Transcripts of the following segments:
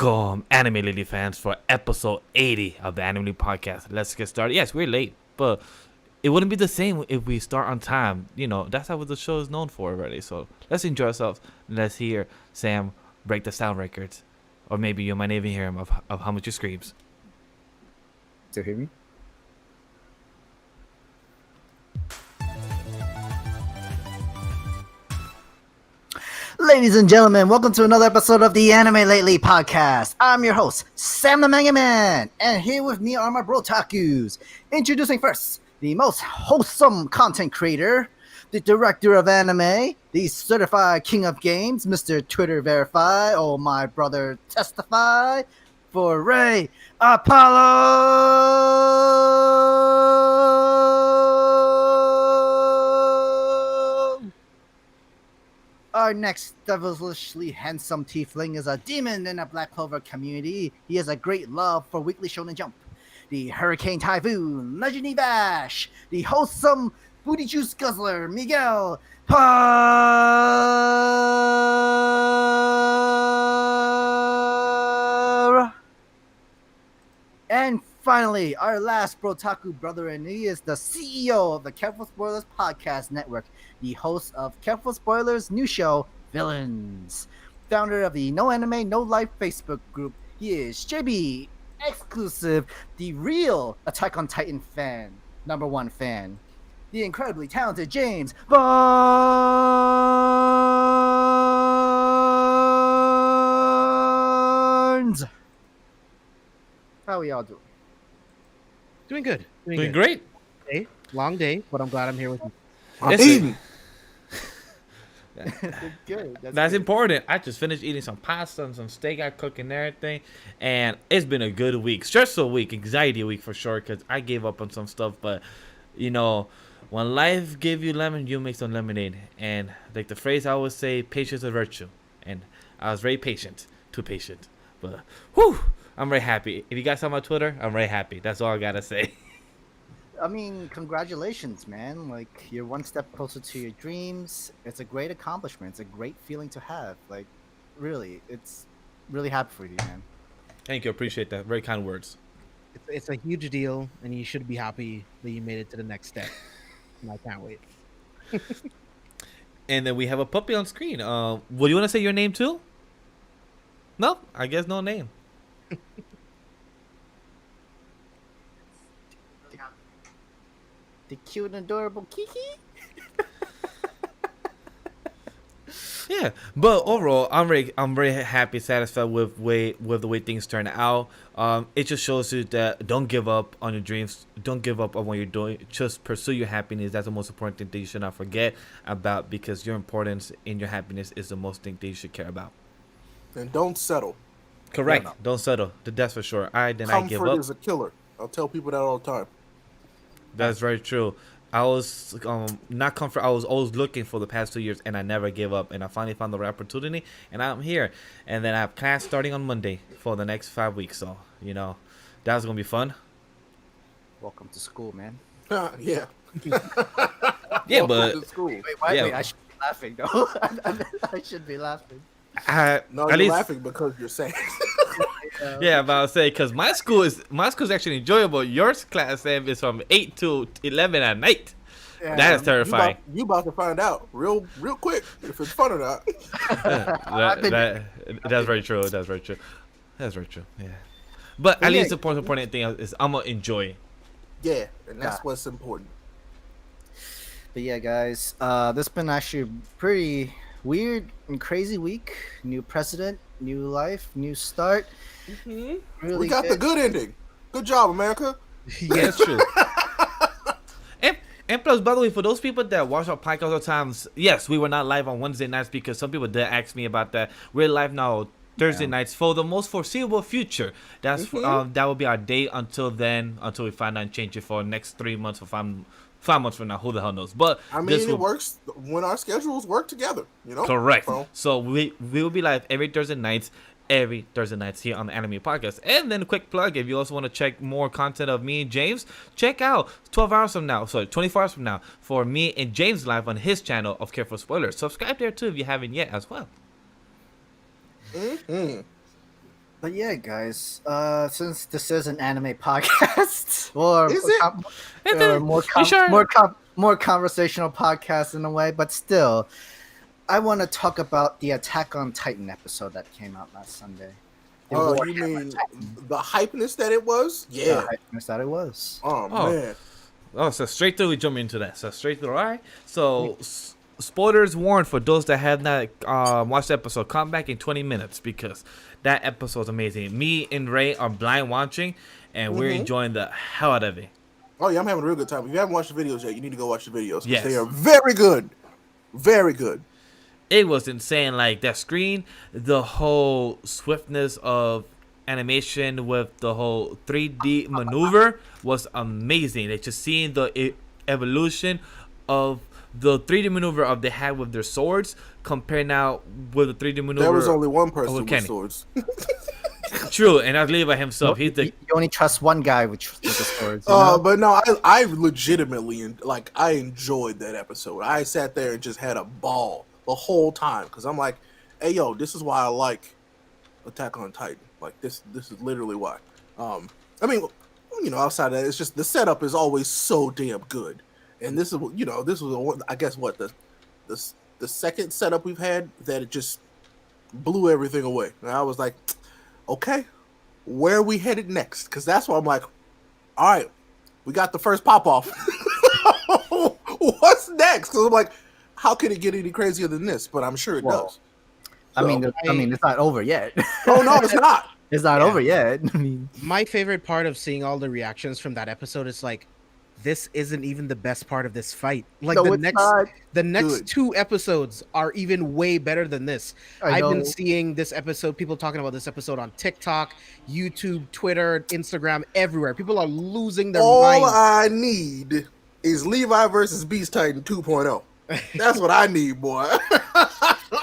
Welcome, Anime Lily fans, for episode 80 of the Anime Lily podcast. Let's get started. Yes, we're late, but it wouldn't be the same if we start on time. You know, that's how the show is known for already. So let's enjoy ourselves. Let's hear Sam break the sound records. Or maybe you might even hear him of how much he screams. Still hear me? Ladies and gentlemen, welcome to another episode of the Anime Lately podcast. I'm your host, Sam the Manga Man, and here with me are my brotakus. Introducing first, the most wholesome content creator, the director of anime, the certified king of games, Mr. Twitter Verify, oh my brother testify, for Ray Apollo. Our next devilishly handsome tiefling is a demon in a Black Clover community. He has a great love for Weekly Shonen Jump. The Hurricane Typhoon, Legendary Vash, the wholesome booty juice guzzler, Miguel Par. And finally, our last Brotaku brother, and he is the CEO of the Careful Spoilers Podcast Network, the host of Careful Spoilers' new show, Villains. Founder of the No Anime, No Life Facebook group, he is JB, exclusive, the real Attack on Titan fan, #1 fan, the incredibly talented James Barnes. How are we all doing? Doing good. Doing great. Long day, but I'm glad I'm here with you. I'm eating. Good. That's good. important. I just finished eating some pasta and some steak I cooked and everything, and it's been a good week. Stressful week, anxiety week for sure, because I gave up on some stuff. But, you know, when life gave you lemon, you make some lemonade. And like the phrase I always say, patience is a virtue. And I was very patient, too patient. But, whew, I'm very happy. If you guys saw my Twitter, I'm very happy. That's all I got to say. I mean, congratulations, man. Like, you're one step closer to your dreams. It's a great accomplishment. It's a great feeling to have. Like, really, it's really happy for you, man. Thank you. Appreciate that. Very kind words. It's a huge deal, and you should be happy that you made it to the next step. And I can't wait. And then we have a puppy on screen. Would you want to say your name too? No, I guess no name. The cute and adorable Kiki. Yeah, but overall, I'm very happy, satisfied with the way things turn out. It just shows you that don't give up on your dreams. Don't give up on what you're doing. Just pursue your happiness. That's the most important thing that you should not forget about, because your importance in your happiness is the most thing that you should care about. And don't settle. Correct. No. Don't settle. That's for sure. I give Comfort up. is a killer. I'll tell people that all the time. That's very true. I was not comfort. I was always looking for the past 2 years, and I never gave up. And I finally found the right opportunity, and I'm here. And then I have class starting on Monday for the next 5 weeks. So, you know, that's gonna be fun. Welcome to school, man. Yeah. Yeah, Welcome but to school. Wait, Yeah. I should be laughing, though. I should be laughing. No, at you're least, laughing because you're sad. yeah, but I'll say, because my school is actually enjoyable. Your class, Sam, is from 8 to 11 at night. Yeah, That is terrifying. You about to find out real quick if it's fun or not. That's very true. That's very true. That's very true. Yeah. But at yeah. least the most important thing is I'm gonna enjoy. Yeah, and that's what's important. But yeah, guys, this has been actually a pretty weird and crazy week. New president, new life, new start. Really We got the good ending. Good job, America. Yeah, that's true. And plus, by the way, for those people that watch our podcast all the times, yes, we were not live on Wednesday nights because some people did ask me about that. We're live now Thursday nights for the most foreseeable future. That's that will be our date until then, until we find out and change it for next 3 months or 5 months from now. Who the hell knows? But I mean, it works when our schedules work together. You know. Correct. So we will be live every Thursday nights here on the Anime Podcast. And then a quick plug, if you also want to check more content of me and James, check out 24 hours from now for me and James live on his channel of Careful Spoilers. Subscribe there too if you haven't yet as well. But yeah, guys, since this is an anime podcast, or Is it? or more You sure? more conversational podcast in a way, but still, I want to talk about the Attack on Titan episode that came out last Sunday. The Oh, Warhammer you mean Titan, the hypeness that it was? the Yeah. hypeness that it was. Oh, Oh. man. Oh, so straight through we jump into that. So straight through, all right. So spoilers warned for those that have not watched the episode. Come back in 20 minutes because that episode's amazing. Me and Ray are blind watching, and we're enjoying the hell out of it. Oh, yeah, I'm having a real good time. If you haven't watched the videos yet, you need to go watch the videos. 'Cause Yes. They are very good. Very good. It was insane. Like that screen, the whole swiftness of animation with the whole 3D maneuver was amazing. Like just seeing the evolution of the 3D maneuver of they had with their swords compared now with the 3D maneuver. There was only one person with Kenny. swords. True, and that's Levi himself. He's the You only trust one guy with the swords. You know? But no, I legitimately, like, I enjoyed that episode. I sat there and just had a ball the whole time because I'm like, hey, yo, this is why I like Attack on Titan. Like, this is literally why. I mean, you know, outside of that, it's just the setup is always so damn good. And this is, you know, this was, I guess, what, the second setup we've had that it just blew everything away. And I was like, okay, where are we headed next? Because that's why I'm like, all right, we got the first pop off. What's next? Because I'm like, how could it get any crazier than this? But I'm sure it does. I mean, it's not over yet. Oh no, it's not. It's not over yet. I mean, My favorite part of seeing all the reactions from that episode is like, this isn't even the best part of this fight. Like no, the it's next not. the next Good. 2 episodes are even way better than this. I I've been know. seeing this episode, people talking about this episode on TikTok, YouTube, Twitter, Instagram, everywhere. People are losing their All minds. I need is Levi versus Beast Titan 2.0. That's what I need, boy.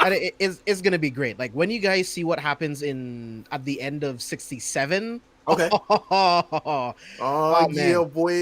And it's gonna be great. Like when you guys see what happens at the end of 67. Okay. Oh, Oh man. yeah, boy.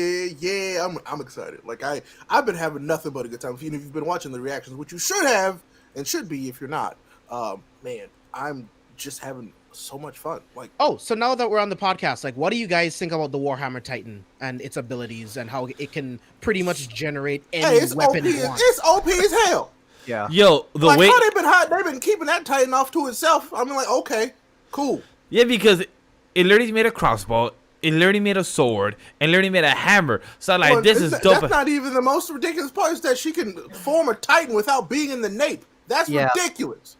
Yeah, I'm excited. Like I've been having nothing but a good time. If you've been watching the reactions, which you should have and should be if you're not. Man, I'm just having so much fun. Like, Oh, so now that we're on the podcast, like, what do you guys think about the Warhammer Titan and its abilities and how it can pretty much generate any hey, it's OP. weapon it wants? It's OP as hell. Yeah. yo the Like way. how they've been keeping that Titan off to itself. I mean, like, okay, cool. Yeah, because it literally made a crossbow. It literally made a sword and literally made a hammer. So like Well, this is dope. That's not even the most ridiculous part. Is that she can form a Titan without being in the nape. That's Yeah. ridiculous.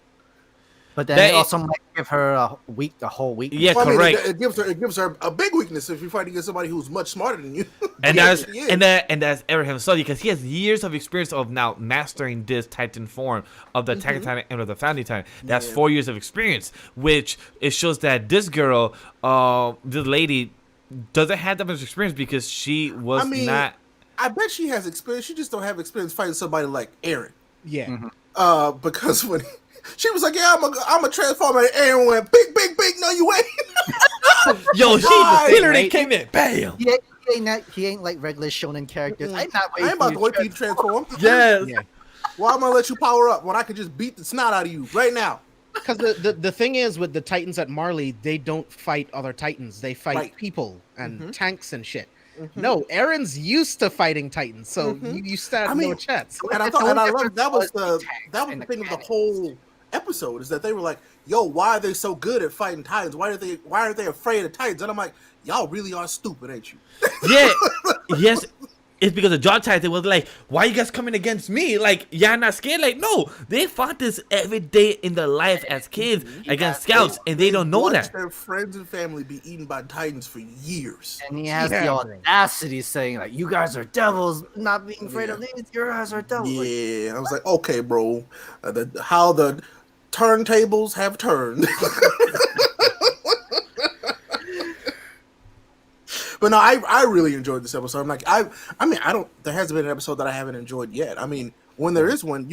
But then That it i- also might give her a whole week. Yeah, Well, I mean, correct. it gives her a big weakness if you're fighting against somebody who's much smarter than you. And Yeah, that's she is. that's Eric himself because he has years of experience of now mastering this Titan form of the Attack on Titan and of the Founding Titan. That's Yeah. 4 years of experience, which it shows that this girl, this lady, doesn't have that much experience because she was I mean, not. I bet she has experience. She just don't have experience fighting somebody like Aaron. Yeah. Because when she was like, "Yeah, I'm a transformer," and Aaron went, "Big, big, big." No, you ain't. Yo, Right, he literally right. came in, bam. He ain't like regular shonen characters. I'm not I ain't about to wait for you to transform. Yes. Yeah. Well, I'm gonna let you power up when I can just beat the snot out of you right now. Because the thing is with the Titans at Marley, they don't fight other Titans. They fight Right. people and tanks and shit. No, Aaron's used to fighting Titans, so you stand I mean, no chance. And I The thought, only and I difference loved that was was the tanks that was and the the thing of the cannons. whole episode is that they were like, "Yo, why are they so good at fighting Titans? Why aren't they afraid of Titans?" And I'm like, "Y'all really are stupid, ain't you?" Yeah. Yes. It's because the John Titan was like, why you guys coming against me? Like, y'all not scared? Like, no. They fought this every day in their life as kids against scouts, and they don't know watched that. their friends and family be eaten by Titans for years. And he has Yeah, the bro. audacity saying like, "You guys are devils, not being afraid of these. You guys are devils." Like, Yeah, I was like, okay, bro, how the turntables have turned. But no, I really enjoyed this episode. I'm like, I mean, there hasn't been an episode that I haven't enjoyed yet. I mean, when there is one,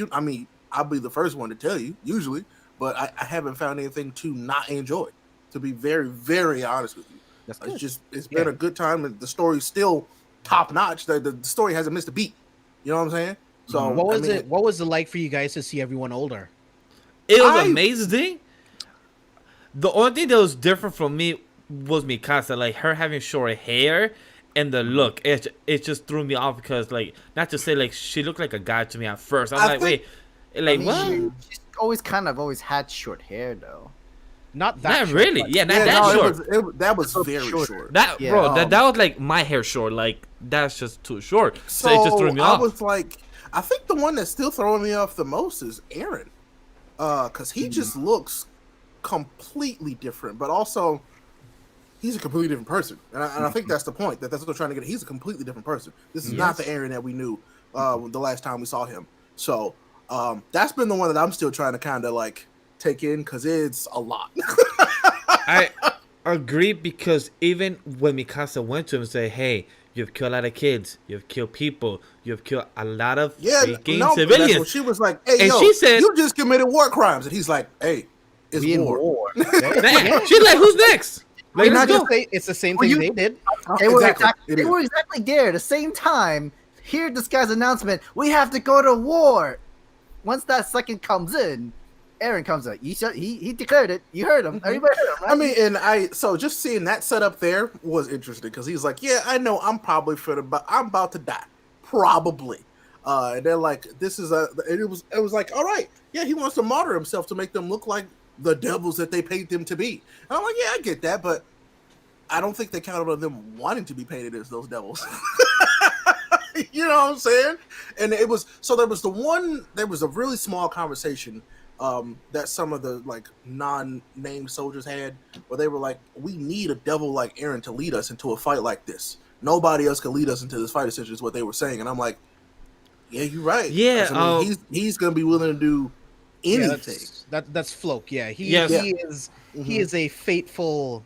I'll be the first one to tell you usually, but I haven't found anything to not enjoy. To be very, very honest with you, That's good. it's been a good time, and the story's still top notch. The story hasn't missed a beat. You know what I'm saying? So What was I mean, it? What was it like for you guys to see everyone older? It was I- amazing. The only thing that was different from me was Mikasa, like her having short hair and the look. It just threw me off because, like, not to say like she looked like a guy to me at first. I'm I like, think- wait, like I mean, what? she's always had short hair though. Not that Not short, really. but- Yeah, not Yeah, that no, short. that was So very short. short. That Yeah, bro, that was like my hair short. Like that's just too short. So it just threw me I off. was like, I think the one that's still throwing me off the most is Aaron, because he just looks completely different, but also he's a completely different person, and I think that's the point. That's what they're trying to get. He's a completely different person. This is not the Aaron that we knew the last time we saw him. So that's been the one that I'm still trying to kind of like take in because it's a lot. I agree because even when Mikasa went to him and said, "Hey, you've killed a lot of kids, you've killed people, you've killed a lot of freaking That's what civilians." she was like, "Hey, And yo, she said- you just committed war crimes," and he's like, "Hey, it's We in war." war. Man, she's like, "Who's next?" Like, Not let's just go. say it's the same Well, thing you- they did. They were Exactly. It they is. were exactly there at the same time. Hear this guy's announcement. We have to go to war. Once that second comes in, Aaron comes in. He declared it. You heard him. Everybody heard him, right? I mean, so just seeing that setup there was interesting because he's like, "Yeah, I know, I'm probably but I'm about to die, probably." And they're like, "This is and it was like, all right, yeah, he wants to martyr himself to make them look like the devils that they paint them to be." And I'm like, "Yeah, I get that, but I don't think they counted on them wanting to be painted as those devils." You know what I'm saying? And there was a really small conversation that some of the like non-named soldiers had where they were like, "We need a devil like Aaron to lead us into a fight like this. Nobody else can lead us into this fight," essentially is what they were saying. And I'm like, yeah, you're right. Yeah, 'Cause, I mean, he's gonna be willing to do anything. That's Floke. Yeah, Yes. he is a faithful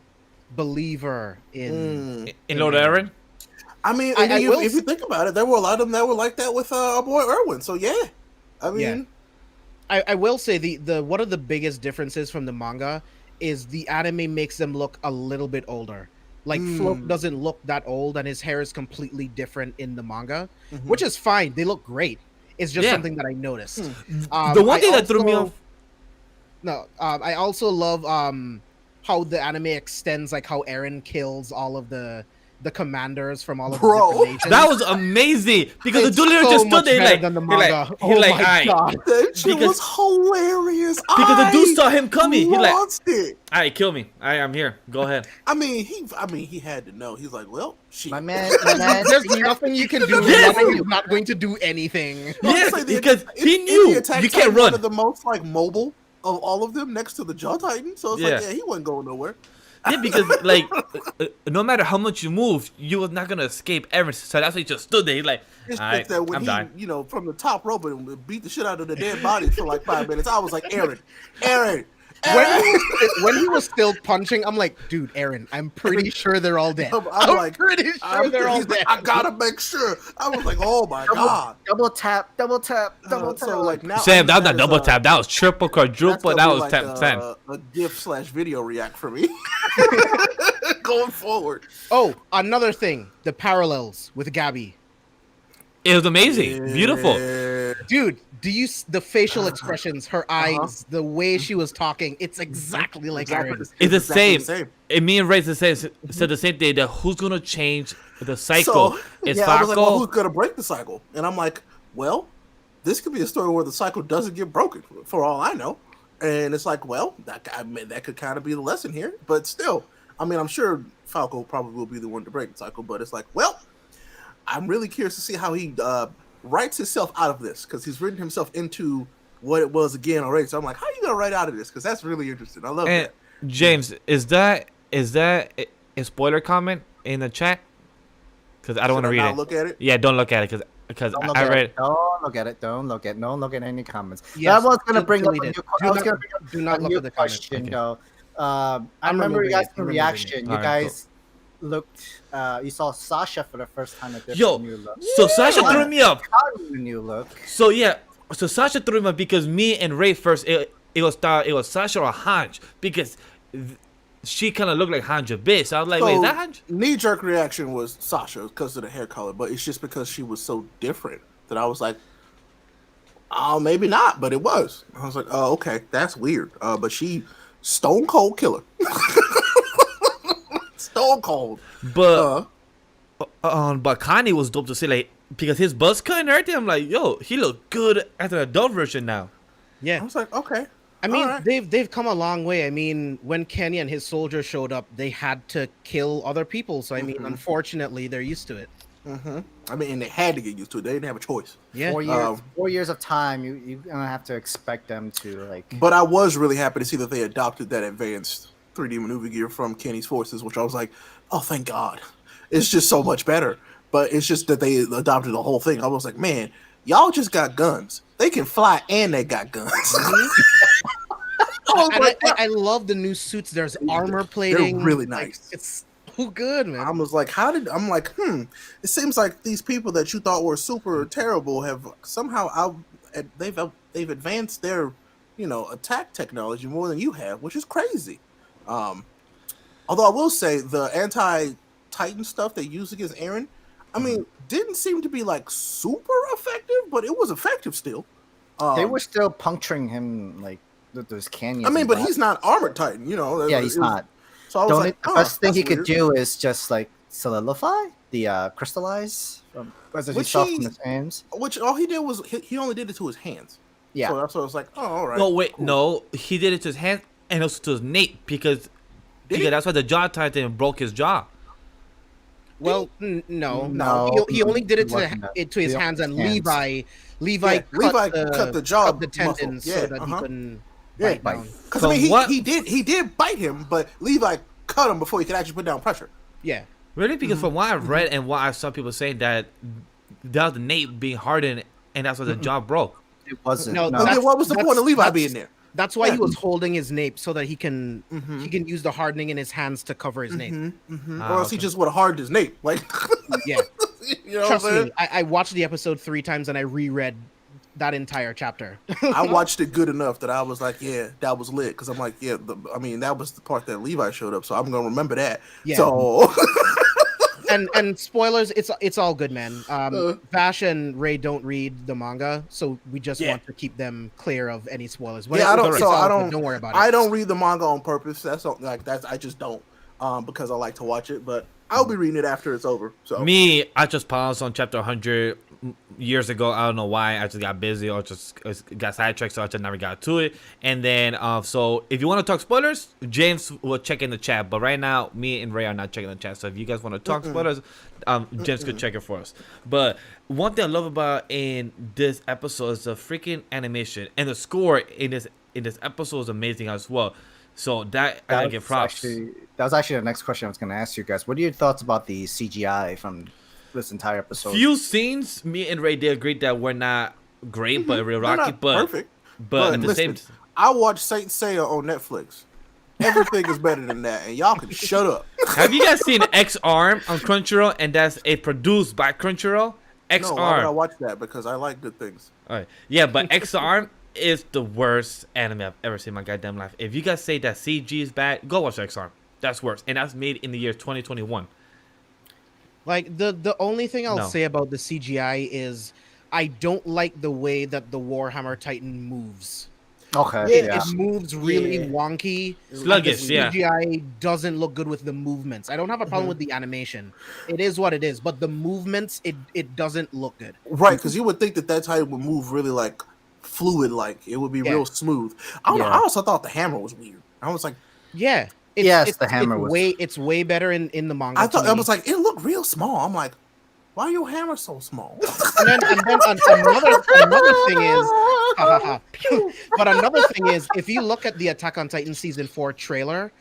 believer in. In Lord Aaron. I mean, I if will you think about it, there were a lot of them that were like that with our boy Irwin. So yeah, I mean, Yeah. I will say the one of the biggest differences from the manga is the anime makes them look a little bit older. Like Floke doesn't look that old, and his hair is completely different in the manga, which is fine. They look great. It's just Yeah. something that I noticed. The one thing that threw me off. No, I also love how the anime extends, like how Eren kills all of the commanders from all of the Bro, different nations. That was amazing because the It's dude literally so just stood much there better like, than the he like, manga. he Oh like, my "Aight." God. that shit Because- was hilarious. Because the dude saw him coming. He like, lost it. "All right, kill me. I'm here. Go ahead." I mean, he had to know. He's like, well, shit. my man, There's nothing you can do. Yes. He's not going to do anything. Yes, Honestly, because he Indie knew Attack you Titan can't one run. of the most like mobile of all of them, next to the Jaw Titan. So it's like, Yeah. yeah, he wasn't going nowhere. Yeah, because like, no matter how much you move, you was not gonna escape Aaron. So that's why he just stood there. He's like, It's "All right, just that when I'm he, dying." you know, from the top rope and beat the shit out of the dead bodies for like 5 minutes, I was like, Aaron. When he was still punching, I'm like, dude, Aaron, I'm pretty sure they're all dead. I'm like, pretty sure they're all he's like, dead. I gotta make sure. I was like, oh my god. double tap, double tap. So like now, Sam, that was that not is, double tap. That was triple, that's quadruple. gonna That be was like 10. a GIF/video react for me going forward. Oh, another thing, the parallels with Gabby. It was amazing, beautiful. Yeah. Dude, the facial expressions, her eyes, the way she was talking, it's exactly like Aaron. It's the exactly same. And me and Ray said the same thing. That who's gonna change the cycle? So, It's I was like, well, who's Falco. gonna break the cycle? And I'm like, well, this could be a story where the cycle doesn't get broken, for all I know. And it's like, well, that could kind of be the lesson here. But still, I mean, I'm sure Falco probably will be the one to break the cycle. But it's like, well, I'm really curious to see how he writes himself out of this, because he's written himself into what it was again already. So I'm like, how are you gonna write out of this? Because that's really interesting. I love And that. James, is that a spoiler comment in the chat? Because I don't want to Should I read not it. look at it? Yeah, don't look at it because Don't look I at read. it. Don't look at it. Don't look at any comments. Yes, I was gonna bring up a delete new, it. I was gonna bring up Do not a look new at the comments. question Okay. though. I I'm remember you removing guys it. in I'm reaction. removing You it. Alright, guys looked. You saw Sasha for the first time. A different Yo, new look. so Sasha threw me up. New look. So yeah, so Sasha threw me up because me and Ray first it was Sasha or Hanj because she kind of looked like Hanj a bit. So I was like, wait, is that Hanj? Knee jerk reaction was Sasha because of the hair color, but it's just because she was so different that I was like, oh, maybe not, but it was. I was like, oh, okay, that's weird. But she Stone Cold Killer. Stone Cold. But Kanye was dope to see, like, because his buzz cut and everything. I'm like, yo, he looked good as an adult version now. Yeah. I was like, okay. I mean, right. they've come a long way. I mean, when Kenny and his soldiers showed up, they had to kill other people. So I mean, unfortunately, they're used to it. I mean, and they had to get used to it. They didn't have a choice. Yeah. 4 years of time. You're gonna have to expect them to like. But I was really happy to see that they adopted that advanced 3D maneuver gear from Kenny's forces, which I was like, oh, thank God. It's just so much better. But it's just that they adopted the whole thing. I was like, man, y'all just got guns. They can fly and they got guns. I love the new suits. There's armor plating. They're really nice. Like, it's so good, man. I was like, it seems like these people that you thought were super terrible have somehow they've advanced their, attack technology more than you have, which is crazy. Although I will say the anti-Titan stuff they used against Eren, I mean, didn't seem to be like super effective, but it was effective still. They were still puncturing him like those canyons. I mean, but he's not armored Titan, Yeah, he's not. So I was like, the best thing he could do is just like solidify the crystallize as he saw from his hands. Which all he did was he only did it to his hands. Yeah. So that's why I was like, oh, all right. No, wait, no, he did it to his hand and also to his nape because that's why the jaw Titan broke his jaw. Well, no. He only did it to his hands, and Levi cut the jaw, cut the tendons so that he couldn't bite down. Because I mean, he did bite him, but Levi cut him before he could actually put down pressure. Yeah. Really? Because from what I've read and what I saw people saying that was the nape being hardened and that's why the jaw broke. It wasn't. No. What was the point of Levi being there? That's why he was holding his nape so that he can use the hardening in his hands to cover his nape. Or else he just would have hardened his nape. Like, yeah. Trust me, I watched the episode 3 times and I reread that entire chapter. I watched it good enough that I was like, yeah, that was lit. Because I'm like, yeah, that was the part that Levi showed up, so I'm gonna remember that. Yeah. So. and spoilers, it's all good, man. Vash and Ray don't read the manga, so we just want to keep them clear of any spoilers. I don't. Don't worry about it. I don't read the manga on purpose. I just don't, because I like to watch it. But I'll be reading it after it's over. So I just paused on chapter 100 years ago. I don't know why. I just got busy or just got sidetracked, so I just never got to it. And then, so if you want to talk spoilers, James will check in the chat. But right now, me and Ray are not checking the chat. So if you guys want to talk spoilers, James could check it for us. But one thing I love about in this episode is the freaking animation and the score in this episode is amazing as well. So that I gotta give props. That was actually the next question I was going to ask you guys. What are your thoughts about the CGI from this entire episode? Few scenes, me and Ray did agree that we're not great, but real rocky, but perfect. But at the same time, I watched Saint Seiya on Netflix. Everything is better than that, and y'all can shut up. Have you guys seen X Arm on Crunchyroll? And that's produced by Crunchyroll. X Arm. No, why would I watch that? Because I like good things. All right, yeah, but X Arm is the worst anime I've ever seen in my goddamn life. If you guys say that CG is bad, go watch X Arm. That's worse, and that's made in the year 2021. Like the only thing I'll say about the CGI is I don't like the way that the Warhammer Titan moves. Okay, it moves really wonky. Sluggish, the CGI doesn't look good with the movements. I don't have a problem with the animation. It is what it is, but the movements, it doesn't look good. Right, because you would think that Titan would move really like fluid, like it would be real smooth. I don't know. I also thought the hammer was weird. I was like, the hammer was it's way better in the manga. I thought I was like, it looked real small. I'm like, why are your hammer so small? And then another thing is, but another thing is, if you look at the Attack on Titan season 4 trailer,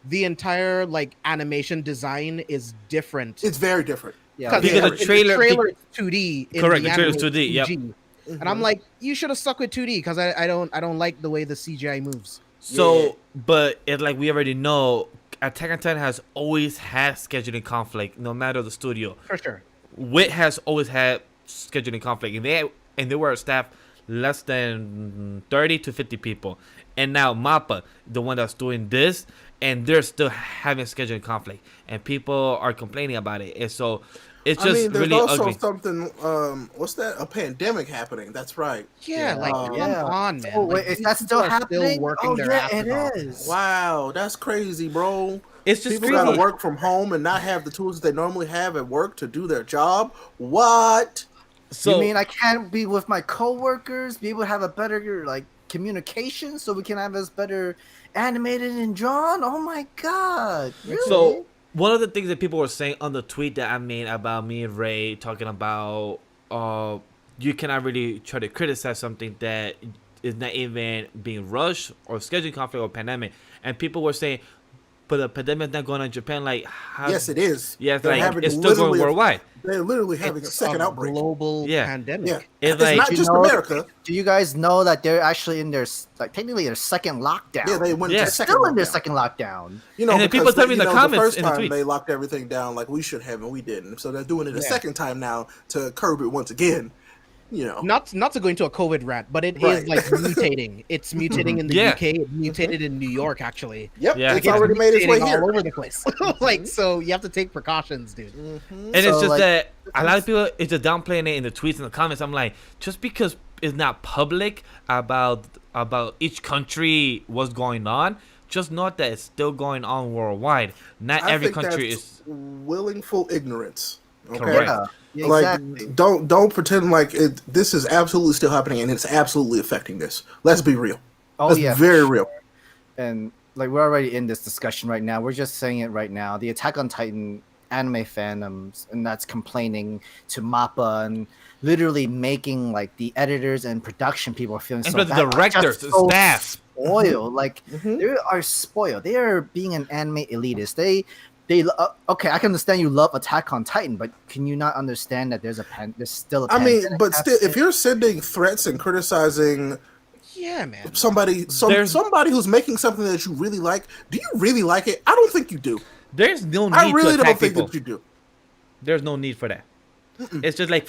the entire like animation design is different. It's very different. Yeah, because the trailer is 2D. Correct, the trailer is 2D. Yep. And I'm like, you should have stuck with 2D because I don't like the way the CGI moves. So, but like we already know, Attack on Titan has always had scheduling conflict, no matter the studio. For sure. Wit has always had scheduling conflict, and they were a staff less than 30 to 50 people. And now MAPPA, the one that's doing this, and they're still having scheduling conflict, and people are complaining about it. And so it's just there's really also ugly. something. What's that? A pandemic happening. That's right. Yeah, like come on, man. Oh, Like, wait, is these that people still are happening? working Oh, their yeah, asses it off. is. Wow, that's crazy, bro. It's just People crazy. gotta work from home and not have the tools that they normally have at work to do their job. What? So You mean I can't be with my coworkers, be able to have a better like communication, so we can have us better animated and drawn? Oh my god! Really? So one of the things that people were saying on the tweet that I made about me and Ray talking about, you cannot really try to criticize something that is not even being rushed or scheduling conflict or pandemic, and people were saying, but the pandemic's not going on in Japan. Like, how? Yes, it is. Yeah, it's They're like having it's still going literally- worldwide. They're literally having a It's second outbreak. global Yeah. pandemic. Yeah, It's it's like- not You just know- America. Do you guys know that they're actually in their technically their second lockdown? Yeah, they went Yeah. to second still in their lockdown. second lockdown. You know, And then because people tell me in the the comments first in the time tweets. they locked everything down like we should have, and we didn't. So they're doing it a Yeah. second time now to curb it once again. You know, Not to go into a COVID rant, but it is Right. like mutating. It's mutating in the Yeah. UK. It mutated in New York, actually. yep, Yeah. it's already made its way Mutating here. all over the place. Like, so you have to take precautions, dude. And it's So, just like, that a lot of people it's just downplaying it in the tweets and the comments. I'm like, just because it's not public about each country what's going on, just know that it's still going on worldwide. Not I every think country that's is willingful ignorance. Okay? Correct. Yeah, Like, exactly. don't pretend like this is absolutely still happening and it's absolutely affecting this. Let's be real. Oh That's yeah, very real. and like we're already in this discussion right now. We're just saying it right now. The Attack on Titan anime fandoms, and that's complaining to MAPPA and literally making like the editors and production people are feeling and so the bad. directors, Just the staff. spoiled. Like Mhm. they are spoiled. They are being an anime elitist. They okay. I can understand you love Attack on Titan, but can you not understand that there's still a I mean, pandemic but still, if happening? you're sending threats and criticizing Yeah, man. somebody who's making something that you really like, do you really like it? I don't think you do. There's no need I really to attack don't think people. that you do. There's no need for that. It's just like,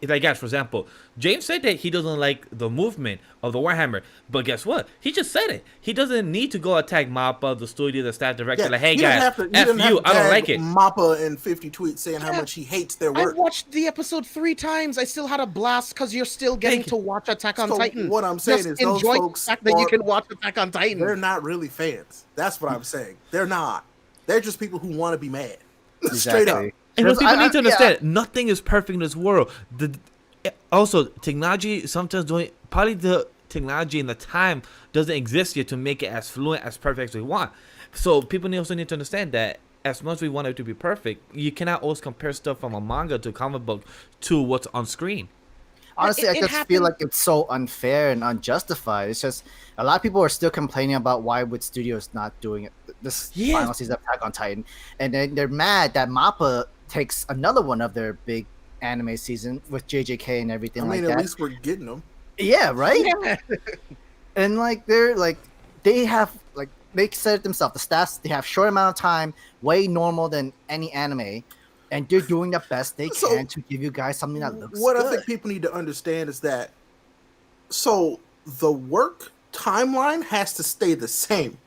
like guys, for example, James said that he doesn't like the movement of the Warhammer, but guess what? He just said it. He doesn't need to go attack MAPPA, the studio, the staff director. Like, hey you didn't guys, have to- F didn't have you, to I don't tag like it. Mappa in 50 tweets saying how Yeah. much he hates their I work. watched the episode 3 times. I still had a blast because you're still getting Thank to watch Attack on So Titan. what I'm saying Just is those enjoy folks the fact that you are- can watch Attack on Titan. They're not really fans. That's what I'm saying. They're not. They're just people who want to be mad. Straight up. Exactly. And what Because people need to understand, yeah. nothing is perfect in this world. Also, technology sometimes probably the technology and the time doesn't exist yet to make it as fluent, as perfect as we want. So people also need to understand that as much as we want it to be perfect, you cannot always compare stuff from a manga to a comic book to what's on screen. Honestly, It- I it just feel happened- like it's so unfair and unjustified. It's just a lot of people are still complaining about why would studios not doing it this Yeah. final season of Attack on Titan, and then they're mad that MAPPA takes another one of their big anime season with JJK and everything I mean, like at that. least we're getting them. Yeah, right. Yeah. And like they have like they said it themselves. The staffs they have short amount of time, way normal than any anime, and they're doing the best they So, can to give you guys something that looks What good. I think people need to understand is that so the work timeline has to stay the same.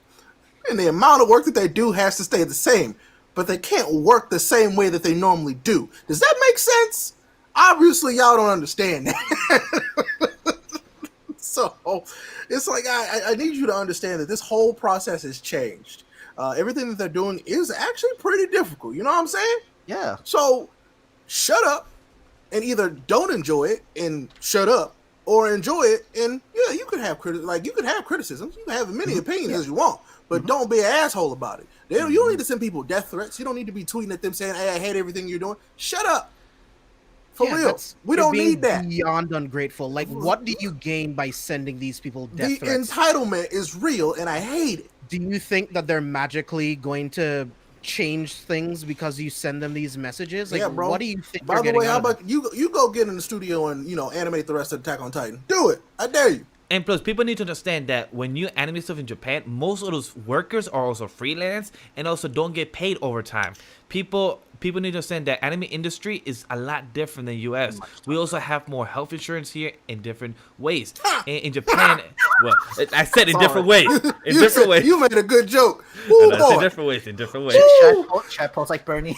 And the amount of work that they do has to stay the same. But they can't work the same way that they normally do. Does that make sense? Obviously, y'all don't understand that. So it's like I need you to understand that this whole process has changed. Everything that they're doing is actually pretty difficult. You know what I'm saying? Yeah. So shut up and either don't enjoy it and shut up, or enjoy it and yeah, you can have criticisms. You can have as many opinions as you want, but don't be an asshole about it. You don't need to send people death threats. You don't need to be tweeting at them saying, "Hey, I hate everything you're doing." Shut up. For Yeah, real. that's- We you're don't being need that. Beyond ungrateful. Like, what do you gain by sending these people death The threats? entitlement is real and I hate it. Do you think that they're magically going to change things because you send them these messages? Like, Yeah, bro. what do you think? By they're the way, getting how out of about you go get in the studio and animate the rest of Attack on Titan? Do it. I dare you. And plus, people need to understand that when you animate stuff in Japan, most of those workers are also freelance and also don't get paid overtime. People need to understand that anime industry is a lot different than U.S. We also have more health insurance here in different ways. In Japan, well, I said in different ways. In different ways. You made a good joke. I said different ways. In different ways. Chat post like Bernie.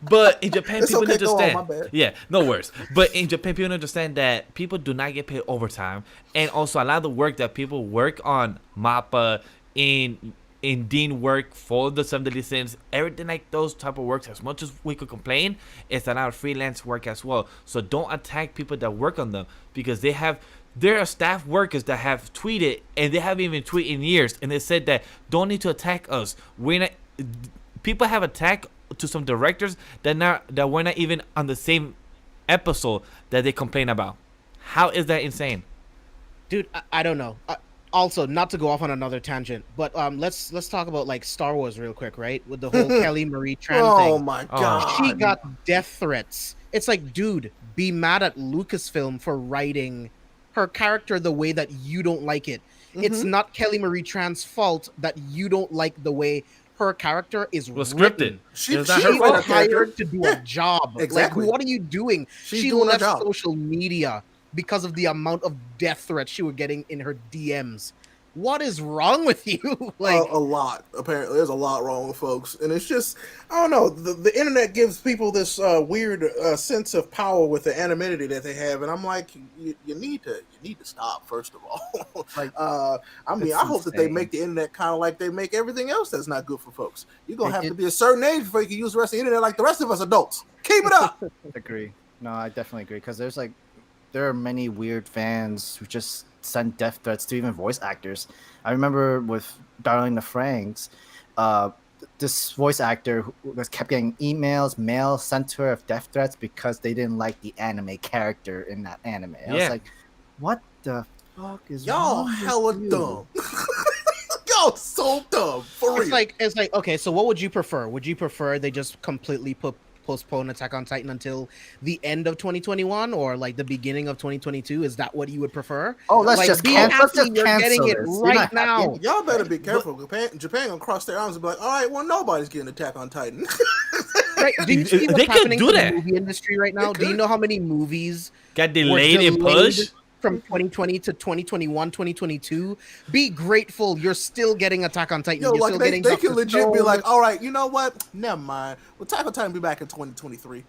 But in Japan, It's people okay, go on, understand. my bad. Yeah, no worries. But in Japan, people understand that people do not get paid overtime, and also a lot of the work that people work on MAPPA, in Dean work for the 70 cents, everything like those type of works. As much as we could complain, it's a lot of freelance work as well. So don't attack people that work on them because there are staff workers that have tweeted and they haven't even tweeted in years, and they said that don't need to attack us. We're not. People have attacked to some directors that were not even on the same episode that they complain about. How is that insane? Dude, I don't know. Also, not to go off on another tangent, but let's talk about like Star Wars real quick, right? With the whole Kelly Marie Tran thing. Oh my god. She got death threats. It's like, dude, be mad at Lucasfilm for writing her character the way that you don't like it. It's not Kelly Marie Tran's fault that you don't like the way her character is Was written. scripted. She Is that She her was fault? hired to do a job. Exactly. Like, what are you doing? She's She doing her left job. social media because of the amount of death threats she was getting in her DMs. What is wrong with you? Like, a lot. Apparently, there's a lot wrong with folks, and it's just I don't know. The internet gives people this weird sense of power with the anonymity that they have, and I'm like, you need to stop first of all. Like, I mean, I hope that they make the internet kind of like they make everything else that's not good for folks. You're gonna have to be a certain age before you can use the rest of the internet like the rest of us adults. Keep it up. Agree. No, I definitely agree because there are many weird fans who just send death threats to even voice actors. I remember with Darling the Franks, this voice actor who kept getting emails, mail sent to her of death threats because they didn't like the anime character in that anime. I was like, what the fuck is Y'all wrong with hella you? dumb. Y'all so dumb for real. it's like okay. So, what would you prefer? Would you prefer they just completely postpone Attack on Titan until the end of 2021 or like the beginning of 2022? Is that what you would prefer? Oh, let's Like, just be cancel. happy Let's just you're getting cancel it this. You're right not now. happy. Y'all better be careful. Japan gonna cross their arms and be like, all right, well, nobody's getting Attack on Titan. Right? Do you see what's They could happening do to that. the movie industry right now? Do you know how many movies Got were delayed and pushed. from 2020 to 2021, 2022? Be grateful you're still getting Attack on Titan. Yo, You're like still they getting can Dr. legit be Stone. like, all right, you know what? Never mind. Well, Attack on Titan be back in 2023.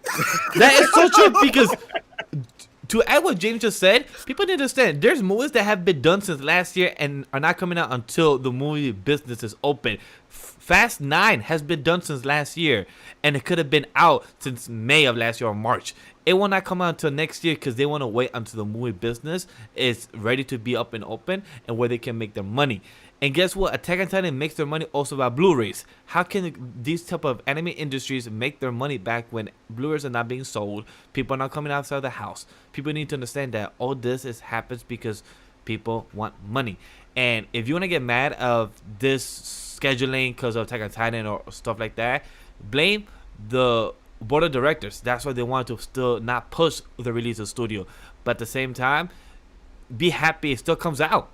That is so true because to add what James just said, people need to understand there's movies that have been done since last year and are not coming out until the movie business is open. Fast 9 has been done since last year, and it could have been out since May of last year or March. It will not come out until next year because they want to wait until the movie business is ready to be up and open and where they can make their money. And guess what? Attack on Titan makes their money also by Blu-rays. How can these type of anime industries make their money back when Blu-rays are not being sold? People are not coming outside the house. People need to understand that all this happens because people want money. And if you want to get mad of this scheduling because of Attack on Titan or stuff like that, blame the board of directors. That's why they want to still not push the release of studio. But at the same time, be happy it still comes out.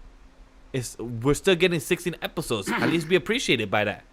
We're still getting 16 episodes. At least be appreciated by that.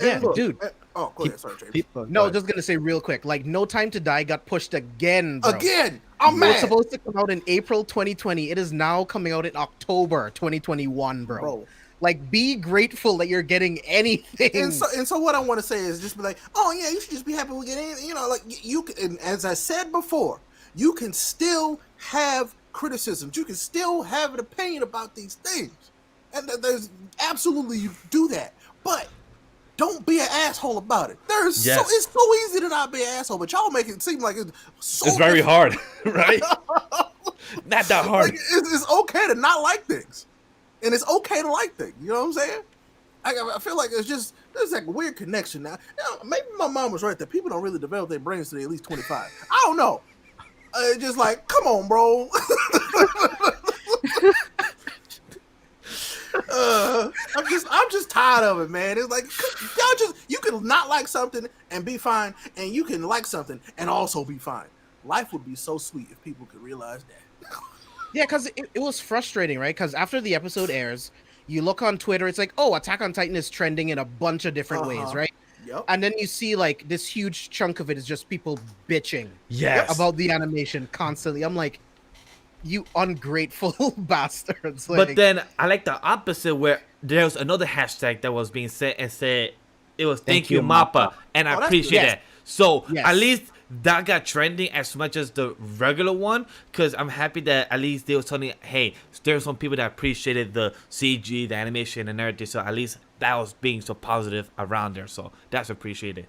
Yeah, Look, dude. Oh, go ahead. Sorry, James. People, No, just gonna say real quick, like No Time to Die got pushed again, bro. Again, I'm It was mad. supposed to come out in April 2020. It is now coming out in October 2021, bro. Like, be grateful that you're getting anything. And so what I want to say is just be like, oh yeah, you should just be happy we get in. You know, like you can, and as I said before, you can still have criticisms. You can still have an opinion about these things, and there's absolutely you do that, but don't be an asshole about it. It's so easy to not be an asshole, but y'all make it seem like it's so It's very hard, right? Not that hard. Like, it's okay to not like things, and it's okay to like things. You know what I'm saying? I feel like there's like a weird connection now. You know, maybe my mom was right that people don't really develop their brains till they're at least 25. I don't know. Just like, come on, bro. I'm just tired of it, man. It's like you can not like something and be fine, and you can like something and also be fine. Life would be so sweet if people could realize that. Yeah, because it was frustrating, right? Because after the episode airs, you look on Twitter, it's like, oh, Attack on Titan is trending in a bunch of different ways, right? Yep. And then you see like this huge chunk of it is just people bitching Yes. about the animation constantly. I'm like, you ungrateful bastards. Like, But then I like the opposite where there was another hashtag that was being said and said it was thank you Mappa, and I Oh, that's appreciate good. that. So Yes. at least that got trending as much as the regular one, because I'm happy that at least they was telling, hey, there's some people that appreciated the CG, the animation, and everything. So at least that was being so positive around there. So that's appreciated.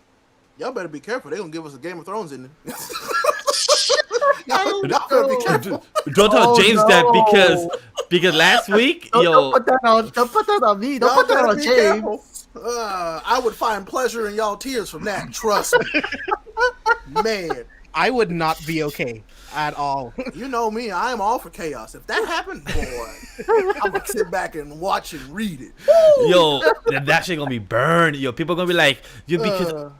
Y'all better be careful. They're gonna give us a Game of Thrones in there. y'all better be careful. Don't tell Oh, James that no. because last week, Don't yo, put that on me. Don't Y'all put that better on be James. careful. I would find pleasure in y'all tears from that. Trust me. Man, I would not be okay at all. you know me. I am all for chaos. If that happened, boy, I'm gonna sit back and watch and read it. yo, that shit gonna be burned. Yo, people gonna be like, yo, because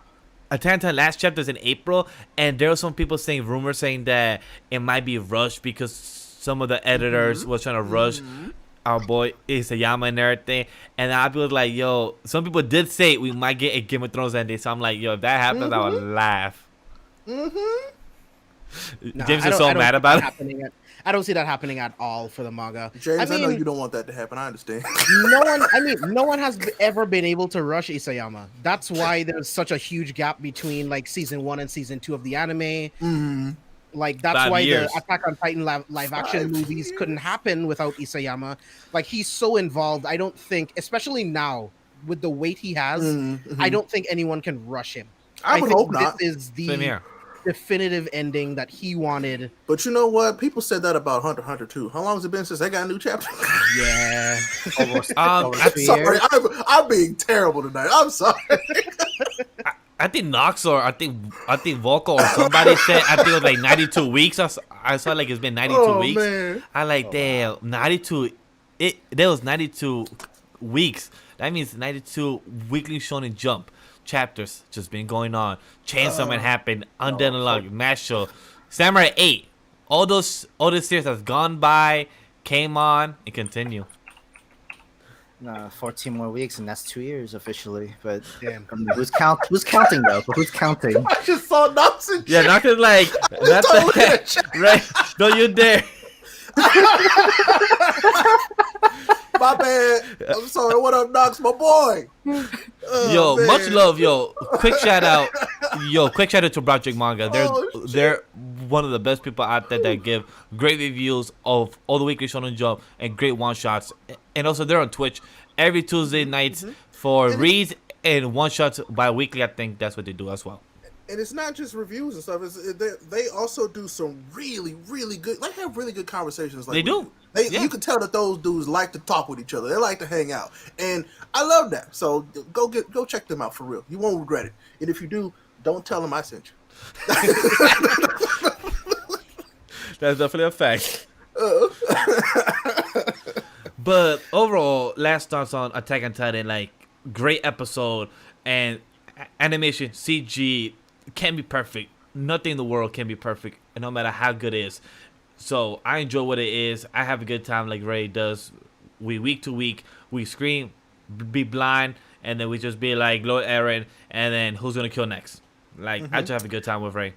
Attack on Titan last chapter is in April, and there were some people saying, rumors saying that it might be rushed because some of the editors was trying to rush our boy Isayama and everything. And I was like, yo, some people did say we might get a Game of Thrones ending. So I'm like, yo, if that happens, I would laugh. Nah, James I is don't- so I don't mad see about that it. happening I don't see that happening at all for the manga. James, I know mean, you don't want that to happen. I understand. no one has ever been able to rush Isayama. That's why there's such a huge gap between like season 1 and season 2 of the anime. Like that's 5 why years. the Attack on Titan live action 5 movies couldn't happen without Isayama. Like he's so involved. I don't think, especially now with the weight he has, I don't think anyone can rush him. I would think hope not. This is Same the here. definitive ending that he wanted. But you know what? People said that about Hunter x Hunter too. How long has it been since they got a new chapter? Yeah. Almost I'm Sorry, I'm being terrible tonight. I'm sorry. I think Nox or I think Volko or somebody said I think it was like 92 weeks. I saw like it's been 92 weeks. Man. I like damn 92. There was 92 weeks. That means 92 weekly Shonen Jump chapters just been going on. Chainsaw Man happened. Undead Unlocked, Mashle, Samurai 8. All this series has gone by, came on, and continue. 14 more weeks, and that's 2 years officially. But Damn. I mean, who's counting though? But who's counting? I just saw Knox and Yeah, Nox is like that's totally gonna check. right. Don't you dare. My bad. I'm sorry. What up, Knox, my boy? Yo, man. much love, yo. Quick shout out to Project Manga. Oh, They're one of the best people out there that give great reviews of all the weekly Shonen Jump and great one shots. And also they're on Twitch every Tuesday nights for reads and one shots bi-weekly. I think that's what they do as well. And it's not just reviews and stuff. They also do some really, really good. They have really good conversations. Like They do. Yeah. You can tell that those dudes like to talk with each other. They like to hang out, and I love that. So go check them out for real. You won't regret it. And if you do, don't tell them I sent you. That's definitely a fact. But overall, last thoughts on Attack on Titan, like great episode and animation, CG can be perfect. Nothing in the world can be perfect, and no matter how good it is. So I enjoy what it is. I have a good time like Ray does. Week to week, we scream, be blind, and then we just be like Lord Aaron, and then who's gonna kill next? Like I just have a good time with Ray.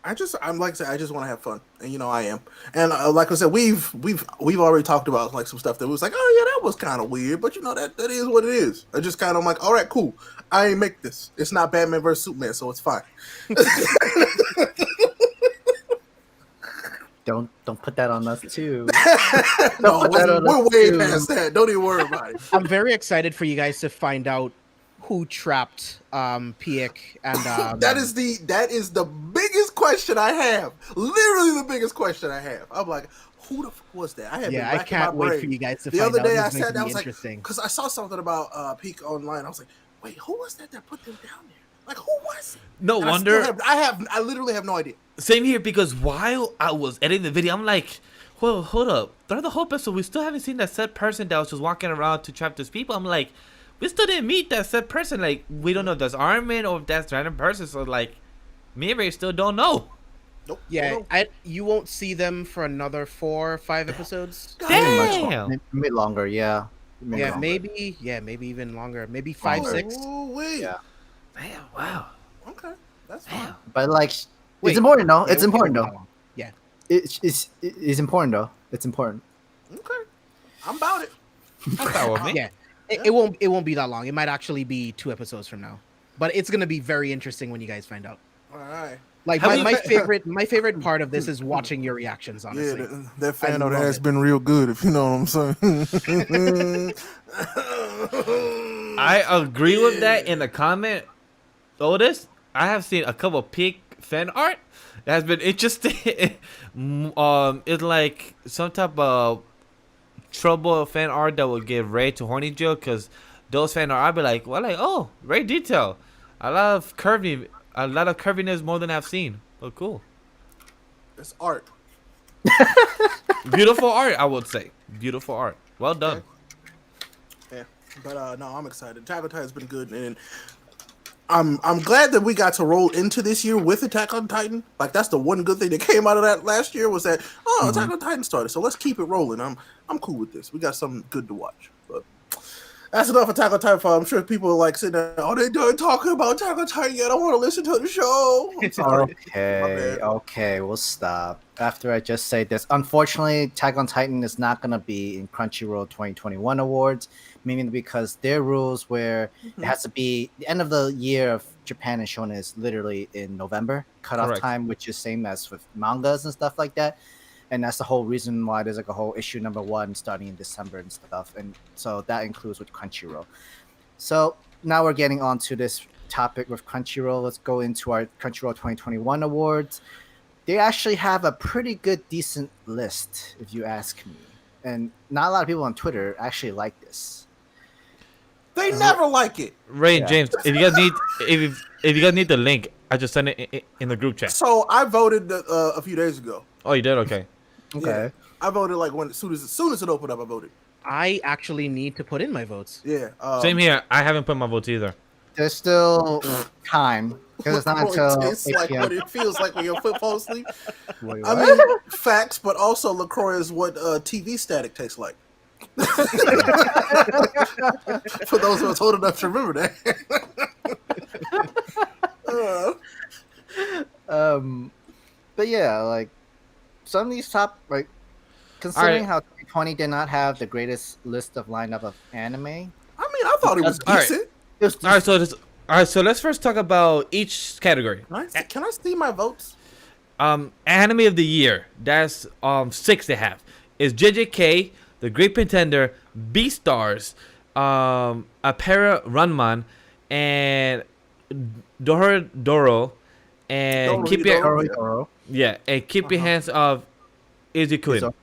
I'm like I said, I just want to have fun, and I am. And like I said, we've already talked about like some stuff that was like, oh yeah, that was kind of weird, but that is what it is. I just kind of like, all right, cool. I ain't make this. It's not Batman versus Superman, so it's fine. Don't put that on us too. No, put that on we're us way too. past that. Don't even worry about it. I'm very excited for you guys to find out who trapped Piek and That is the biggest question I have. Literally the biggest question I have. I'm like, who the fuck was that? I have been I racking can't my wait brain. for you guys to The find other out. day This I is going sat to down, I be was like, interesting. because I saw something about Peak online. I was like, wait, who was that put them down there? Like, who was it? No And wonder. I literally have no idea. Same here, because while I was editing the video, I'm like, well, hold up. Throughout the whole episode, we still haven't seen that said person that was just walking around to trap these people. I'm like, we still didn't meet that said person. Like, we don't know if that's Armin or if that's a random person. So, like, me and Ray still don't know. Nope. Yeah, Oh, no. you won't see them for another 4 or 5 episodes. Maybe much Damn. maybe longer. Yeah. Maybe Yeah, longer. maybe even longer. Maybe Longer. 5, 6. Oh, wait. Yeah. Damn. Wow. Okay, that's fine. Damn. But like, Wait, it's important though. Yeah, It's it won't important be though. that long. Yeah. It's important though. It's important. Okay, I'm about it. That's fine with me. Yeah. It won't be that long. It might actually be 2 episodes from now. But it's gonna be very interesting when you guys find out. All right. Like Have my we- my favorite part of this is watching your reactions, Yeah, honestly. that fan art love has it. been real good, if you know what I'm saying. I agree with that in the comment. Otis, I have seen a couple peak fan art that has been interesting. It's like some type of trouble fan art that will give Ray to horny Joe, because those fan art I'll be like, well, like, oh, Ray detail, a lot of curviness more than I've seen. Oh, cool, It's art. beautiful art. I would say beautiful art. Well done. Yeah, but no, I'm excited. Attack on Titan has been good, and I'm glad that we got to roll into this year with Attack on Titan. Like, that's the one good thing that came out of that last year, was that Attack on Titan started. So let's keep it rolling. I'm cool with this. We got something good to watch. But that's enough Attack on Titan. I'm sure people are like sitting there, oh, they done talking about Attack on Titan yet. I want to listen to the show. I'm sorry. Okay, okay, we'll stop. After I just say this, unfortunately, Attack on Titan is not going to be in Crunchyroll 2021 awards, meaning because their rules where it has to be the end of the year of Japan and Shonen is literally in November cutoff Correct. time, which is same as with mangas and stuff like that. And that's the whole reason why there's like a whole issue number 1 starting in December and stuff. And so that includes with Crunchyroll. So now we're getting on to this topic with Crunchyroll. Let's go into our Crunchyroll 2021 awards. They actually have a pretty good, decent list, if you ask me. And not a lot of people on Twitter actually like this. They never like it. Ray and Yeah. James, if you guys need the link, I just sent it in the group chat. So I voted a few days ago. Oh, you did? Okay. Okay. Yeah. I voted like as soon as it opened up, I voted. I actually need to put in my votes. Yeah. Same here. I haven't put my votes either. There's still time because it's not until It's 8 like p.m. what it feels like when your foot falls asleep. Wait, I what? mean, facts, but also LaCroix is what TV static tastes like. For those who are old enough to remember that. But yeah, like some of these top, like considering how 2020 did not have the greatest list of lineup of anime. I mean, I thought it was All right. decent. It was All right. So let's first talk about each category. Can I see my votes? Anime of the year. That's 6 they have. Is JJK, The Great Pretender, Beastars, Apera Ranman, and Doro, and keep your keep your hands off Izukuri.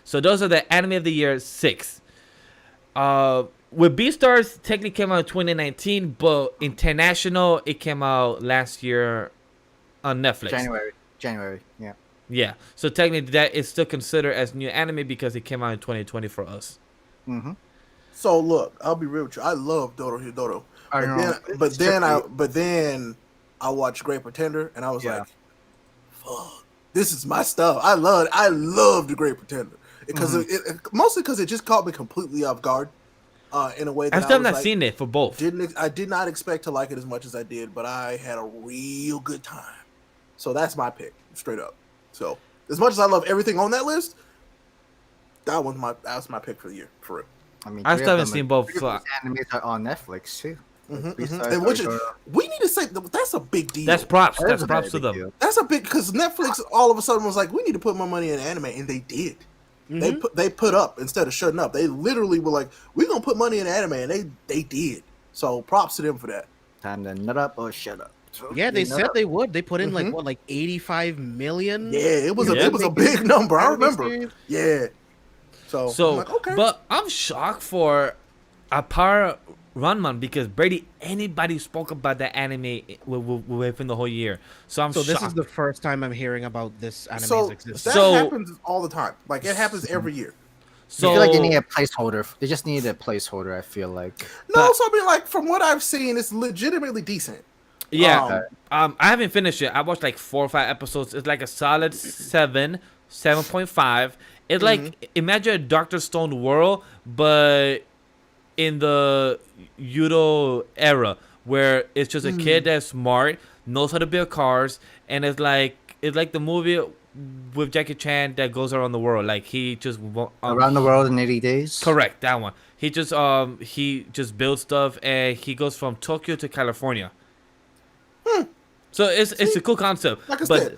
So those are the anime of the year 6. With Beastars technically came out in 2019, but international it came out last year on Netflix. January, yeah. Yeah. So technically that is still considered as new anime because it came out in 2020 for us. Mm-hmm. So look, I'll be real with you. I love Doro. But then I watched Great Pretender and I was like, fuck, this is my stuff. I love the Great Pretender because mostly because it just caught me completely off guard. In a way that I've still was not like, seen it for both. I did not expect to like it as much as I did, but I had a real good time. So that's my pick, straight up. So as much as I love everything on that list, that was my pick for the year, for real. I mean, I still haven't seen both. Animes are on Netflix too. And which we need to say that's a big deal. That's props. That is That's a props to very big them. deal. That's a big, because Netflix all of a sudden was like, we need to put more money in anime, and they did. They put up instead of shutting up. They literally were like, we're gonna put money in anime, and they did. So props to them for that. Time to nut up or shut up. So, Yeah, they nut said up. they would. They put in like 85 million. Yeah, it was Yeah. a big number. I Anime remember. series. Yeah. So I'm like, okay. But I'm shocked for Apara Ranman because barely anybody spoke about that anime within the whole year. So I'm So this shocked. is the first time I'm hearing about this anime's so existence. that So- happens all the time. Like it happens every year. I So feel like they need a placeholder. They just needed a placeholder. I feel like. No, But- so I mean, like from what I've seen, it's legitimately decent. Yeah. I haven't finished it. I watched like 4 or 5 episodes. It's like a solid 7.5. It's like imagine a Doctor Stone world, but in the Yudo era, where it's just a kid that's smart, knows how to build cars, and it's like the movie with Jackie Chan that goes around the world. Like he just Around the World in 80 Days. correct, that one. He just builds stuff, and he goes from Tokyo to California. So it's a cool concept. Like I said,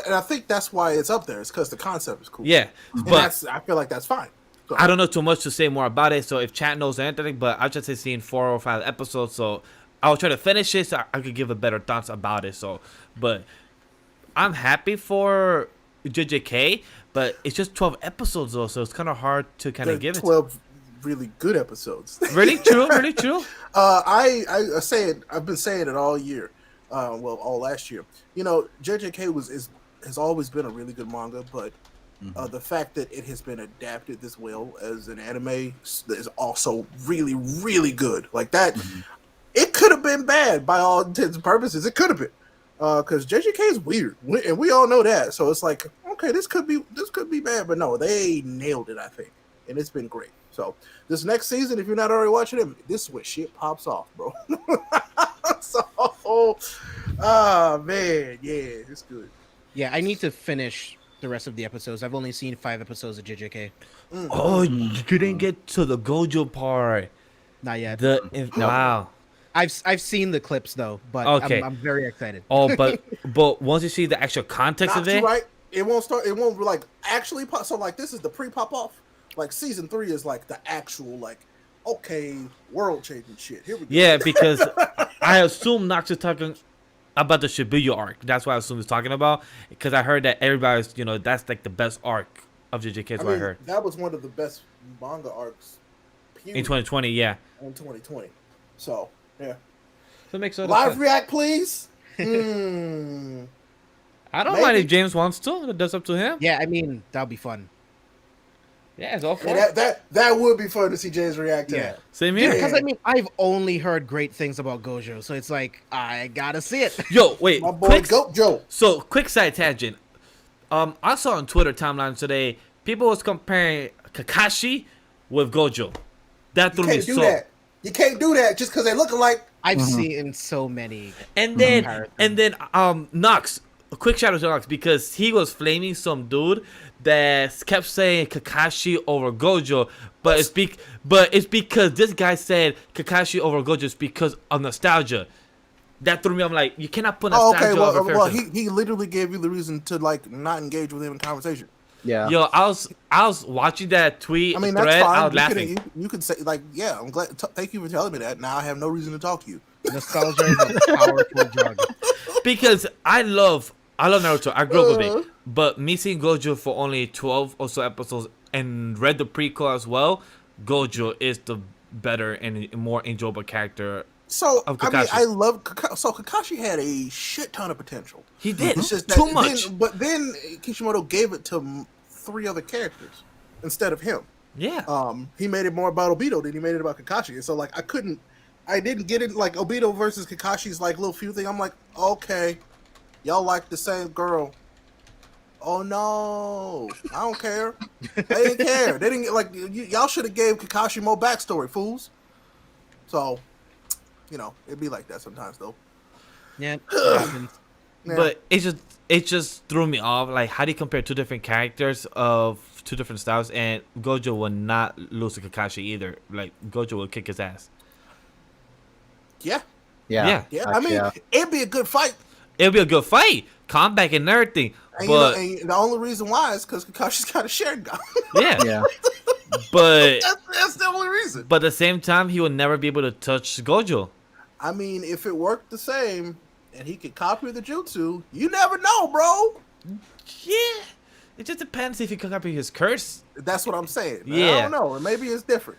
and I think that's why it's up there. It's because the concept is cool. Yeah, and but I feel like that's fine. So, I don't know too much to say more about it. So if chat knows anything, but I just seen 4 or 5 episodes, so I'll try to finish it so I could give a better thoughts about it. So, but I'm happy for JJK, but it's just 12 episodes though, so it's kind of hard to kind of give 12 really good episodes. Really true, really true. I say it. I've been saying it all year. All last year. You know, JJK has always been a really good manga, but the fact that it has been adapted this well as an anime is also really, really good. Like that, it could have been bad by all intents and purposes. It could have been, because JJK is weird, and we all know that. So it's like, okay, this could be bad, but no, they nailed it, I think, and it's been great. So this next season, if you're not already watching it, this is where shit pops off, bro. So, man, yeah, it's good. Yeah, I need to finish the rest of the episodes. I've only seen 5 episodes of JJK. Oh, you didn't get to the Gojo part. Not yet. Wow. I've seen the clips though, but Okay. I'm very excited. Oh, but once you see the actual context Not of it, too right. It won't start. It won't like actually pop. So like this is the pre-pop off. Like season 3 is like the actual like okay world changing shit. Here we go. yeah, because I assume Nox is talking about the Shibuya arc. That's what I assume he's talking about, because I heard that everybody's that's like the best arc of JJK. Is what I heard that was one of the best manga arcs period, in 2020. Yeah, in 2020. So yeah. so it makes sense. Live react, please. I don't Maybe. mind if James wants to. That's up to him. Yeah, I mean that'll be fun. Yeah, it's all for Yeah, it. that would be fun to see James react to. Yeah. That. Same here. Because I mean I've only heard great things about Gojo, so it's like I gotta see it. Yo, wait. My boy quick, Goat Joe. So, quick side tangent. I saw on Twitter timeline today, people was comparing Kakashi with Gojo. That You threw me can't do so. that. You can't do that just because they look alike. I've seen so many. And then, comparisons. Nox, a quick shout out to Nox, because he was flaming some dude that kept saying Kakashi over Gojo, but it's because this guy said Kakashi over Gojo is because of nostalgia. That threw me. I'm like, you cannot put nostalgia over Well, person. he literally gave you the reason to like not engage with him in conversation. Yeah. Yo, I was watching that tweet I mean, thread. that's fine. I was laughing. You can say like, yeah, I'm glad. Thank you for telling me that. Now I have no reason to talk to you. Nostalgia is a powerful drug. Because I love Naruto. I grew up with it. But me seeing Gojo for only 12 or so episodes and read the prequel as well, Gojo is the better and more enjoyable character. So Of I mean, Kakashi. I love Kakashi. So Kakashi had a shit ton of potential. He did. It's just Too much. But then Kishimoto gave it to 3 other characters instead of him. Yeah. He made it more about Obito than he made it about Kakashi. And so like I didn't get it like Obito versus Kakashi's like little feud thing. I'm like, okay, y'all like the same girl. Oh no, I don't care. They didn't care. They didn't like y'all should have gave Kakashi more backstory, fools. So, it'd be like that sometimes though. Yeah, it happens. Yeah. But it just threw me off. Like, how do you compare 2 different characters of 2 different styles? And Gojo would not lose to Kakashi either. Like, Gojo would kick his ass. Yeah. Yeah. Yeah. Actually, I mean, yeah. it'd be a good fight. It'll be a good fight, comeback and everything. And, But and the only reason why is because Kakashi's got a shared gun. yeah, Yeah. but that's the only reason. at the same time, he would never be able to touch Gojo. I mean, if it worked the same and he could copy the jutsu, you never know, bro. Yeah, it just depends if he can copy his curse. That's what I'm saying. Man. Yeah. I don't know. Maybe it's different.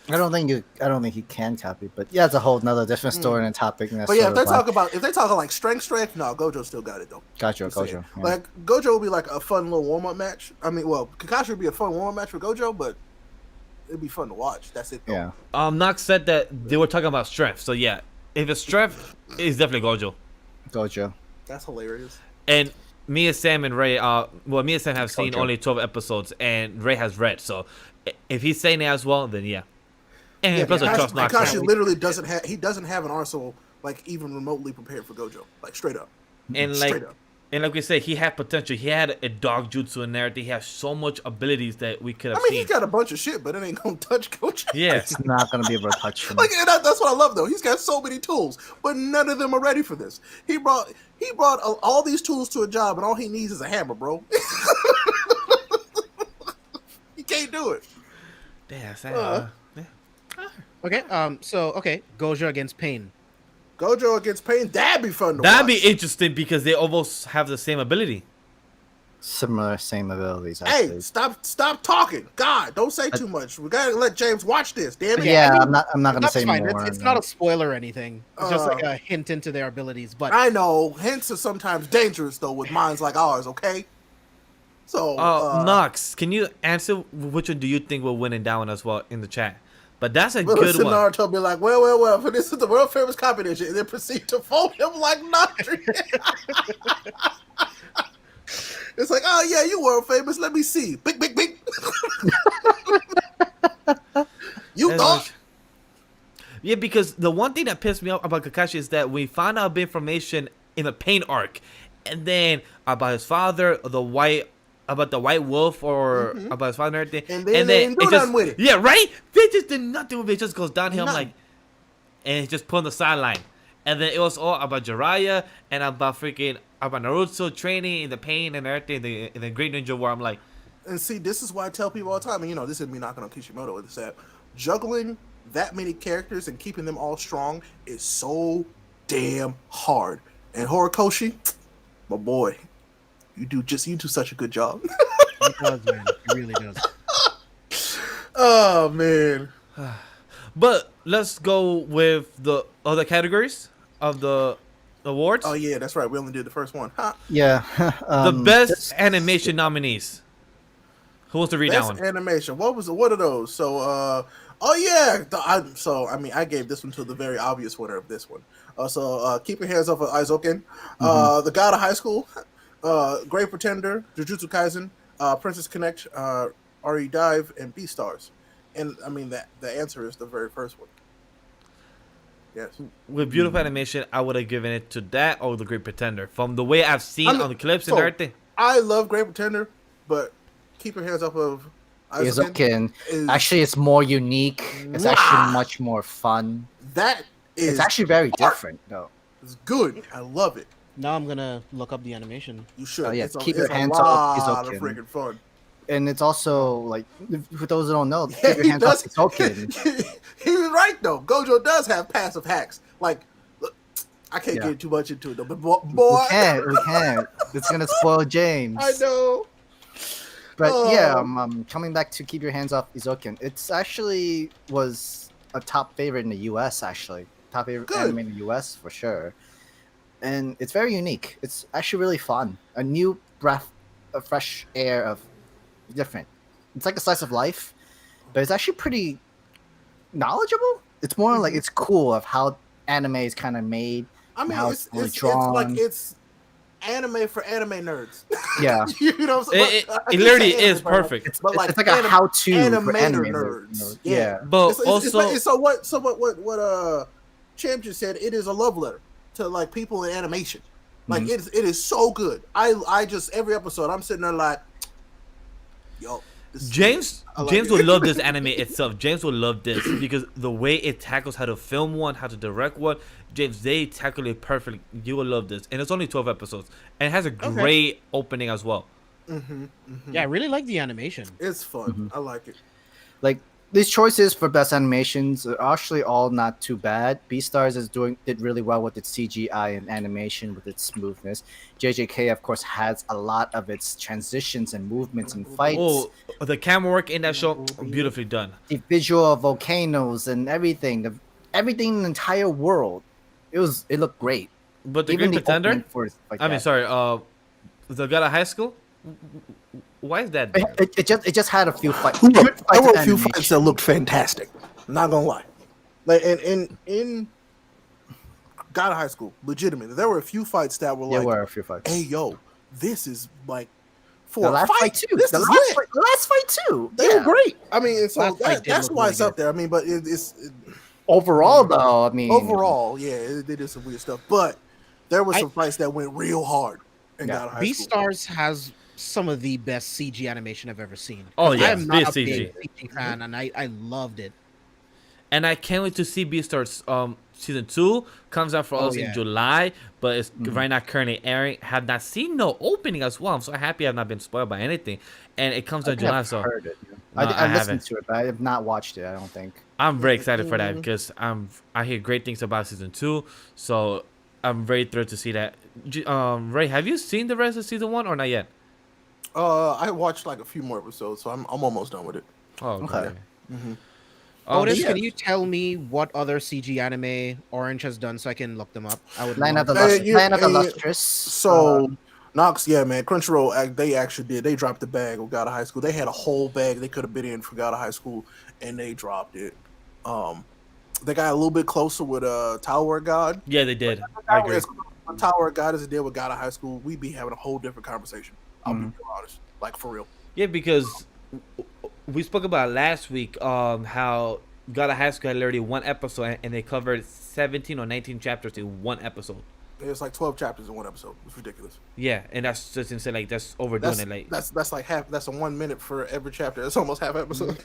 I don't think he can copy, but yeah, it's a whole nother different story and topic. And that's But yeah, sort if they're talking like strength, no, Gojo still got it though. gotcha, Just saying. Gojo. Yeah. Like Gojo would be like a fun little warm up match. I mean, well, Kakashi would be a fun warm up match for Gojo, but it'd be fun to watch. That's it. Though. Yeah. Nox said that they were talking about strength. So yeah, if it's strength, it's definitely Gojo. Gojo. That's hilarious. And me and Sam and Ray, me and Sam have seen Gojo. only 12 episodes, and Ray has read. So if he's saying it as well, then yeah. And Yeah, plus, I trust not. Kakashi literally doesn't have an arsenal like even remotely prepared for Gojo, like straight up. And Straight up. like we said, he had potential. He had a dog jutsu and everything. He has so much abilities that we could have I mean, seen. he's got a bunch of shit, but it ain't gonna touch Gojo. Yeah. It's not gonna be able to touch him. Like that's what I love though. He's got so many tools, but none of them are ready for this. He brought all these tools to a job, and all he needs is a hammer, bro. He can't do it. Damn, Sam. Okay. Gojo against Pain. Gojo against Pain, that'd be fun to That'd watch. be interesting because they almost have the same ability. Similar, same abilities. Hey, Actually. stop talking. God, don't say too much. We gotta let James watch this. Damn it. Yeah, I mean, I'm not gonna That's say fine. more. It's not a spoiler or anything. It's just like a hint into their abilities. But I know hints are sometimes dangerous though with minds like ours. Okay. So Nox, can you answer which one do you think will win in that one as well in the chat? But that's a Will good one. Naruto be like, well, for this is the world famous combination, and then proceed to fold him like laundry. It's like, oh yeah, you world famous. Let me see. Big. You That's thought? Yeah, because the one thing that pissed me off about Kakashi is that we found out a bit of information in the Pain arc, and then about his father, about the white wolf, or about his father and everything, And then they didn't do it nothing with it. Yeah, right? They just did nothing with it. It just goes downhill. I'm Nothing. like, and it's just put on the sideline. And then it was all about Jiraiya and about Naruto training in the Pain and everything, in the Great Ninja War. I'm like, And see, this is why I tell people all the time, and this is me knocking on Kishimoto with this app. Juggling that many characters and keeping them all strong is so damn hard. And Horikoshi, my boy, you do such a good job. it does, man. It really does. Oh man. but let's go with the other categories of the awards. Oh yeah, that's right. We only did the first one. Huh? Yeah. The best animation nominees. Who wants to read that Best one? animation. What are those? So I gave this one to the very obvious winner of this one. Keep Your Hands Off of Aizoken, The God of High School, Great Pretender, Jujutsu Kaisen, Princess Connect, RE Dive, and Beastars. And I mean the answer is the very first one. Yes. With beautiful animation, I would have given it to that or The Great Pretender. From the way I've seen on the clips and so- everything. I love Great Pretender, but Keep Your Hands Off of Aizoken. is Actually, it's more unique. It's actually much more fun. that is It's actually very art. different, though. It's good. I love it. Now I'm gonna look up the animation. You should. Oh, yeah, It's Keep Your it's Hands a Off lot of Aizoken. freaking fun. And it's also like, for those who don't know, Yeah, Keep Your Hands Off Aizoken. He was right though. Gojo does have passive hacks. Like, look, I can't Yeah. get too much into it though. But boy, We can't. It's gonna spoil James. I know. But yeah, coming back to Keep Your Hands Off Izoken, it's actually was a top favorite in the U.S. Actually, top favorite Good. anime in the U.S. for sure, and it's very unique. It's actually really fun. A new breath of fresh air of different. It's like a slice of life, but it's actually pretty knowledgeable. It's more like it's cool of how anime is kind of made. I mean, How it's it's it's drawn. like it's anime for anime nerds. Yeah, You know what I'm saying? It But I keep literally saying is anime, but perfect. it's, But like it's like a how-to for animator anime nerds. Yeah. But It's also, like- so what Champ just said, it is a love letter to like people in animation. Like Mm-hmm. it is so good. I just every episode I'm sitting there like, yo, this is James I like James it. would love this anime itself. James would love this because the way it tackles how to film one, how to direct one. James, they tackle it perfectly. You will love this, and it's only 12 episodes, and it has a great opening as well. Yeah, I really like the animation. It's fun. I like it. Like these choices for best animations are actually all not too bad. Beastars did really well with its CGI and animation with its smoothness. JJK of course has a lot of its transitions and movements and fights. Oh, the camera work in that show, beautifully done. The visual of volcanoes and everything, everything in the entire world. It looked great. But the Even Great Pretender, opening for like I mean, that. sorry, the guy at high school. Why is that? there? It just had a few fights. Look, good there fights were and a few animation. fights that looked fantastic. I'm not gonna lie. Like in God of High School, legitimate. There were a few fights that were There like, were a few fights. hey, yo, this is like for The a last fight fight too. This The is last lit. fight. The last fight too. They were great. I mean, and so Last fight did that's look why really it's up good. there. I mean, but Overall, though, I mean, overall, yeah, they did some weird stuff. But there were some fights that went real hard in God of High School. Beastars has some of the best CG animation I've ever seen. Oh, 'Cause yeah, I am not a big big CG. CG fan, and I loved it. And I can't wait to see Beastars season 2 comes out for us in yeah. July, but it's right now currently airing. Have not seen no opening as well. I'm so happy I've not been spoiled by anything. And it comes out in July, so heard it. No, I I listened haven't. to it, but I have not watched it. I don't think. I'm very excited for that because I hear great things about season 2. So I'm very thrilled to see that. Ray, have you seen the rest of season 1 or not yet? I watched like a few more episodes, so I'm almost done with it. Oh, okay. Otis, yeah. can you tell me what other CG anime Orange has done so I can look them up? I would Land of love the to. Land of the Lustrous. So Knox, yeah, man, Crunchyroll, they actually did. They dropped the bag of God of High School. They had a whole bag they could have been in for God of High School, and they dropped it. They got a little bit closer with Tower of God. Yeah, they did. I agree. Tower of God as it did with God of High School, we'd be having a whole different conversation. I'll be real honest, like for real. Yeah, because we spoke about last week how God of High School had already one episode and they covered 17 or 19 chapters in one episode. It's like 12 chapters in one episode. It's ridiculous. Yeah, and that's just insane. Like that's overdoing it. Like that's like half. That's a 1 minute for every chapter. It's almost half episode.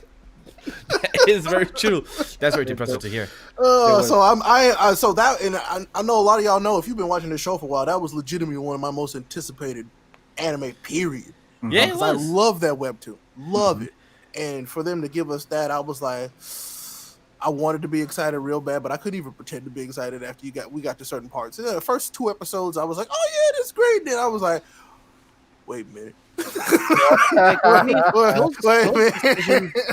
it's very true. That's very impressive to hear. So that, and I know a lot of y'all know if you've been watching this show for a while, that was legitimately one of my most anticipated anime. Period. Yeah, it Because I was. love that webtoon, love it, and for them to give us that, I was like, I wanted to be excited real bad, but I couldn't even pretend to be excited after we got to certain parts. The first 2 episodes, I was like, oh yeah, this is great. Then I was like, wait a minute.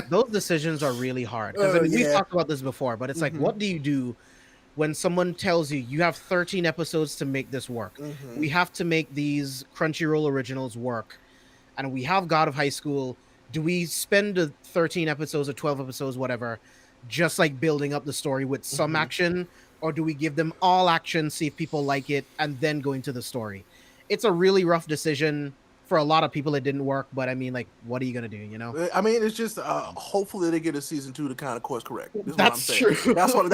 Those decisions are really hard. Because we've talked about this before, but it's like, what do you do when someone tells you have 13 episodes to make this work? We have to make these Crunchyroll originals work, and we have God of High School. Do we spend the 13 episodes or 12 episodes, whatever, just like building up the story with some action, or do we give them all action, see if people like it, and then go into the story? It's a really rough decision. For a lot of people, it didn't work, but I mean, like, what are you gonna do? You know? I mean, it's just hopefully they get a season 2 to kind of course correct. Is That's what I'm saying. true. That's what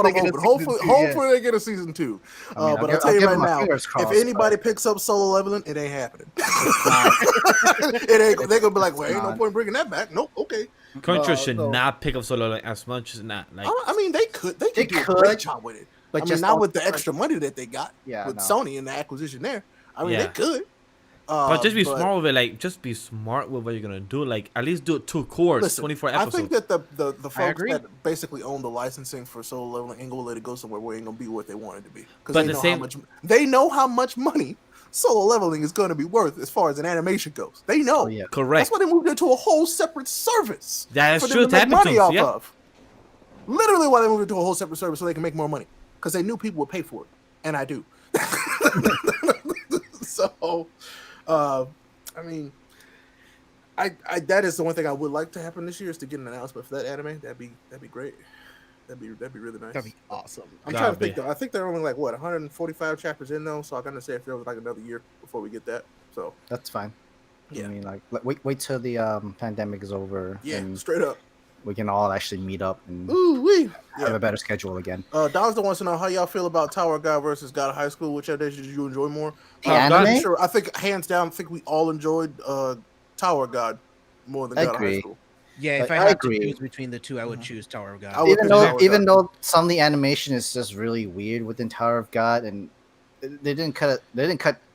I'm hoping. Hopefully they get a season 2. But I'll tell you right now, if anybody picks up Solo Leveling, it ain't happening. It ain't. They're gonna be like, well, ain't no point bringing that back. Nope. Okay. Crunchyroll should not pick up Solo like, as much as not. Like, I mean, they could do a great job with it, but I mean, not with the extra money that they got with Sony and the acquisition there. I mean, they could. But just be smart with it. Like, just be smart with what you're gonna do. Like, at least do it 2 cores, 24 episodes. I think that the folks that basically own the licensing for Solo Leveling ain't gonna let it go somewhere where it ain't gonna be what they want it to be. Because they know how much money Solo Leveling is gonna be worth as far as an animation goes. They know. Correct. That's why they moved into a whole separate service. That is for true. them to make money off of. Literally, why they moved into a whole separate service so they can make more money. Because they knew people would pay for it, and I do. So. I mean, I that is the one thing I would like to happen this year is to get an announcement for that anime. That'd be great. That'd be really nice. That'd be awesome. I'm trying to think though. I think they're only like 145 chapters in though, so I'm gonna say if there was like another year before we get that. So that's fine. Yeah. I mean, like wait till the pandemic is over. Yeah, and straight up. We can all actually meet up and have a better schedule again. Don's wants to know how y'all feel about Tower of God versus God of High School. Which did you enjoy more? Anime? Sure. I think hands down, I think we all enjoyed Tower of God more than God of High School. Yeah, if I had to choose between the two, I would choose Tower of God. Even though some of the animation is just really weird within Tower of God, and they didn't cut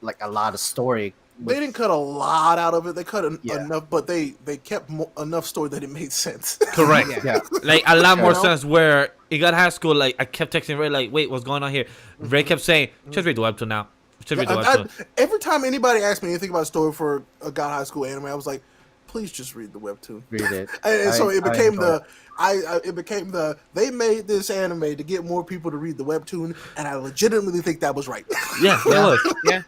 like a lot of story. They didn't cut a lot out of it. They cut enough, but they kept enough story that it made sense. Correct. Like a lot more sense. Where it got High School, like I kept texting Ray, like, "Wait, what's going on here?" Ray kept saying, "Just read the webtoon now." Every time anybody asked me anything about a story for a God High School anime, I was like, "Please just read the webtoon." Read it. And so it became they made this anime to get more people to read the webtoon, and I legitimately think that was right. Yeah, it was. Yeah.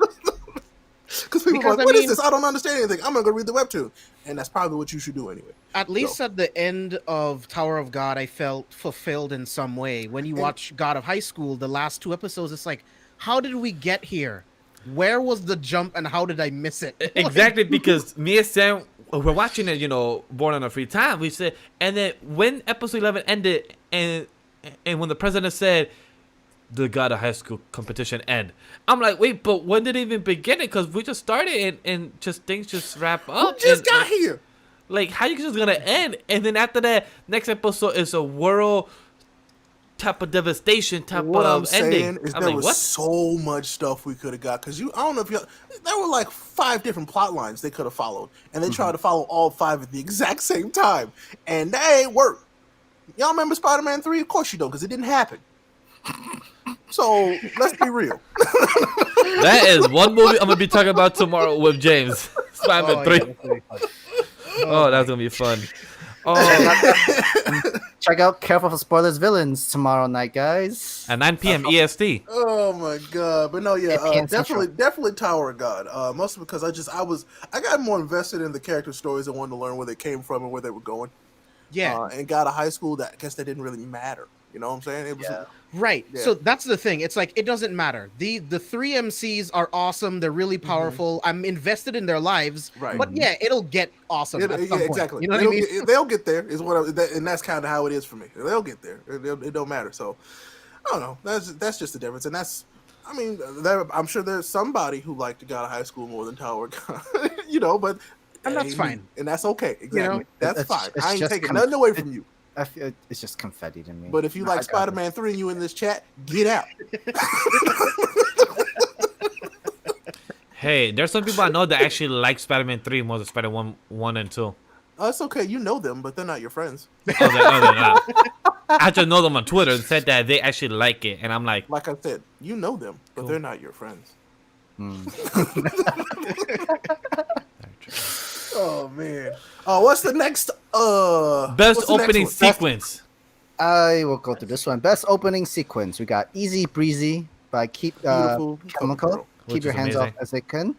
Because People Because, are like, what is this? I don't understand anything. I'm gonna go read the webtoon, and that's probably what you should do anyway. At least at the end of Tower of God, I felt fulfilled in some way. When you watch God of High School, the last 2 episodes, it's like, how did we get here? Where was the jump, and how did I miss it? Exactly, because me and Sam, we're watching it, born on our free time. We said, and then when episode 11 ended, and when the president said, the God of High School competition end, I'm like, wait, but when did it even begin? It because we just started and just things just wrap up. We just got here. Like, how you just gonna end? And then after that, next episode is a world type of devastation type what of I'm saying ending. is I'm there like, was what? so much stuff we could have got because I don't know if there were like 5 different plot lines they could have followed, and they tried to follow all 5 at the exact same time, and that ain't work. Y'all remember Spider-Man 3? Of course you don't, because it didn't happen. So let's be real. That is one movie I'm gonna be talking about tomorrow with James. Spider-Man 3. Oh, that's gonna be fun. Oh, Check out Careful for Spoilers Villains tomorrow night, guys. at 9 p.m. EST. Oh my god! But no, yeah, PM Central. definitely Tower of God. Mostly because I got more invested in the character stories and wanted to learn where they came from and where they were going. Yeah. And got a high school that I guess that didn't really matter. You know what I'm saying? It was Right. Yeah. So that's the thing. It's like, it doesn't matter. The 3 MCs are awesome. They're really powerful. I'm invested in their lives. Right. But yeah, it'll get awesome. At some point. exactly. You know what I mean? They'll get there. Is and that's kind of how it is for me. They'll get there. It don't matter. So I don't know. That's just the difference. And I'm sure there's somebody who liked to go to high school more than Tower of God. But And that's fine. And that's okay. Exactly. That's it's- fine. it's I ain't just taking nothing away from you. I feel it's just confetti to me. But if you like Spider-Man 3 and you in this chat, get out. Hey, there's some people I know that actually like Spider-Man 3 more than Spider-Man 1 and 2. Oh, it's okay. You know them, but they're not your friends. Oh, they're not. I just know them on Twitter and said that they actually like it, and I'm like, Like I said, you know them, but they're not your friends. Oh man. Oh, what's the next? best what's the next opening one? sequence. I will go through this one. Best opening sequence. We got Easy Breezy by Beautiful Chemical. Girl. Keep Which your is hands amazing. off as they can.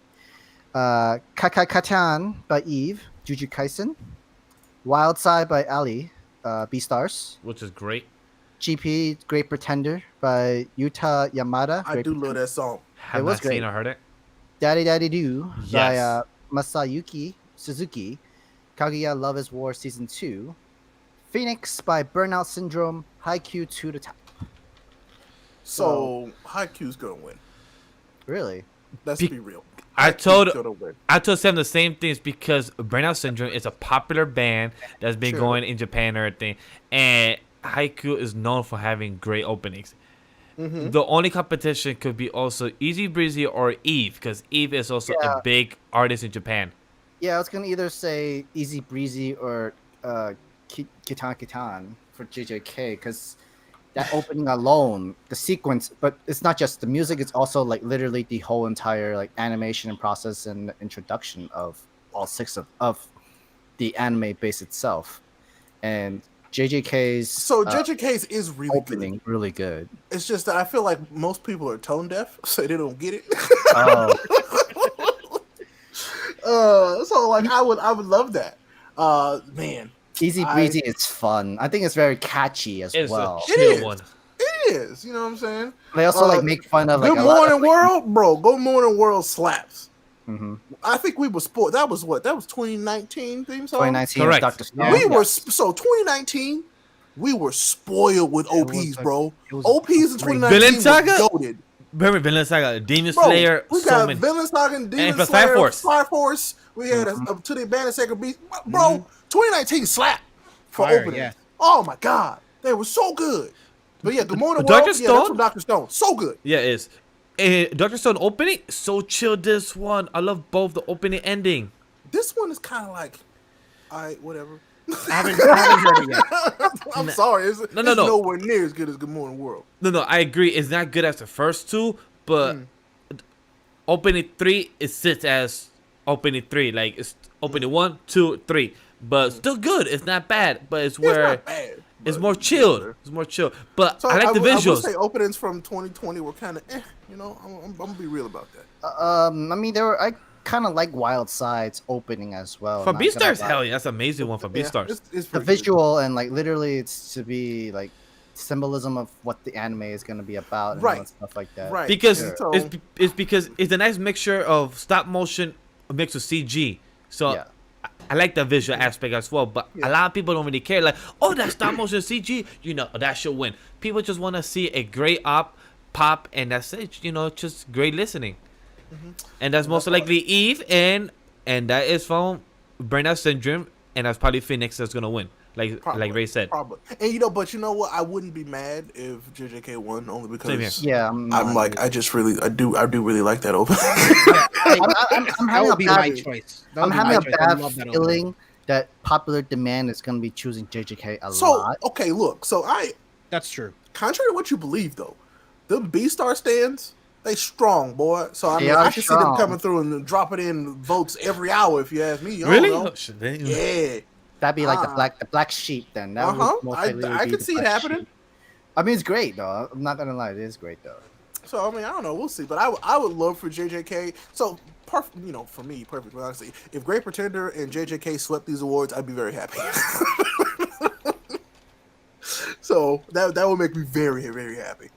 Kakakatan by Eve. Jujutsu Kaisen. Wild Side by Ali. Beastars. Which is great. GP Great Pretender by Yuta Yamada. I Great do love that song. Have was not seen great. or heard it. Daddy Daddy Do by Yes. Masayuki Suzuki. Kaguya Love is War Season 2. Phoenix by Burnout Syndrome. Haikyuu to the top. So Haikyuu's gonna win. Really? Let's Be- be real. I Haikyuu's told gonna win. Sam the same things because Burnout Syndrome is a popular band that's been Sure. going in Japan and everything, and Haikyuu is known for having great openings. Mm-hmm. The only competition could be also Easy Breezy or Eve, because Eve is also Yeah. a big artist in Japan. Yeah, I was gonna either say Easy Breezy or Kitan Kitan for JJK because that opening alone, the sequence, but it's not just the music; it's also like literally the whole entire like animation and process and introduction of all 6 of the anime base itself, and JJK's So JJK's is really opening really good. It's just that I feel like most people are tone deaf, so they don't get it. Oh, So like I would love that. Man, Easy Breezy is fun. I think it's very catchy as It's well. a chill is. one. it is. You know what I'm saying? They also like make fun of like Good a lot Morning of, World, bro. Good Morning World slaps. Mhm. I think we were sport. That was what? That was 2019 theme song. 2019 Correct. Dr. Stone. We Yeah. were so 2019. We were spoiled with It was OPs, like- bro. it was OPs in great. 2019 Villain Saga? was goated. Remember Villain Saga, Demon Bro, Slayer, we so got many. Villain Saga, Demon plus Slayer, Fire Force. Fire Force. We had a to the Abandoned Sacred Beast. Bro, Mm-hmm. 2019 slap for Fire, openings. yeah. Oh my god, they were so good. But yeah, Good Morning Dr. World. Yeah, that's Stone? from Dr. Stone. So good. Yeah, it is. Dr. Stone opening, so chill this one. I love both the opening and ending. This one is kind of like, all right, whatever. I haven't heard it yet. I'm sorry. It's No. nowhere near as good as Good Morning World. No, I agree. It's not good as the first 2, but opening 3, it sits as opening 3. Like, it's opening 1, 2, 3. But still good. It's not bad, but it's It's where not bad. it's but more chilled. It's more chill. But So I like the I would visuals. say openings from 2020 were kind of, you know. I'm gonna be real about that. I mean, there were kind of like Wild Side's opening as well. For not gonna Beastars, lie. hell yeah, that's an amazing one for Beastars. It's The pretty good. visual and like literally, it's to be like symbolism of what the anime is going to be about, and all Right. that stuff like that. Right. Because So- it's because it's a nice mixture of stop motion mixed with CG. So Yeah. I like the visual aspect as well. But Yeah. a lot of people don't really care. Like, oh, that stop motion CG, that should win. People just want to see a great pop, and that's it. Just great listening. And that's most likely Eve, and that is from Burnout Syndrome, and that's probably Phoenix that's gonna win. Like Ray said. Probably. And but you know what? I wouldn't be mad if JJK won only Same because here. Yeah, I'm like I do really like that open. I'm That having a would be my bad, choice. That I'm would be having my a choice. I bad love that opening. feeling that popular demand is going to be choosing JJK a So lot. okay, look. So That's true. contrary to what you believe though, the B-Star stands, they strong, boy. So I They mean, are I can see them strong. coming through and dropping in votes every hour if you ask me. I Really? don't know. Oh, shit, they- Yeah. That'd be like Ah. the black sheep then. That would most I likely be could the see it black happening. sheep. I mean, it's great though. I'm not gonna lie, it is great though. So I mean, I don't know. We'll see. But I would love for JJK. So for me, perfectly honestly, if Great Pretender and JJK swept these awards, I'd be very happy. So that would make me very, very happy.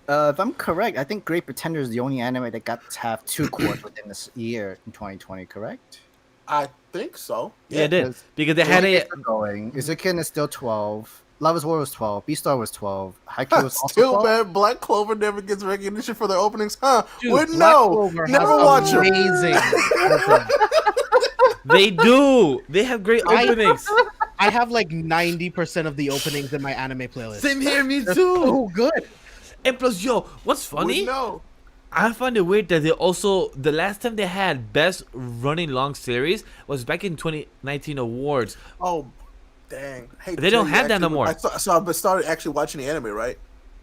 If I'm correct, I think Great Pretender is the only anime that got to have 2 courts within this year in 2020. Correct? I think so. Yeah, it did. because- Because they had a. going. Izukin is still 12. Love is War was 12. Beastar was 12. Haikyuu was also Still 12. bad. Black Clover never gets recognition for their openings, huh? Dude, Wouldn't Black know. Clover Never has watch them. amazing openings. They do. They have great openings. I have like 90% of the openings in my anime playlist. Same here, me They're too. so good. And plus, what's funny? Wouldn't know. I find it weird that they also the last time they had best running long series was back in 2019 awards. Oh, dang. Hate to They don't tell you, have that no actually, more. I started actually watching the anime, right?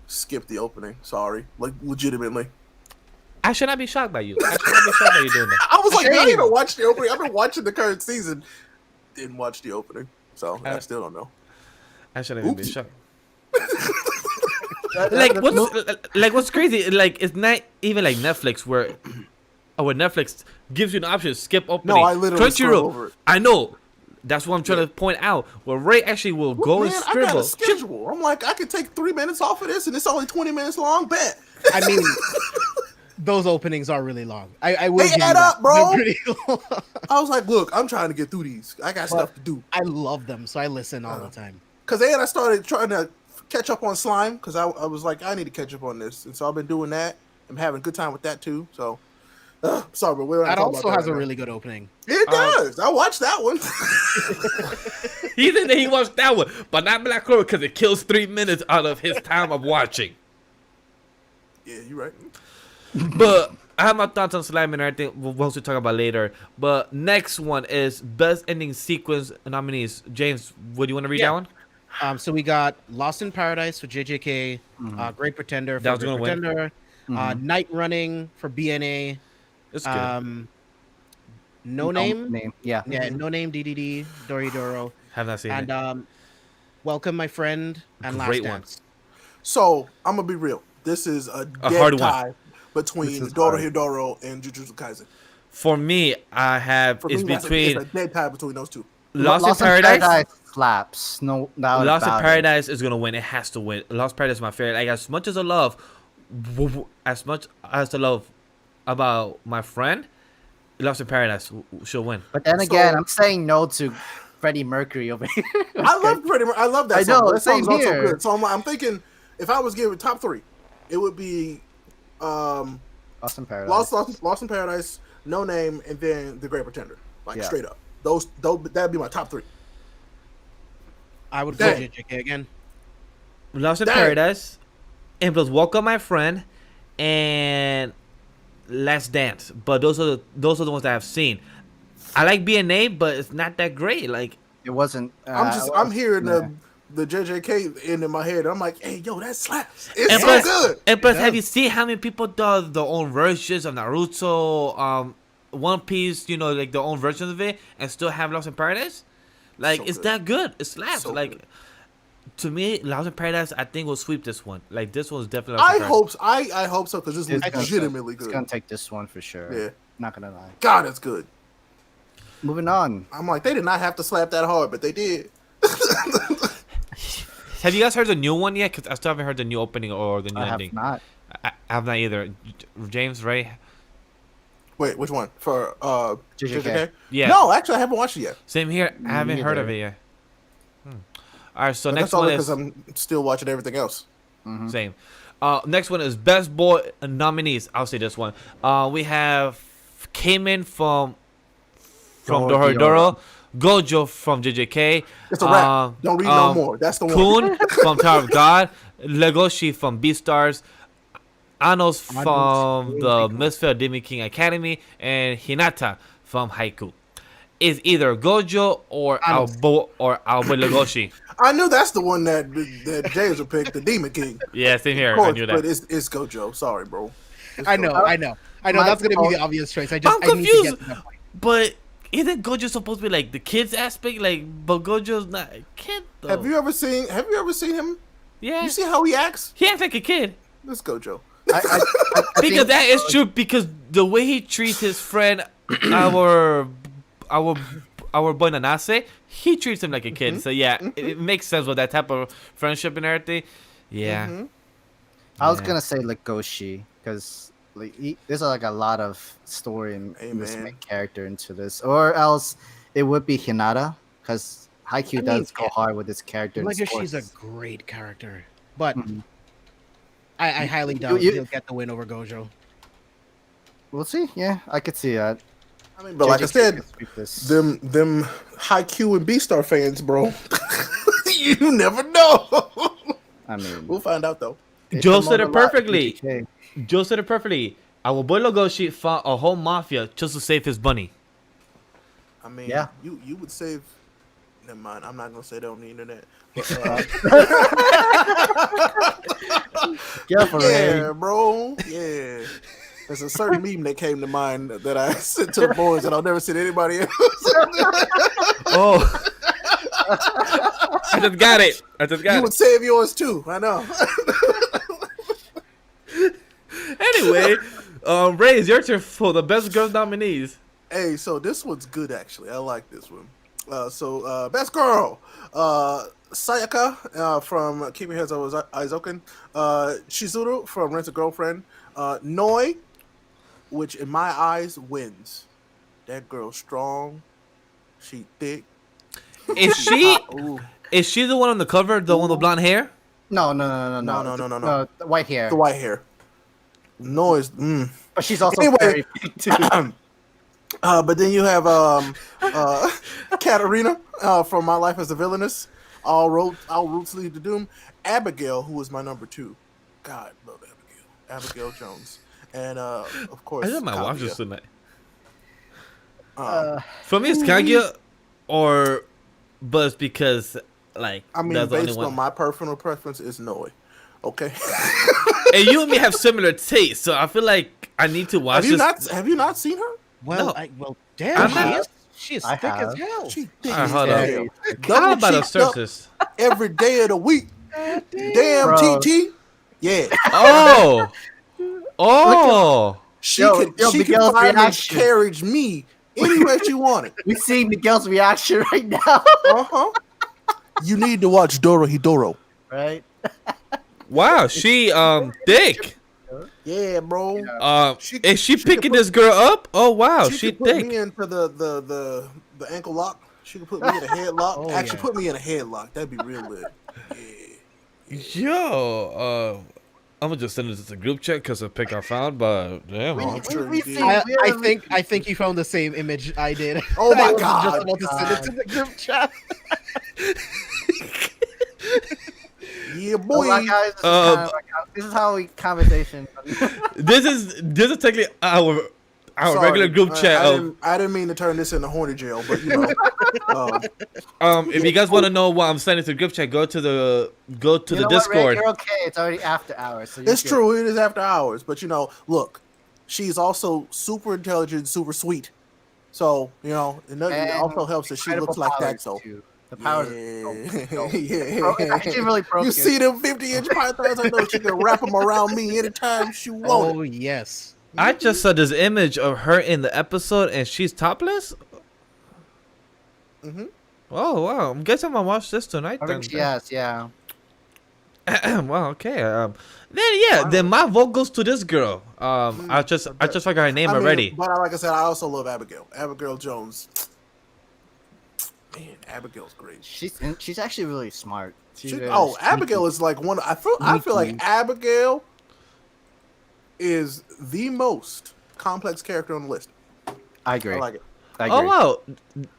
Skip the opening. Sorry. Like, legitimately. I should not be shocked by you. I should not be shocked by you doing that. I was like, I Shame. didn't even watch the opening. I've been watching the current season. Didn't watch the opening. So, I still don't know. I shouldn't even be Oops. shocked. What's crazy? Like, it's not even like Netflix where Netflix gives you an option to skip opening. No, I literally scroll over it. I know. That's what I'm trying to point out. Where Ray actually will go and Man, I got a scribble. schedule. I'm like, I could take 3 minutes off of this, and it's only 20 minutes long. Bet. I mean, those openings are really long. I will They give you add that. up, bro. They're pretty long. I was like, look, I'm trying to get through these. I got stuff to do. I love them, so I listen all the time. Because then I started trying to catch up on Slime, because I was like, I need to catch up on this. And so I've been doing that. I'm having a good time with that, too. So, sorry, but we're not That talking also about has that a right now. really good opening. It does. I watched that one. He said that he watched that one, but not Black Clover because it kills 3 minutes out of his time of watching. Yeah, you're right. But I have my thoughts on Slime and everything. We'll also talk about later. But next one is best ending sequence nominees. James, what do you want to read Yeah. that one? So we got Lost in Paradise for JJK, Great Pretender That for was Great gonna win. Pretender, Night Running for BNA, It's good. No Name, Yeah. yeah, No Name DDD, Doridoro, Have not seen it. and Welcome My Friend and Great Last one. Dance. So, I'm going to be real. This is a dead hard one. tie between This is Doro hard. Hidoro and Jujutsu Kaisen. For me, I have For it's me, between it's a dead tie between those two. Lost in Paradise. slaps. No doubt Lost in about it. Paradise is gonna win. It has to win. Lost Paradise is my favorite. Like as much as I love about my friend, Lost in Paradise should win. But then So- again, I'm saying no to Freddie Mercury over here. I love I love that I song. know, That song's same also here. good. So I'm thinking, if I was giving top 3, it would be Lost in Paradise. Lost in Paradise, No Name, and then The Great Pretender. Like Yeah. straight up. That'd be my top 3. I would go Dang. JJK again. Lost in Dang. Paradise, and plus Welcome My Friend, and Last Dance. But those are the ones that I've seen. I like BNA, but it's not that great. Like It wasn't. I'm hearing yeah. the JJK in my head. I'm like, hey, yo, that slaps. and It's so plus, good. And plus, Yeah. have you seen how many people do their own versions of Naruto, One Piece? Like their own versions of it, and still have Lost in Paradise. Like So it's good. that good. It slaps. So like good. to me, Lost in Paradise, I think will sweep this one. Like this one's definitely. Lost in I Paradise. hope I hope so because this It's is gonna- legitimately It's good. gonna take this one for sure. Yeah. Not gonna lie. God, it's good. Moving on. I'm like, they did not have to slap that hard, but they did. Have you guys heard the new one yet? Because I still haven't heard the new opening or the new I ending. have not. I have not either. James, Ray? Wait, which one? For JJK? Yeah. No, actually, I haven't watched it yet. Same here. I haven't heard of Neither. it yet. All right, so But next that's only one is... because I'm still watching everything else. Same. Next one is Best Boy Nominees. I'll say this one. We have Cayman from Dorohedoro, Gojo from JJK. It's a wrap. Don't read no more. That's the one. Kun from Tower of God, Legoshi from Beastars, Anos from the Misfit Demon King Academy, and Hinata from Haiku. Is either Gojo or Albo Legoshi. I knew that's the one that James would pick, the Demon King. Yeah, same here. Of course, I knew that. but it's Gojo. Sorry, bro. I know. That's gonna be the obvious choice. I'm I need to confused, get to that point. but isn't Gojo supposed to be like the kids aspect? Like, but Gojo's not a kid though. Have you ever seen him? Yeah, You see how he acts? he acts like a kid. It's Gojo. I Because think- that is true. Because the way he treats his friend, our boy Nanase, he treats him like a kid. So yeah, it makes sense with that type of friendship and everything. Yeah. I was Yeah. gonna say Legoshi because there's like a lot of story in this Amen. main character into this, or else it would be Hinata because Haikyuu does go hard with this character. Legoshi's a great character, but Mhm. I highly doubt you- he'll get the win over Gojo. We'll see. Yeah, I could see that. I mean, but like I JJK said, can sweep this. them Haikyuu and Beastar fans, bro. You never know. I mean, We'll find out though. Joe come said on it a lot, perfectly. JJK. Joe said it perfectly. Our boy Legoshi fought a whole mafia just to save his bunny. I mean, Yeah. you would save. Never mind. I'm not gonna say that on the internet. But, Careful, Ray. yeah, bro. Yeah. There's a certain meme that came to mind that I sent to the boys, and I'll never send anybody else. Oh. I just got it. You would save yours too. I know. Anyway, Ray, it's your turn for the Best Girls nominees. Hey, so this one's good actually. I like this one. Best girl, Sayaka from Keep Your Heads Up Aizoken, Shizuru from Rent a Girlfriend, Noi, which in my eyes wins. That girl's strong. She thick. Is she Ooh, is she the one on the cover, the one with blonde hair? No. No. The white hair. the white hair. Noi's. But she's also Anyway. very big too. But then you have Katarina from My Life as a Villainess. All routes lead to doom. Abigail, who was my number 2. God, love Abigail. Abigail Jones, and of course. I just might watch Kaguya. this tonight. Uh, For me, it's Kaguya, but it's because like I mean, that's the only based one. on my personal preference, it's Noi. Okay. And you and me have similar tastes, so I feel like I need to watch Have you not seen her? Well, No. damn, have. she is I thick as have. hell. She thick Alright, as hold hell. on. Very How about a Double-cheeked up surface? every day of the week? Damn, Bro. TT. Yeah. Oh, She Yo, could yo, she could Miguel's find and reaction. carriage me anywhere she wanted. we see Miguel's reaction right now, Uh-huh. You need to watch Dorohedoro. right? wow, she thick. Yeah, bro. Is she could picking put- this girl up? Oh wow, she could put me thick. into the ankle lock. She could put me in a headlock. Oh, Actually, yeah. put me in a headlock. That'd be real lit. Yeah. Yo, I'm gonna just send it to the group chat because the pic I found, but damn. We- I'm sure we you did. see- I think you found the same image I did. Oh my I was God. Just about to send it to the group chat. Yeah, Well, boy. guys, this is how we conversation. This is technically our Sorry. regular group chat. I didn't mean to turn this into horny jail, but you know. If you guys want to know what I'm sending to the group chat, go to the You know what, Ray? Discord. You're okay. It's already after hours. So you're It's good. true. It is after hours, but you know, look, she's also super intelligent, super sweet. So you know, it And also helps that she incredible looks like that. powers, So too. The powers. yeah, It's actually really broken. You see them 50-inch pythons? I know she can wrap them around me anytime she wants. Oh yes. I just saw this image of her in the episode, and she's topless. Mm-hmm. Oh wow! I'm guessing I'm gonna watch this tonight. Then. Yes, yeah. Well, okay. Then my vote goes to this girl. I just forgot her name already. But like I said, I also love Abigail. Abigail Jones. Man, Abigail's great. She's actually really smart. Abigail is like one. I feel like Abigail is the most complex character on the list. I agree. I like it. Oh wow!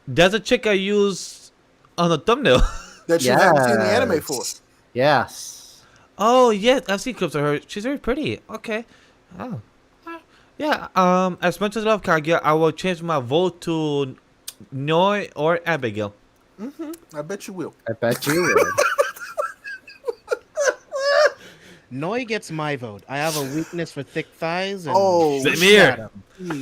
There's a chick I use on the thumbnail. That you haven't seen the anime for. Yes. Oh yes, I've seen clips of her. She's very pretty. Okay. Oh. Yeah. As much as I love Kaguya, I will change my vote to Noi or Abigail. I bet you will. I bet you will. Noi gets my vote. I have a weakness for thick thighs. And same here.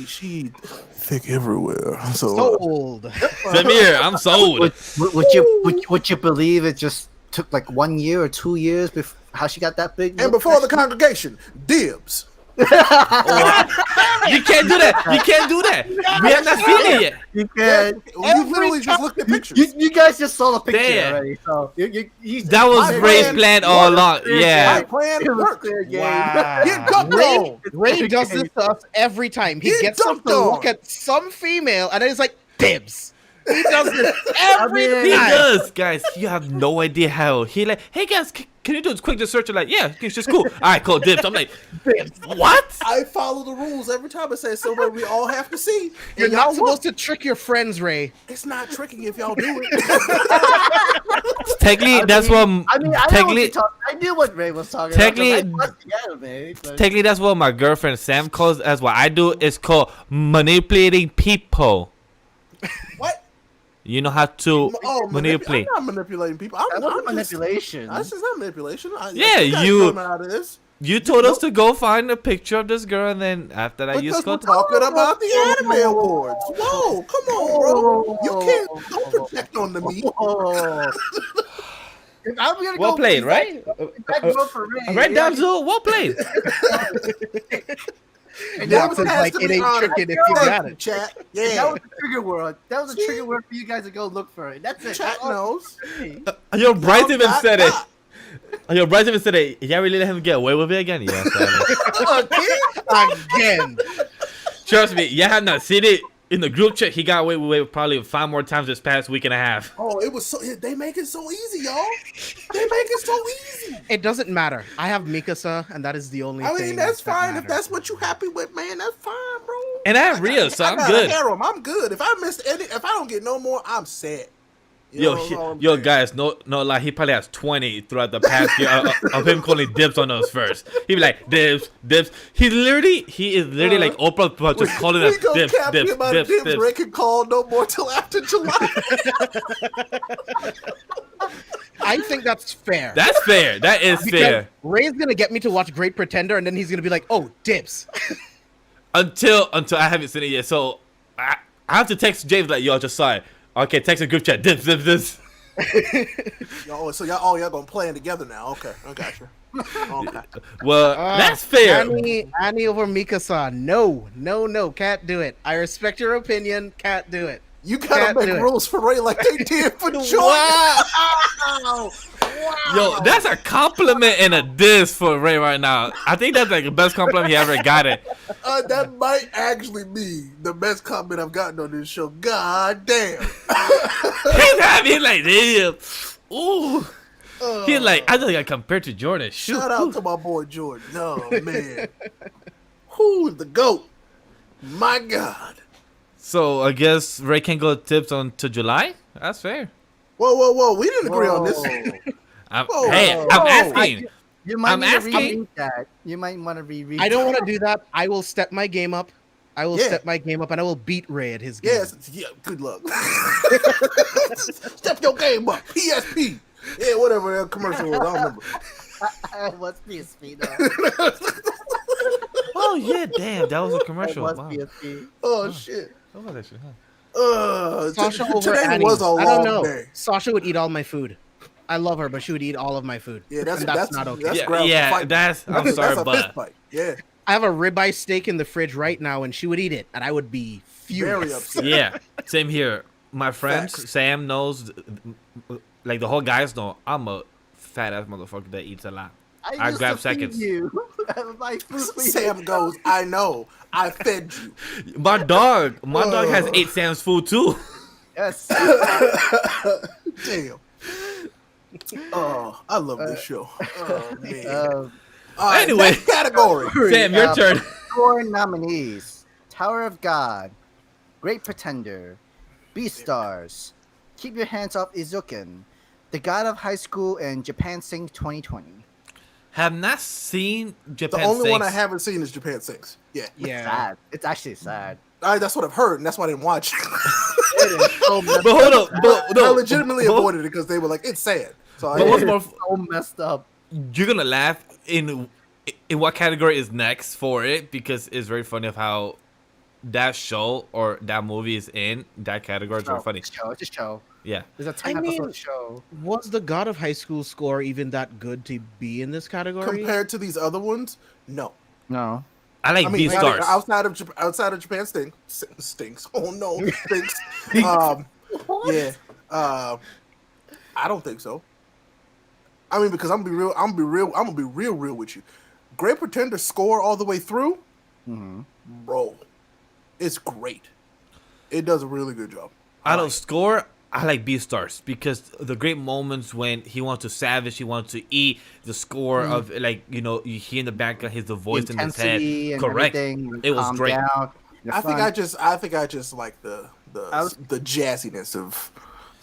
She thick everywhere. So Sold. Same here. I'm sold. Would you believe it just took like 1 year or 2 years before how she got that big? and before the congregation, dibs. You can't do that. You can't do that. We have not seen it yet. You can. You literally just looked at pictures. You guys just saw the picture Damn. already. So That was My Ray's plan plan all along. My Yeah. plan It was worked. fair game. Wow. Get dunked on. Ray does this to us every time. He Get gets us dunked to on. look at some female, and then he's like, dibs. He does this every I mean, He time. does, guys. You have no idea how. He like, hey guys, can you do this quick just search? Like, yeah, it's just cool. All right, cool, dibs. I'm like, what? I follow the rules every time I say somewhere we all have to see. You're And not y'all supposed to trick your friends, Ray. It's not tricking if y'all do it. Technically, that's what. I mean, I know what technically, you're talking. I knew what Ray was talking Technically- about. 'Cause I watched the anime, but- technically, that's what my girlfriend Sam calls. As what I do is called manipulating people. What? You know how to manipulate. I'm not manipulating people. That I'm wasn't just, manipulation. that's just not manipulation. Yeah, you. you- Coming out of this. You told us to go find a picture of this girl, and then after that, you Because we're just talking about the anime awards. Whoa, come on, bro. You can't. Don't project onto me. Oh. If I'm gonna Well go played, if right? I go for Ray, Right, yeah, Damsel. Well played. and That that was like, to it be ain't honest. tricking if you got it. Chat. that Yeah. was the trigger word. That was a trigger word for you guys to go look for it. That's it. Chat knows. Yo, Bryce even Dot, said it. dot. Yo, Bryce even said it. Yeah, really let him get away with it again? Yeah, Again. trust me. Yeah, have not seen it in the group chat. He got away with it probably 5 more times this past week and a half. Oh, it was so. They make it so easy, y'all. They make it so easy. It doesn't matter. I have Mikasa, and that is the only I thing. mean, that's that fine. If matters. that's what you happy with, man, that's fine, bro. And I have Rhea, so I I'm got good. A harem. I'm good. If I missed any, if I don't get no more, I'm set. You know what I'm Yo, saying? guys, no lie. He probably has 20 throughout the past year of him calling dibs on us first. He be like dibs, dibs. He is literally like Oprah, but just calling us We gonna dibs, cap dibs, him out dibs, dibs. dibs. Rick can call no more till after July. I think that's fair. That's fair. That is Because fair. Ray's gonna get me to watch Great Pretender, and then he's gonna be like, "Oh, dibs." Until I haven't seen it yet. So I have to text James like, yo, just saw it. Okay, text a group chat. Dibs, dibs, dibs. Oh, so y'all gonna plan together now? Okay, I got you. Okay. Well, that's fair. Annie over Mikasa. No, can't do it. I respect your opinion. Can't do it. You gotta Can't do make it. rules for Ray like they did for Jordan. Wow. Yo, that's a compliment and a diss for Ray right now. I think that's like the best compliment he ever got it. That might actually be the best comment I've gotten on this show. God damn. He's happy like damn. Ooh. He's like, I just got compared to Jordan. Shoot. Shout out to my boy Jordan. Oh man. Who's the GOAT? My God. So I guess Ray can go tips on to July? That's fair. Whoa. We didn't agree on this. Whoa. I'm asking. You might I'm need to asking- reread that. You might want to reread. I don't that. want to do that. I will step my game up. And I will beat Ray at his game. Yes. Yeah. Good luck. Step your game up. PSP. Yeah. Whatever that commercial was. I don't remember. What's PSP though? Oh yeah, damn, that was a commercial. What's Wow. PSP? Oh shit. What was that shit, huh? Sasha over Today Annie. was a I don't long know. day. Sasha would eat all my food. I love her, but she would eat all of my food. Yeah, that's and that's not okay. That's Yeah, grounds for yeah, fighting. I'm That's sorry, a fist but fight. Yeah. I have a ribeye steak in the fridge right now, and she would eat it, and I would be furious. Very upset. Yeah, same here. My friends, Facts. Sam knows, like the whole guys know, I'm a fat ass motherfucker that eats a lot. I used grab to feed seconds. You. My food for you. Sam goes, I know. I fed you. My dog has 8 Sam's food too. Yes. Damn. Oh, I love this show. Oh, man. Uh, All right, anyway. next category. Sam, your turn. Four nominees: Tower of God, Great Pretender, Beastars, Keep Your Hands Off Izuken, The God of High School, and Japan Sing 2020. Have not seen Japan. The only one I Sinks. haven't seen is Japan Sinks. Yeah. Yeah. Sad. It's actually sad. That's what I've heard, and that's why I didn't watch. It is so messed But hold up, but I no, legitimately but- avoided it because they were like, it's sad. So But what's I, more, so messed up. you're gonna laugh in what category is next for it because it's very funny of how that show or that movie is in that category. It's very funny. It's a show. Yeah. It's a 10 I mean- episode show. Was the God of High School score even that good to be in this category? compared to these other ones, no. No. I like I mean, Beastars. outside of Japan stinks. Oh no, stinks. Yeah. I don't think so. I mean, because I'm gonna be real with you. Great Pretender score all the way through, Mm-hmm. bro. It's great. It does a really good job. Out of score, I like Beastars because the great moments when he wants to savage, he wants to eat. The score of like you hear in the background his voice in his head. Intensity and Correct. everything, It was calm great. down, the I think fun. I think I just like the jazziness of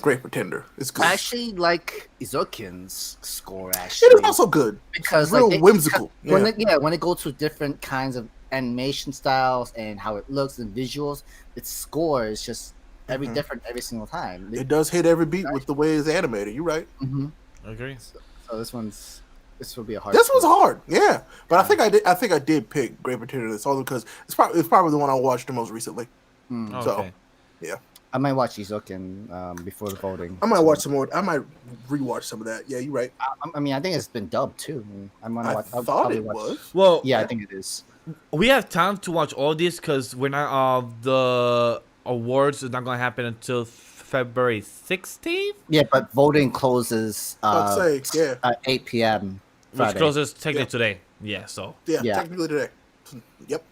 Great Pretender. It's good. I actually like Izuken's score. It Actually, is also good. because real like, whimsical. When Yeah. when it goes to different kinds of animation styles and how it looks and visuals, its score is just Mhm. different every single time. It does hit every beat with the way it's animated. You're right. Mm-hmm. I agree. So this will be a hard. This one's score. hard, yeah. But I think I did pick Great Pretender. That's all because it's probably the one I watched the most recently. Mm. So, Okay. yeah, I might watch Izuken before the voting. I might watch some more. I might rewatch some of that. Yeah, you're right. I mean, I think it's been dubbed too. I'm gonna I watch. I'll thought probably it watch. was. Well, Yeah, I think it is. we have time to watch all this because we're not. The awards is not gonna happen until February 16th. Yeah, but voting closes I'd say, yeah, at 8 p.m. Which Friday. closes technically Yeah. today. Yeah. So yeah, Yeah. technically today. Yep.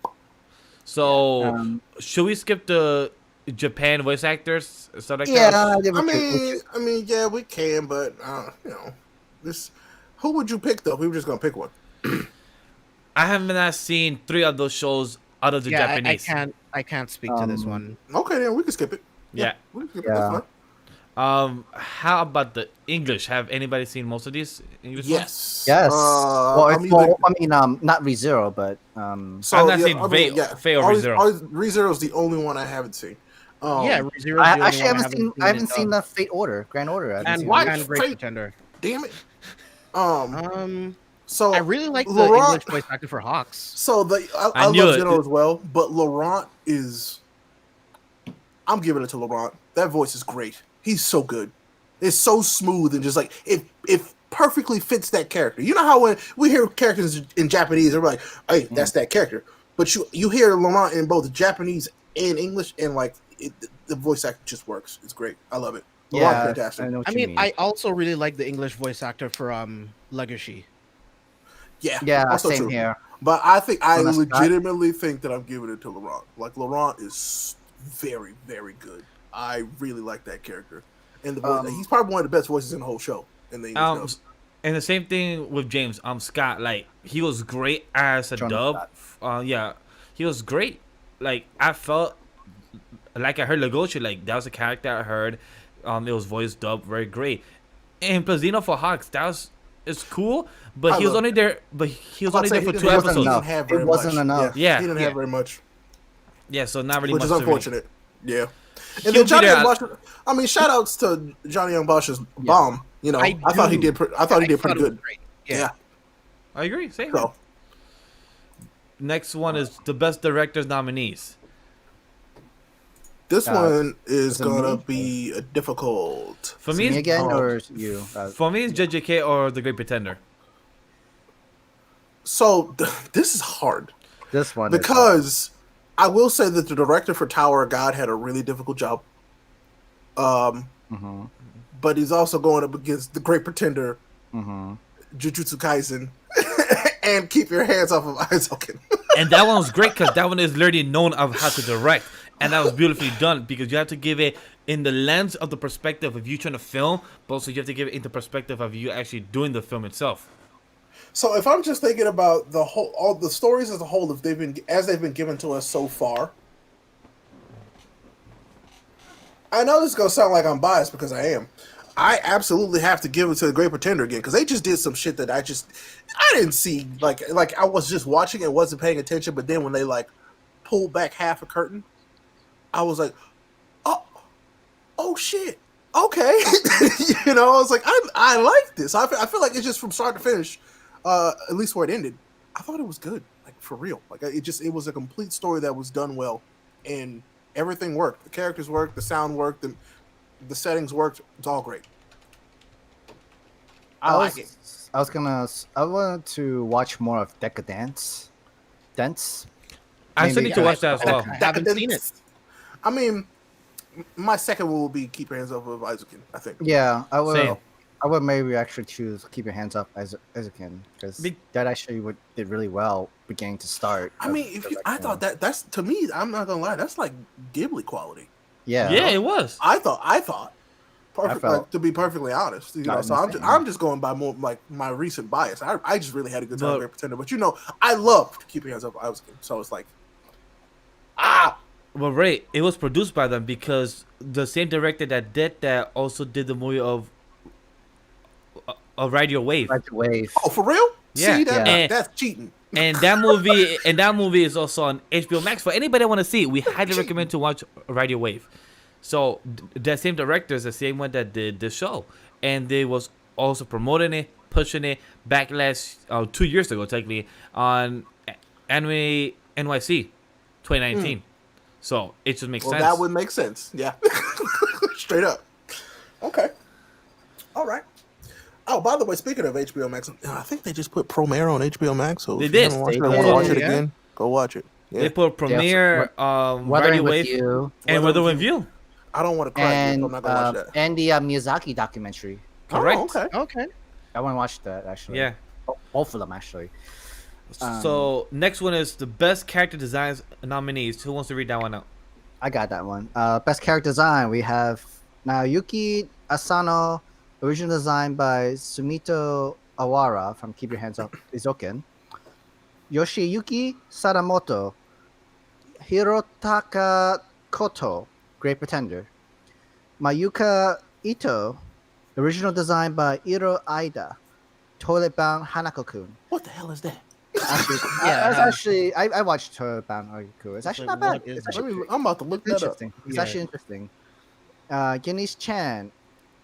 Should we skip the Japan voice actors stuff like Yeah, that? I mean, yeah, we can, but this. Who would you pick though? We were just gonna pick one. I have not seen 3 of those shows out of the Yeah, Japanese. I can't speak to this one. Okay, then we can skip it. Yeah. we can skip it. Yeah. That's fine. How about the English? Have anybody seen most of these English ones? Yes. Yes. I mean, not ReZero, but so, I've not seen Faye or ReZero. ReZero is the only one I haven't seen. Yeah, ReZero's the I only actually one I haven't seen the Fate Order, Grand Order. I haven't and seen why- it. and Great Fate- Pretender. Damn it. So So I really like the Laurent- English voice actor for Hawks. So I knew love it. Zeno as well, but Laurent is. I'm giving it to Laurent. That voice is great. He's so good. It's so smooth and just like it perfectly fits that character. You know how when we hear characters in Japanese, they're like, "Hey, that's that character." But you hear Laurent in both Japanese and English, and like the voice actor just works. It's great. I love it. Laurent's Yeah, fantastic. I know what I you mean, mean. I also really like the English voice actor for Legacy. Yeah, also same true. here. But I Unless Scott- legitimately think that I'm giving it to Laurent. Like Laurent is very, very good. I really like that character, and the voice, he's probably one of the best voices in the whole show. In the English dub. And the same thing with James. Scott. Like he was great as a Jonathan dub. Yeah, he was great. Like I felt like I heard Legoshi. Like that was a character I heard. It was voice dubbed very great. And Plazino for Hawks. It's cool, but he was only there. But he was only there for 2 wasn't episodes. enough. Have It very wasn't much. enough. Yeah, he didn't yeah. have very much, Yeah, so not really which much. is to really- unfortunate. Yeah, He'll and then be Johnny there Young at- Bosch. I mean, shout outs to Johnny Young Bosch's bomb. You know, I thought he did. I thought he did pretty it was good. great. Yeah. I agree. Same. So Next one is the best directors nominees. this one is is it gonna me? be a difficult. For Me me, it's, again Oh. or you? for me, it's JJK or The Great Pretender. So this is hard. This one because I will say that the director for Tower of God had a really difficult job. Mm-hmm. But he's also going up against the Great Pretender, Mm-hmm. Jujutsu Kaisen, and Keep Your Hands Off of Aizoken. And that one was great because that one is literally known of how to direct, and that was beautifully done because you have to give it in the lens of the perspective of you trying to film, but also you have to give it in the perspective of you actually doing the film itself. So if I'm just thinking about all the stories as a whole, if they've been given to us so far, I know this is gonna sound like I'm biased because I am. I absolutely have to give it to the Great Pretender again because they just did some shit that I didn't see. Like I was just watching it, wasn't paying attention, but then when they like pulled back half a curtain, I was like, oh shit, okay. I was like, I like this. I feel like it's just from start to finish, at least where it ended. I thought it was good, like for real. Like it was a complete story that was done well, and everything worked. The characters worked, the sound worked, the settings worked. It's all great. I like it. I wanted to watch more of Decadence. Dance. I still need to watch that as well. I haven't seen it. I mean, my second one will be Keep Your Hands Off of Aizoken, I think. Yeah, I would. Same. I would maybe actually choose Keep Your Hands Up as a can because that actually did really well beginning to start. I mean, I thought that's to me. I'm not gonna lie. That's like Ghibli quality. Yeah. Yeah, it was. I thought. Like, to be perfectly honest, so I'm just going by more like my recent bias. I just really had a good time with Great Pretender, but I loved Keep Your Hands Up. So it's like, Well, Ray, it was produced by them because the same director that did that also did the movie of Ride Your Wave. Ride Your Wave. Oh, for real? Yeah. See, Yeah. that's cheating. And that movie is also on HBO Max. For anybody that want to see it, we highly recommend to watch Ride Your Wave. So that same director is the same one that did the show, and they was also promoting it, pushing it backlash 2 years ago, technically, on Anime NYC 2019. So it just makes sense. That would make sense. Yeah, straight up. Okay. All right. Oh, by the way, speaking of HBO Max, I think they just put Premiere on HBO Max. So They if did. you want They to did. watch it Yeah. again, go watch it. Yeah. They put Premiere, Ride Your Wave, You, and Weather with You. I don't want to cry, and so I'm not gonna watch that. and the Miyazaki documentary. Correct. Oh, okay. Okay. I want to watch that actually. Yeah. Both of them actually. So next one is the best character designs nominees. Who wants to read that one out? I got that one. Best character design. We have Naoyuki Asano, original design by Sumito Awara from Keep Your Hands Up Izoken. Yoshiyuki Sadamoto, Hirotaka Koto, Great Pretender. Mayuka Ito, original design by Iro Aida, Toilet Bound Hanako-kun. What the hell is that? Actually, I watched Toilet Bound Hanako-kun. It's actually not bad. What is It's actually I'm about to look that up. interesting. It's actually interesting. Genish Chan,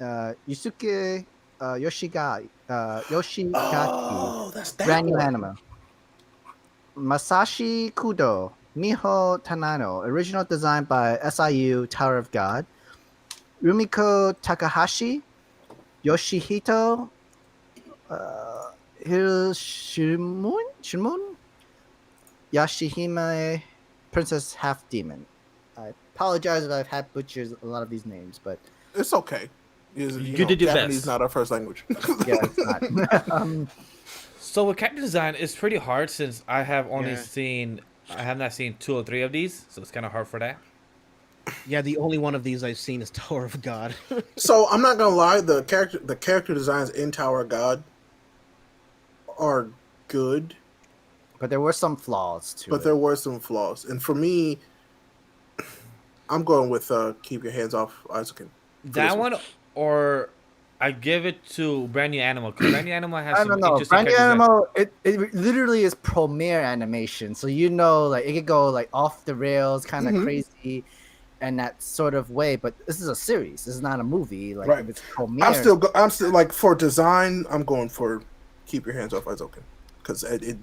Yusuke Yoshigaki, Oh, that's that brand new one. anime. Masashi Kudo, Miho Tanano, original design by SIU Tower of God. Rumiko Takahashi, Yoshihito Shimun, Yashihime, Princess Half Demon. I apologize if I've had butchers a lot of these names, but It's okay. You did your Japanese best. not our first language. yeah, it's not. So with character design, it's pretty hard since I have only Yeah. I have not seen 2 or 3 of these, so it's kind of hard for that. Yeah, the only one of these I've seen is Tower of God. So I'm not gonna lie, the character designs in Tower of God are good, But there were some flaws to but it. there were some flaws. And for me, I'm going with Keep Your Hands Off Aizoken. That one, or I give it to Brand New Animal, because Brand New Animal has I some don't know. interesting Brand New character design. Animal, it literally is premiere animation, so like it could go like off the rails, kind of crazy, in that sort of way. But this is a series. This is not a movie. Like Right. if it's premiere. I'm still like for design. I'm going for Keep Your Hands Off Aizoken because it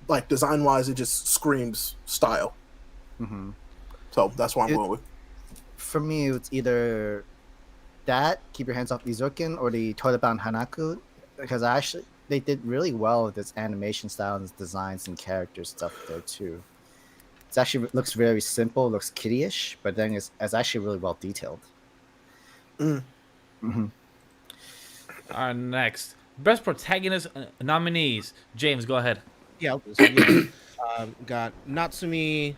like design wise, it just screams style. Mhm. So that's why I'm going with. For me, it's either that Keep Your Hands Off Izuken or the Toilet Bound Hanaku, because they did really well with its animation style and its designs and character stuff there too. It's actually looks very simple, looks kiddie-ish, but then it's actually really well detailed. Mm. Our next best protagonist nominees. James, go ahead. Yeah. So, yeah. Got Natsumi.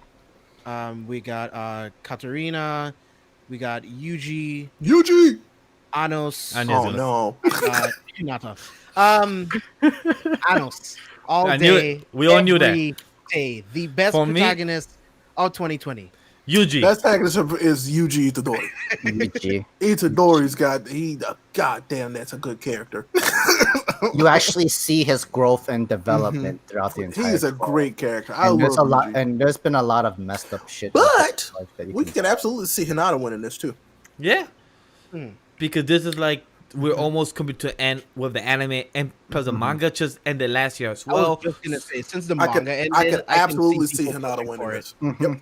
We got Katarina. We got Yuji, Yuji. Anos. I knew Oh it. no. Hinata. Anos. All I knew day. it. We all knew that. every day. The best For me- protagonist of 2020. Yuji. Best protagonist is Yuji Itadori. Yuji. Itadori's goddamn, that's a good character. You actually see his growth and development throughout the entire. He's a story. great character. I And love there's a lot, Yuji. and there's been a lot of messed up shit. But that you we can- can absolutely see Hinata winning this too. Yeah. Because this is like we're almost coming to end with the anime, and because the manga just ended last year as I was well. just gonna say, since the I manga could, ended, I could absolutely see people Hinata pushing winning for this. it. Yep.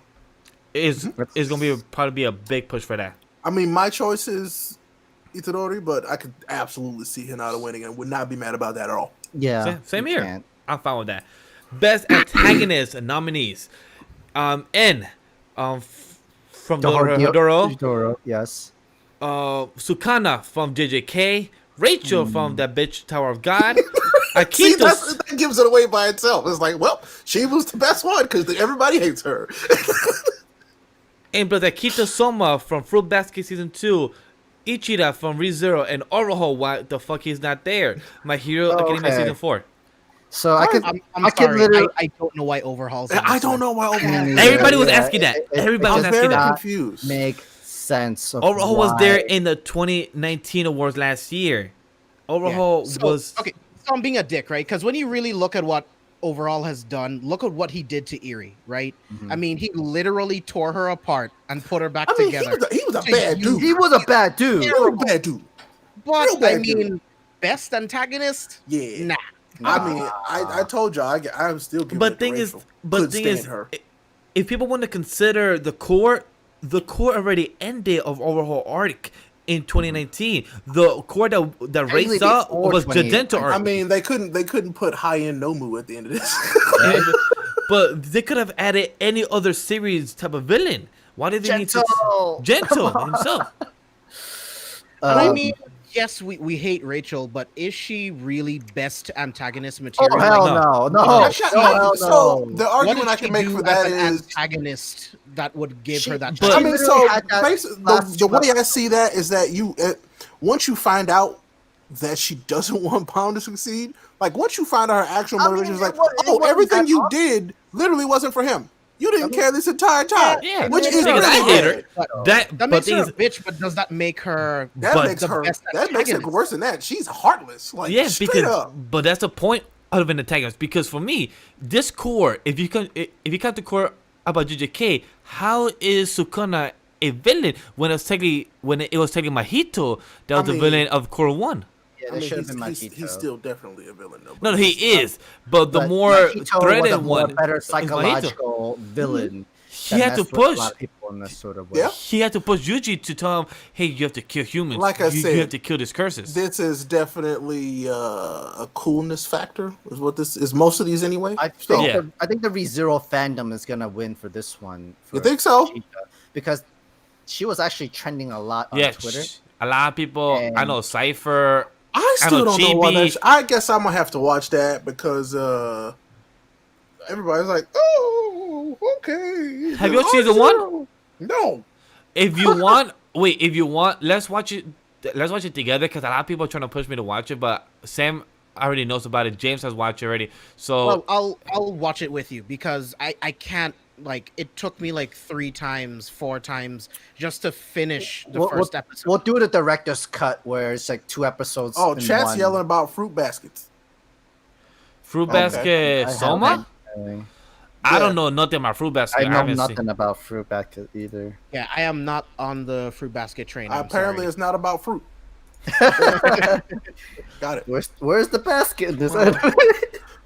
Is gonna be probably be a big push for that. I mean, my choice is Itadori, but I could absolutely see Hinata winning and would not be mad about that at all. Yeah, Same you here. can't. I'm fine with that. Best antagonist nominees. From Doro, Yes. Sukana from JJK, Rachel from that bitch Tower of God, See, Akito. that gives it away by itself. It's like, well, she was the best one because everybody hates her. And but Akito Soma from Fruit Basket Season 2, Ichida from ReZero, and Overhaul, why the fuck he's not there? My Hero Academia Okay. Season 4. So I could. I'm I could sorry. literally. I don't know why Overhaul's. I don't know why Overhaul. Yeah, Everybody was yeah, asking that. Everybody was I'm asking very that. confused. Make sense. Of Overhaul was why- there in the 2019 awards last year. Overhaul was. Okay. So I'm being a dick, right? Because when you really look at what Overhaul has done, look at what he did to Eri, right? I mean, he literally tore her apart and put her back I mean, together. he was a So bad you- dude. He was a bad dude. He was a bad dude. But real I bad mean, dude. best antagonist? Yeah. Nah. I mean, I told y'all, I'm still giving But it to thing is, Rachel. but Couldn't thing stand is, her. if people want to consider the core already ended of Overhaul arc in 2019. The core that Technically raised up before was 2018. Jadento arc. I mean, they couldn't put high end Nomu at the end of this. But they could have added any other series type of villain. Why did they need to? Gento himself. I mean, yes, we hate Rachel, but is she really best antagonist material? Oh hell no. no! That's not- hell so no. the What argument did I she can make do for as that an is, antagonist that would give her that? but- I chance? mean, literally so had that basically, last the way I see that is that once you find out that she doesn't want Pound to succeed, like once you find out her actual I mean, motivation, is it like, wa- it oh, wasn't everything that you hard. did literally wasn't for him. You didn't care this entire time. Yeah, which is because I really hate her. bad. That, That but makes thing her is, a bitch, but does that make her? That But makes the her. best That makes it antagonist. worse than that. She's heartless. Like yeah, straight because up. but that's the point of an antagonist. Because for me, this core, if you come to core about JJK, how is Sukuna a villain when it was technically Mahito that was the mean- villain of core 1? Yeah, I that mean, should have been he's Makito. still definitely a villain though. No, but he he's- is. But the But more Makito was a threatened more one, better is Mahito. psychological villain. He that had to messed with a push. lot of people in this sort of way. Yeah. He had to push Yuji to tell him, "Hey, you have to kill humans. Like I you said, have to kill these curses." This is definitely a coolness factor. Is what this is. Most of these anyway. I think Yeah. I think the ReZero fandom is gonna win for this one. You for think so? Cheetah, because she was actually trending a lot on Yeah, Twitter. a lot of people. I And- know Cypher. I still know don't know why. Chibi. I guess I'm gonna have to watch that because everybody's like, "Oh, okay." Have you watched season one? No. If you want, let's watch it. Let's watch it together because a lot of people are trying to push me to watch it, but Sam already knows about it. James has watched it already, so Well, I'll watch it with you because I can't, like, it took me like 3 times, 4 times just to finish the first episode. We'll do the director's cut where it's like 2 episodes. Oh, in chat's one. yelling about fruit baskets. Fruit Okay. Basket I Soma. haven't- I Yeah. don't know nothing about Fruit Basket. I know haven't nothing seen. about Fruit Basket either. Yeah, I am not on the fruit basket train. I'm Apparently, sorry. it's not about fruit. Got it. Where's the basket? This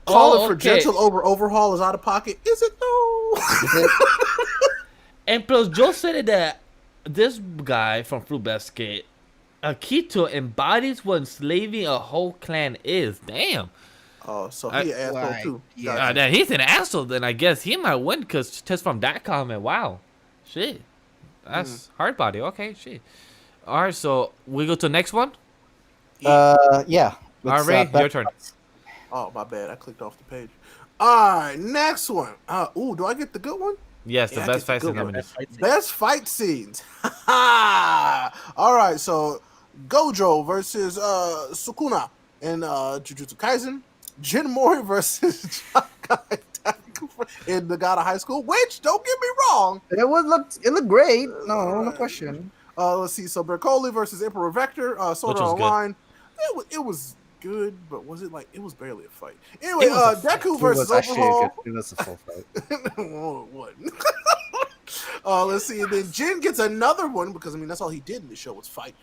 Calling for okay. gentle overhaul is out of pocket. Is it though? And plus, Joe said that this guy from Fruit Basket, Akito, embodies what enslaving a whole clan is. Damn. Oh, so he an asshole too. Yeah. Gotcha. Then he's an asshole. Then I guess he might win because just from that comment, wow, shit, that's hard body. Okay, shit. All right, so we go to the next one. Yeah. All right, your turn. Oh, my bad. I clicked off the page. All right, next one. Do I get the good one? Yes, Yeah, the I best get fight the scene good one. nominees. Best fight scenes. All right, so Gojo versus Sukuna in Jujutsu Kaisen. Jin Mori versus in the God of High School. Which, don't get me wrong, It looked great. No question. let's see. So Bercoli versus Emperor Vector. Sword Which was Art good. Online. It was good, but was it like it was barely a fight? Anyway, Deku versus Overhaul. It was a full fight. What? Let's see. And then Jin gets another one because I mean that's all he did in the show was fight.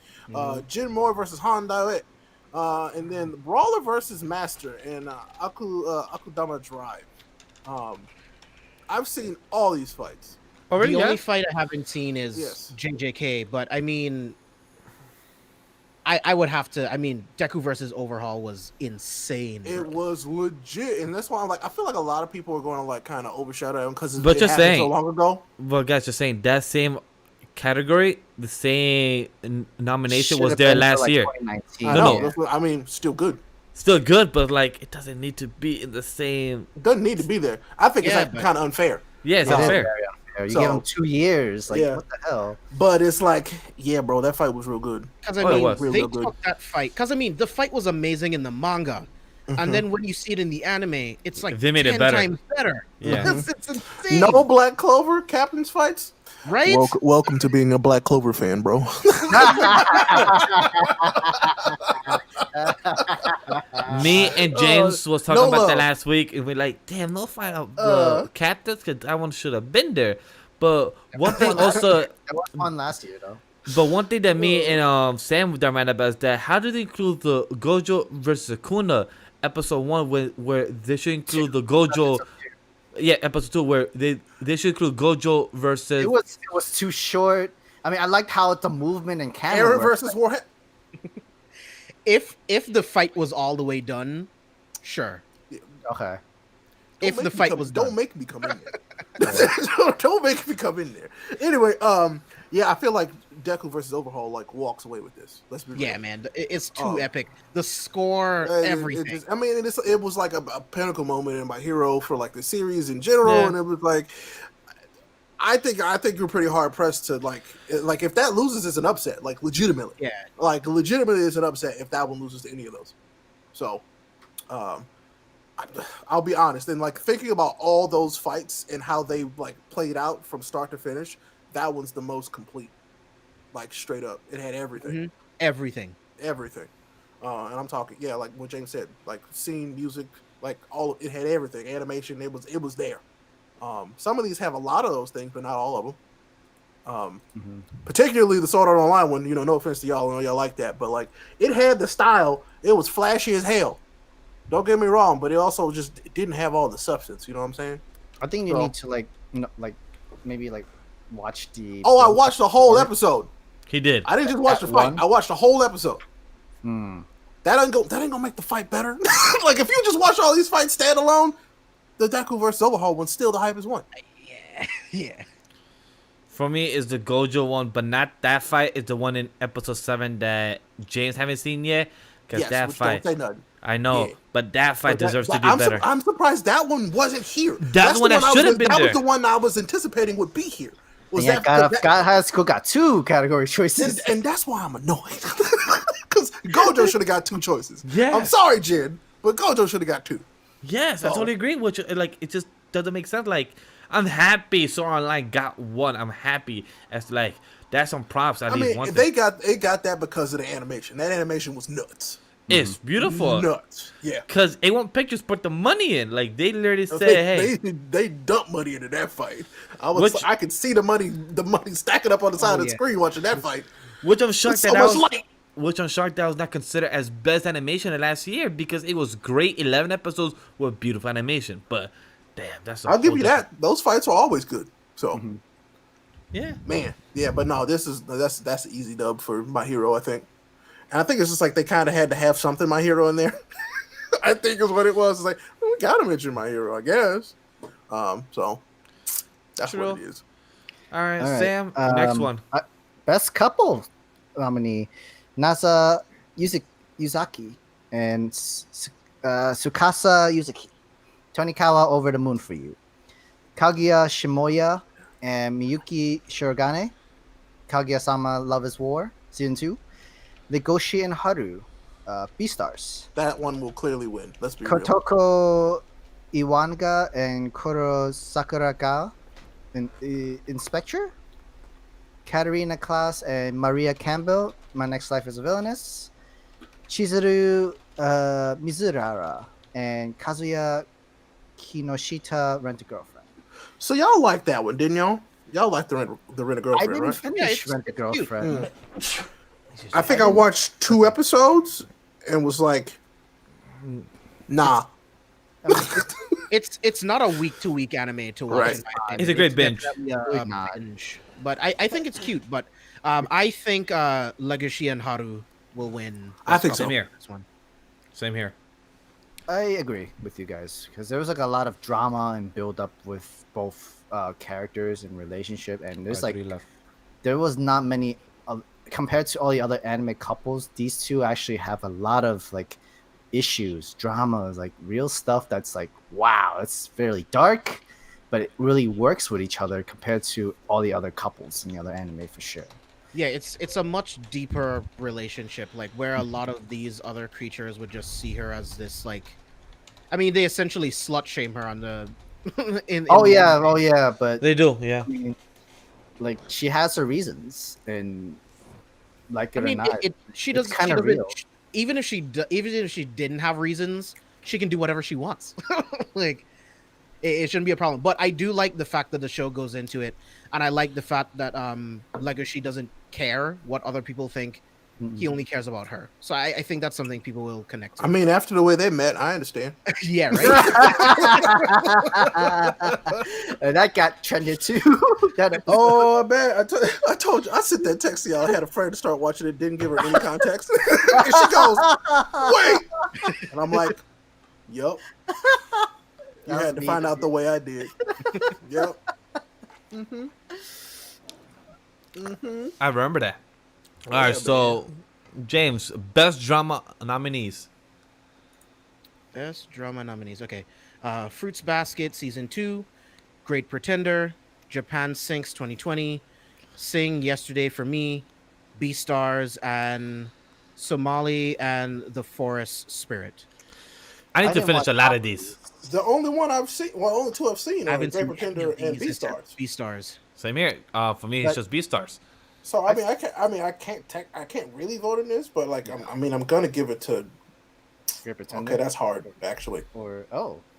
Jin Mori versus Han Daoe. And then Brawler versus Master and Akudama Drive. I've seen all these fights. Already, The only fight I haven't seen is Yes. JJK, but I mean, I would have to. I mean, Deku versus Overhaul was insane. It was legit, and that's why I'm like, I feel like a lot of people are going to like kind of overshadow him because But it just happened saying. so long ago. Well, guys, just saying that same category, the same nomination was Should've there been for, last like, year. 2019. I No, know. no. That's what, I mean, still good. Still good, but like it doesn't need to be in the same. It doesn't need to be there. I think Yeah, it's but- kind of unfair. Yeah, it's It is unfair. very unfair. You So- give him 2 years. Like, Yeah. what the hell? But it's like, yeah, bro, that fight was real good. Because I Oh, it mean, was. they Real good. took that fight. Because I mean, the fight was amazing in the manga, and then when you see it in the anime, it's like They made it 10 better. times better. Yeah. it's insane. No Black Clover captain's fights. right? Welcome to being a Black Clover fan, bro. Me and James was talking no about that love. last week, and we're like, "Damn, no fight out the captains, because that one should have been there." But one thing also, That was fun last year, though. but one thing that me and Sam were mad about is that how did they include the Gojo versus Akuna episode 1 where they should include the Gojo, yeah, episode 2 where they should include Gojo versus. It was too short. I mean, I liked how the movement and camera. Aaron worked. versus Warhead. If the fight was all the way done, sure. Okay. If the fight was don't done. make me come in there. Don't make me come in there. Anyway, yeah, I feel like Deku versus Overhaul like walks away with this. Let's be real. Yeah, man, it's too Oh. epic. The score, everything. I mean, it was like a pinnacle moment in my hero for like the series in general, Yeah. and it was like, I think you're pretty hard pressed to like if that loses, it's an upset, like legitimately. Yeah. Like legitimately, it's an upset if that one loses to any of those. So, I'll be honest, and like thinking about all those fights and how they like played out from start to finish, that one's the most complete. Like straight up, it had everything. Mhm. Everything. Everything. And I'm talking, yeah, like what James said, like scene, music, like all it had everything, animation. It was there. Some of these have a lot of those things, but not all of them. Particularly the Sword Art Online one. You know, no offense to y'all, I know y'all like that, but like it had the style. It was flashy as hell. Don't get me wrong, but it also just didn't have all the substance. You know what I'm saying? I think you So- need to maybe watch the. Oh, I watched the whole episode. He did. I didn't just watch the That fight. one? I watched the whole episode. Hmm. That ain't gonna make the fight better. Like if you just watch all these fights standalone, the Deku versus Overhaul one's still the hypest one. Yeah. Yeah. For me, is the Gojo one, but not that fight. It's the one in episode 7 that James haven't seen yet. Because Yes, that which fight, don't say nothing. I know, Yeah. but that fight But deserves that- to be better. I'm surprised that one wasn't here. That's the one that I was- should have been That there. was the one I was anticipating would be here. Was Yeah, that, God High School got 2 category choices. and that's why I'm annoyed. Because Gojo should have got 2 choices. Yeah. I'm sorry, Jin, but Gojo should have got 2. Yes, I So- totally agree with you. Like, it just doesn't make sense. Like, I'm happy Sword Art Online got 1. I'm happy. As like, that's some props. At I least mean, one they thing. got that because of the animation. That animation was nuts. It's beautiful. Nuts. Yeah. Because A1 Pictures put the money in. Like, they literally said, They, hey. they dumped money into that fight. Which- I could see the money stacking up on the side of the yeah. screen watching that fight. Which I'm shocked It's that so that much was, light. which I'm shocked that was not considered as best animation of last year because it was great. 11 episodes with beautiful animation. But damn, that's. I'll give you that. Those fights are always good. So, Yeah. man, yeah, but no, that's an easy dub for My Hero, I think. And I think it's just like they kind of had to have something My Hero in there. I think is what it was. It's like, well, we gotta mention My Hero, I guess. So that's True. what it is. All right, All right. Sam. Next one. Best couple nominee, Nasa Yuzaki and Tsukasa Yuzuki. Tonikawa, Over the Moon for You. Kaguya Shimoya and Miyuki Shirogane. Kaguya-sama, Love is War, Season 2. Legoshi and Haru, Beastars. That one will clearly win. Let's be real. Kotoko Iwanga and Koro Sakuragawa, Inspector. Katarina Class and Maria Campbell, My Next Life as a Villainess. Chizuru Mizurara and Kazuya Kinoshita, Rent a Girlfriend. So y'all like that one, didn't y'all? Y'all like the Rent a I Girlfriend, didn't right? finish Rent a Girlfriend. I think I watched 2 episodes and was like, nah. It's not a week-to-week anime to watch. Right. in my opinion. It's a great binge. definitely Really not. binge. But I think it's cute. But I think Legoshi and Haru will win. I think so. Same here. This one. Same here. I agree with you guys because there was like a lot of drama and build up with both characters and relationship, and there's like there was not many compared to all the other anime couples. These two actually have a lot of like issues, dramas, like real stuff that's like wow, it's fairly dark, but it really works with each other compared to all the other couples in the other anime for sure. Yeah, it's a much deeper relationship, like where a lot of these other creatures would just see her as this like, I mean, they essentially slut shame her on the. Oh yeah, but They do, yeah. I mean, like she has her reasons, and like it I mean, or not, she it's does kinda kind of real. even if she didn't have reasons, she can do whatever she wants. Like it shouldn't be a problem. But I do like the fact that the show goes into it, and I like the fact that Legoshi doesn't care what other people think. He only cares about her. So I think that's something people will connect to. I mean, after the way they met, I understand. Yeah, right. And that got trended too. That episode. Oh, man. I told you. I sit there texting y'all. I had a friend to start watching it, didn't give her any context. And she goes, wait. And I'm like, yup. You had to find out the way I did. Yep. I remember that. Oh, All right, yeah, so James, best drama nominees. Best drama nominees. Okay. Fruits Basket Season 2, Great Pretender, Japan Sinks 2020, Sing Yesterday for Me, Beastars, and Somali and the Forest Spirit. I need I to didn't finish a watch lot all of these. The only one I've seen, well, only 2 I've seen I are haven't Great seen Pretender any of and these Beastars. Beastars. Same here. For me, it's just Beastars. So I can't really vote in this, but like I'm gonna give it to. Great Pretender. Okay, that's hard actually. Or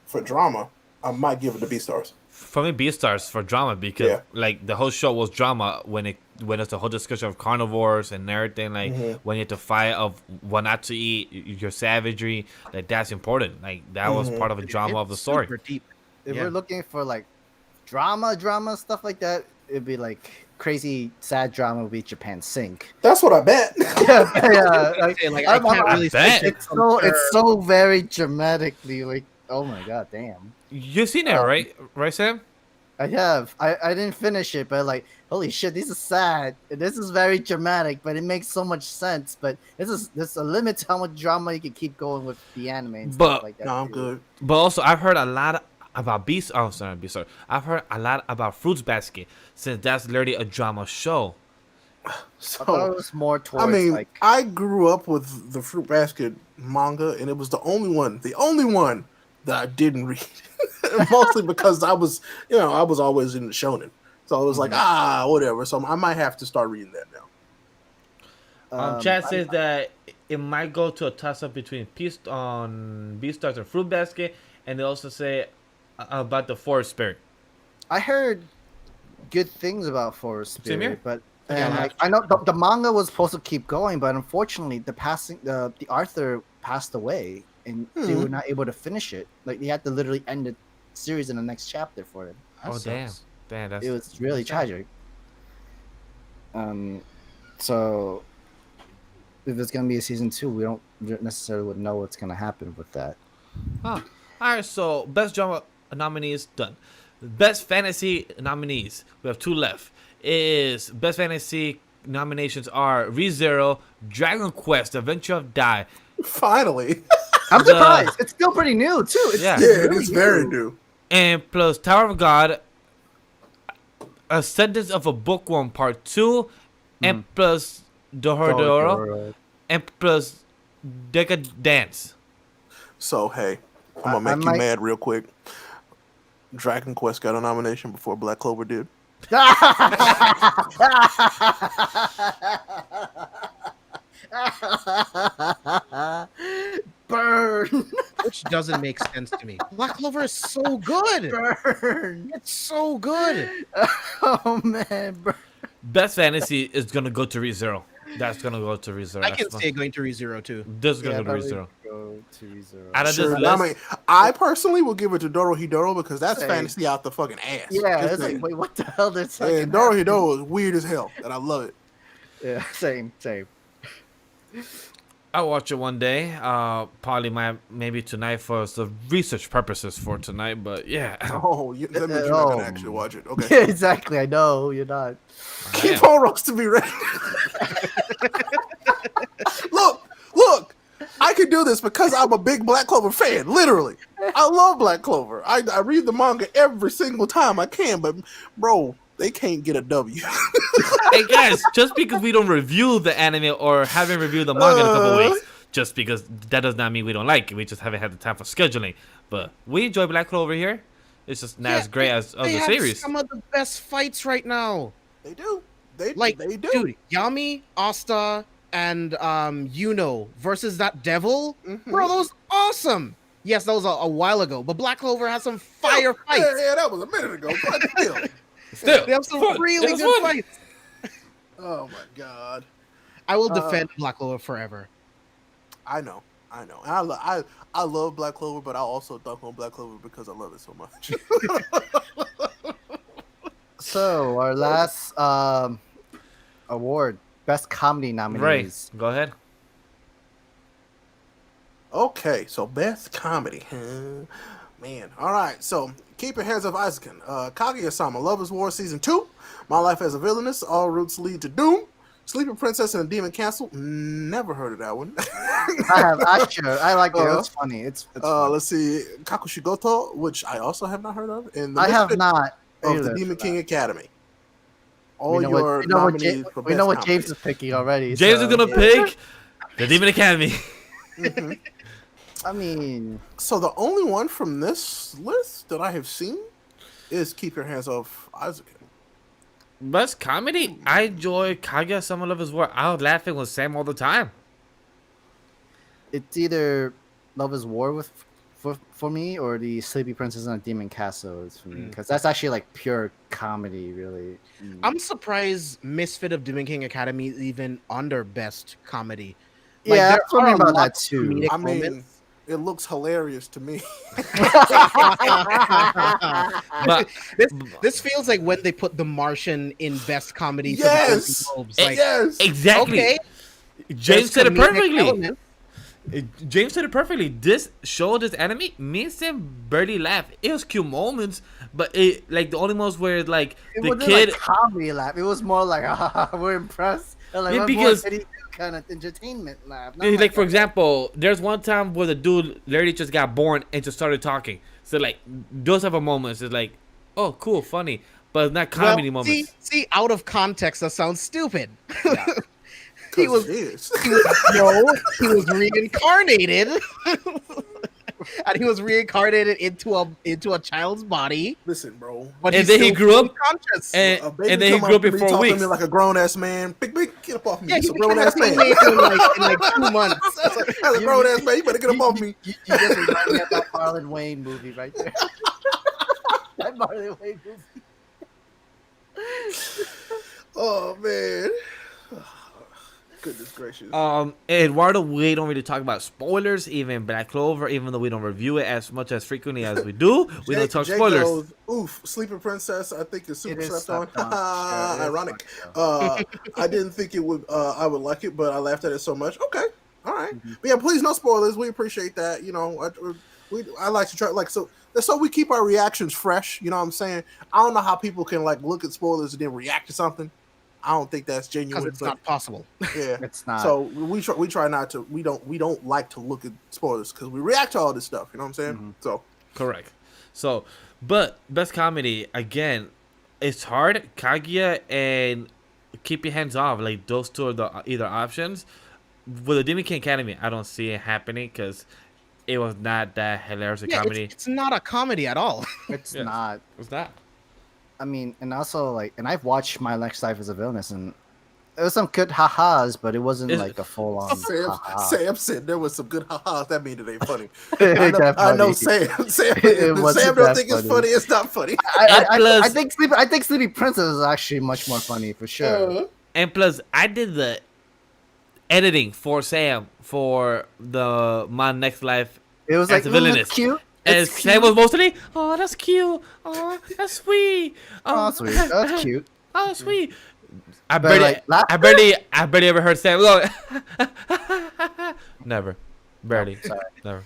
For drama, I might give it to Beastars. For me, Beastars for drama because Yeah. like the whole show was drama when it's the whole discussion of carnivores and everything. Like when you have to fight of what not to eat, your savagery. Like that's important. Like that was part of the drama of the story. Super deep. if Yeah. we're looking for like drama stuff like that, it'd be like crazy sad drama would be Japan Sink. Like, Like, I can't really bet. It's so very dramatically like oh my god damn. You seen it, right? Right, Sam? I have. I didn't finish it, but like, holy shit, this is sad. This is very dramatic, but it makes so much sense. But there's a limit to how much drama you can keep going with the anime and But- stuff like that. no, I'm too. good. But also, I've heard a lot about Beast. Oh, sorry, Beast. I've heard a lot about Fruits Basket since that's literally a drama show. I thought it So was more towards I mean, like I grew up with the Fruit Basket manga, and it was the only one that I didn't read. Mostly because I was always in the shonen, so it was like whatever. So I might have to start reading that now. Chad says that it might go to a toss-up between Beastars and Fruit Basket, and they also say about the Forest Spirit. I heard good things about Forest Same here. Spirit, but Yeah, and I like I know the manga was supposed to keep going, but unfortunately the author passed away, and they were not able to finish it. Like they had to literally end the series in the next chapter for it. Oh damn, that's It was really tragic. So if it's gonna be a season 2, we don't necessarily would know what's gonna happen with that. Huh. All right, so best genre nominees done. Best fantasy nominees. We have 2 left. Is best fantasy nominations are ReZero, Dragon Quest, Adventure of Die. Finally. I'm The- surprised. It's still pretty new too. It's Yeah. Yeah, it really is very new. And plus Tower of God, Ascendance of a Bookworm Part 2, and plus Dorodoro, and plus Decadence. So hey, I'm gonna I make might- you mad real quick. Dragon Quest got a nomination before Black Clover did. Burn. Which doesn't make sense to me. Black Clover is so good. Burn. It's so good. Oh man. Burn. Best fantasy is gonna go to ReZero. That's gonna go to ReZero. I can That's see it going to ReZero too. This is gonna Yeah, go to probably ReZero. go to ReZero. Out of Sure. this I list, mean, I personally will give it to Doro Hidoro because that's Same. fantasy out the fucking ass. Yeah, This it's like, thing- wait, what the hell? That's like, and Doro Hidoro is weird as hell, and I love it. yeah, same. I'll watch it one day. Probably maybe tonight for the research purposes for tonight. But yeah, Oh, that means you're not gonna Oh. actually watch it. Okay. Yeah, exactly. I know you're not. Keep on roasting me, right? Look, I can do this because I'm a big Black Clover fan. Literally, I love Black Clover. I read the manga every single time I can, but bro, they can't get a W. hey guys, just because we don't review the anime or haven't reviewed the manga in a couple weeks, just because that does not mean we don't like it. We just haven't had the time for scheduling. But we enjoy Black Clover here. It's just not as great as They other have series. some of the best fights right now. They do. They do. Dude, Yami, Asta, and Yuno versus that devil. Bro, that was awesome. Yes, that was a while ago, but Black Clover has some fire fights. Yeah, that was a minute ago. But still. Still, They have some fun. really It was good fun. fights. Oh my god. I will defend Black Clover forever. I know. And I love Black Clover, but I also dunk on Black Clover because I love it so much. So our last award, best comedy Ray, nominees. go ahead. Okay, so best comedy. Man. All right, so keep your hands off Isaacin. Kaguya-sama, Love is War Season 2. My Life as a Villainess, All Routes Lead to Doom. Sleeping Princess in a Demon Castle. Never heard of that one. I like it. It's funny. It's fun. Let's see. Kakushigoto, which I also have not heard of. And the I have Misfit not. of either the for Demon that. King Academy. All We know your what, we know what, nominees Ja- for we best know what comedy. James is picking already. James so, is gonna pick the Demon Academy. Mhm. I mean, So the only one from this list that I have seen is Keep Your Hands Off Isaacin. Best comedy? I enjoy Kaguya-sama Love is War. I was laughing with Sam all the time. it's either Love is War with for me or the Sleepy Princess and the Demon Castle is for me because that's actually like pure comedy, really. I'm surprised Misfit of Demon King Academy is even under best comedy. yeah, there that's what are I a mean about lot that of too. comedic I mean, moments. it looks hilarious to me. But This feels like when they put The Martian in best comedy. for the Yes! Golden Globes. Eh, Like, Yes. exactly. okay, James there's said it comedic perfectly. elements. James said it perfectly. This show, this anime, me and Sam barely laugh. It was cute moments, but it like the only moments where like It the wasn't kid. like comedy laugh. It was more like we're impressed. And, like, Yeah, we're because- more kind of entertainment laugh. Not Like for example, there's one time where the dude literally just got born and just started talking. So like those type of moments is like, oh cool, funny, but not comedy Well, moments. See, out of context, that sounds stupid. He he was is. he was reincarnated, and he was reincarnated into a child's body. Listen, bro. But And he's then he still grew up fully conscious. and- A baby and then he come grew up up in to me 4 talking to weeks. me like a grown ass man. Big, get up off me. Yeah, It's he a became grown a ass man. teenager in like 2 months. As a grown ass man, you better get up off me. You just remind me of that Marlon Wayne movie right there. That Marlon Wayne movie. Oh man. Goodness gracious. Eduardo, we don't really talk about spoilers, even Black Clover, even though we don't review it as much as frequently as we do. We don't talk Jake spoilers. goes, oof, Sleeping Princess, I think is super It is slept on. slept on. Sure, it is Ironic. slept I didn't think it would I would like it, but I laughed at it so much. Okay. All right. But yeah, please no spoilers. We appreciate that. You know, I like to try so we keep our reactions fresh. You know what I'm saying? I don't know how people can like look at spoilers and then react to something. I don't think that's genuine. Because it's not possible. Yeah, It's not. So we try not to. We don't like to look at spoilers because we react to all this stuff. You know what I'm saying? Mm-hmm. So Correct. So, but best comedy again, it's hard. Kaguya and Keep Your Hands Off, like those two are the either options. With the Demon King Academy, I don't see it happening because it was not that hilarious a Yeah, comedy. it's not a comedy at all. It's Yes. not. It's not. I mean, and also like, and I've watched My Next Life as a Villainess, and there was some good ha-has, but it wasn't It's- like a full-on ha-ha. Sam said there was some good ha-has. That means it ain't funny. It I ain't know that Sam. Sam, It wasn't Sam don't that think it's funny. funny. It's not funny. I think Sleepy Princess is actually much more funny for sure. And plus, I did the editing for Sam for the My Next Life It was as like a villainess. It's cute. And It's Sam was mostly, oh, that's cute. Oh, that's sweet. Oh, sweet. That's cute. Oh, sweet. I But, barely, like, laughter? I barely ever heard Sam go. Never, barely, Sorry. never.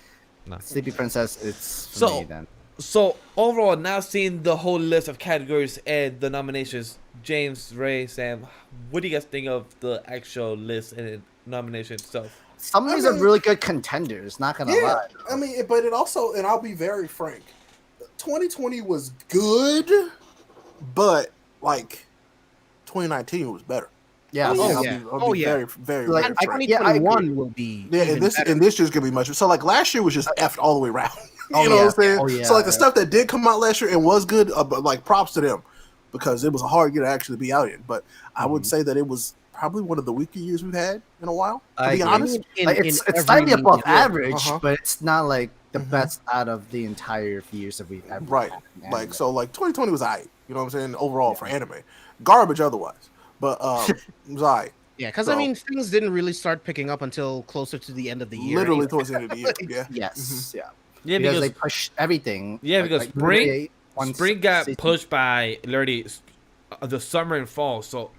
Sleepy Princess, it's for So- me then. So overall, now seeing the whole list of categories and the nominations, James, Ray, Sam, what do you guys think of the actual list and nomination itself? Some of these are really good contenders, not gonna Yeah, lie. I mean, but it also, and I'll be very frank, 2020 was good, but like 2019 was better. Yeah, Oh, I'll yeah. be- I'll be yeah. very, very, Like, very I- frank. yeah, I agree. 2021 will be. Yeah, even better. and this year's gonna be much. So like last year was just effed all the way around. You Oh, know yeah. what I'm saying? Oh, yeah, So like the yeah. stuff that did come out last year and was good, but like props to them because it was a hard year to actually be out in. But I would say that it was probably one of the weaker years we've had in a while. To I be agree. honest, Like, it's every slightly above media. average, Uh-huh. but it's not like the Mhm. best out of the entire years that we've ever right? had in Like anime. so, like 2020 was alright. You know what I'm saying? Overall for anime, garbage otherwise, but it was alright. Yeah, because So- I mean, things didn't really start picking up until closer to the end of the year. Literally anyway. towards the end of the year. Yeah. Yes, yeah. Yeah, Because they because push everything. Yeah, because spring- 38 once spring got season- pushed by literally the summer and fall. So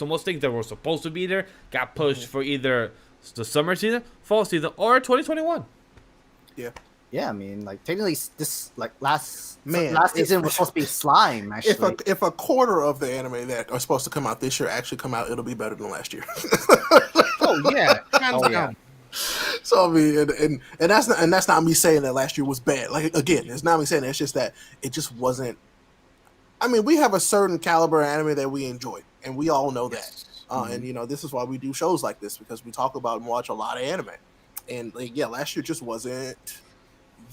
most things that were supposed to be there got pushed for either the summer season, fall season, or 2021. Yeah, I mean, like technically, this like last Man, last if- season was supposed to be slime. Actually, If a quarter of the anime that are supposed to come out this year actually come out, it'll be better than last year. Oh yeah, hands Oh, yeah. down. So I mean, and that's not me saying that last year was bad. Like again, it's not me saying that. It's just that it just wasn't. I mean, we have a certain caliber of anime that we enjoy, and we all know that. And you know, this is why we do shows like this because we talk about and watch a lot of anime. And like, yeah, last year just wasn't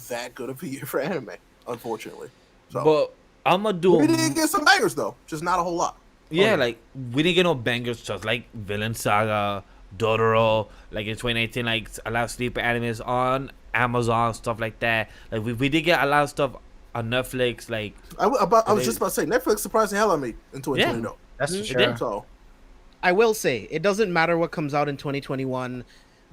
that good of a year for anime, unfortunately. So But I'm gonna do. we did get some bangers though, just not a whole lot. Yeah, yeah. like we didn't get no bangers, just like Villain Saga, Dotoro, like in 2018, like a lot of sleeper animes on Amazon, stuff like that. Like we did get a lot of stuff on Netflix, like I was just about to say Netflix surprised the hell out of me in 2020 though. that's it true. did. So I will say it doesn't matter what comes out in 2021.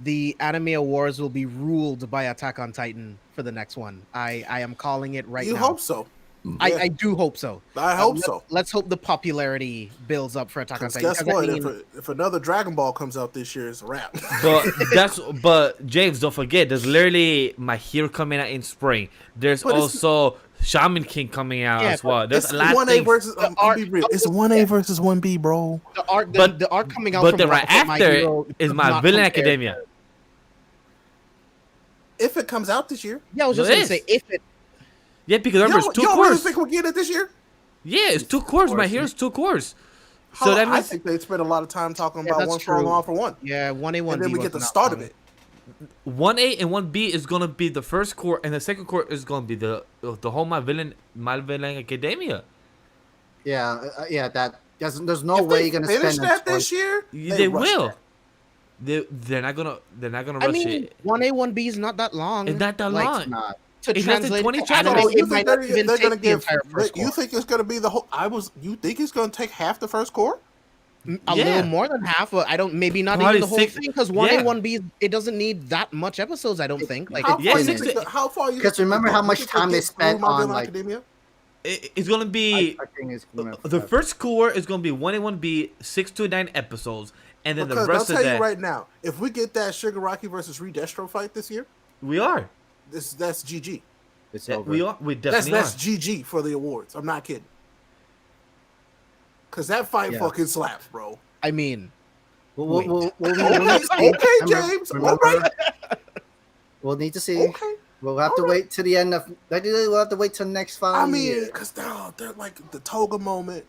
The anime awards will be ruled by Attack on Titan for the next one. I am calling it right you now. hope so. I do hope so. I hope Let's- so. Let's hope the popularity builds up for Attack on 'Cause Titan. guess 'cause I what? mean, If another Dragon Ball comes out this year, it's a wrap. but James, don't forget, there's literally My Hero coming out in spring. There's But it's- also Shaman King coming out Yeah, as well. There's It's a lot of 1A things. versus. The I'll art- be real. It's 1A versus 1B, bro. the art, but- the art coming out But from then right from My after Hero is does My not Villain compare. Academia. If it comes out this year, Yeah, I was just It gonna is. say if it. Yeah, because remember it's two y'all really cores. think we'll get it this year? Yeah, it's two cores. My Hero's two cores. So How- that I means think they spent a lot of time talking Yeah, about that's one for all and true. all for one, Yeah, 1A, 1B. and then we get the wasn't start out of it. 1A and 1B is gonna be the first core, and the second core is gonna be the whole My Villain Academia. Yeah, yeah. There's no If way they you're gonna finish spend that this year, They rushed will. that. They're not gonna I rush mean, it. 1A, 1B is not that long. It's not that Like, long. It's not. to It's less than translate 20 to chapters. anime, So it you might think not even they're take gonna the give? entire first You core. think it's gonna be the whole? You think it's gonna take half the first core? A Yeah. little more than half. But I don't. Maybe not Probably even the whole six- thing because 1A, yeah. 1B, it doesn't need that much episodes. I don't think. Like, How yeah, far? six- How far? Because remember how much time they spent on, like- Academia? It's gonna be I think it's gonna the first core is gonna be 1A, 1B, 6 to 9 episodes, and then Because the I'll rest tell of you that right now, if we get that Shigaraki versus Redestro fight this year, we are. That's GG. It's Yeah, over. we definitely That's are. GG for the awards. I'm not kidding. Cause that fight Yes. fucking slaps, bro. I mean, We'll need Okay, to see. okay, James. All right. We'll need to see. Okay. We'll have to wait to the end of. We'll have to wait till next I following mean, year. because they're like the Toga moment,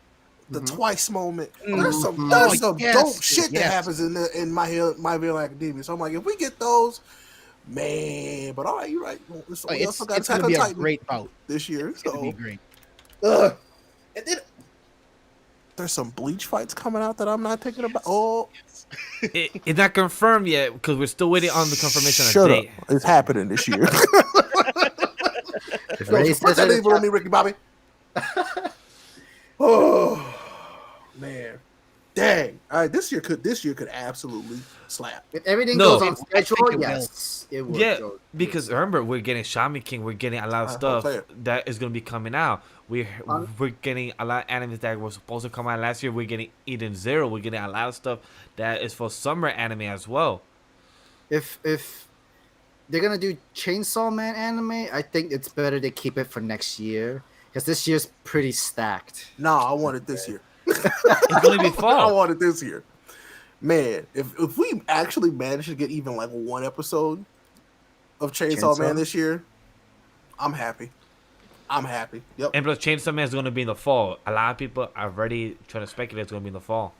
the Mhm. Twice moment. Mm. There's some Yes, dope shit that yes. happens in My Hero Academia. So I'm like, if we get those, man. But all right, you're right. So we also got It's Attack gonna on be a Titan great bout. this year. It's gonna be So great. Ugh. there's some Bleach fights coming out that I'm not thinking about. Oh, It's not confirmed yet because we're still waiting on the confirmation of shut date. up! It's happening this year. Ready, Put that scissors, label on me, Ricky Bobby. Oh man, dang! All right, this year could absolutely slap. If everything No. goes on I think schedule, it will. yes, it will. Yeah, go. because remember we're getting Shaman King, we're getting a lot of I'll stuff play it. that is gonna be coming out. We're getting a lot of animes that were supposed to come out last year. We're getting Eden Zero. We're getting a lot of stuff that is for summer anime as well. If they're gonna do Chainsaw Man anime, I think it's better to keep it for next year because this year's pretty stacked. No, I want it this year. It's gonna be I fall. want it this year. Man, if we actually manage to get even like one episode of Chainsaw Man this year, I'm happy. I'm happy. Yep. And plus, Chainsaw Man is gonna be in the fall. A lot of people are already trying to speculate it's gonna be in the fall.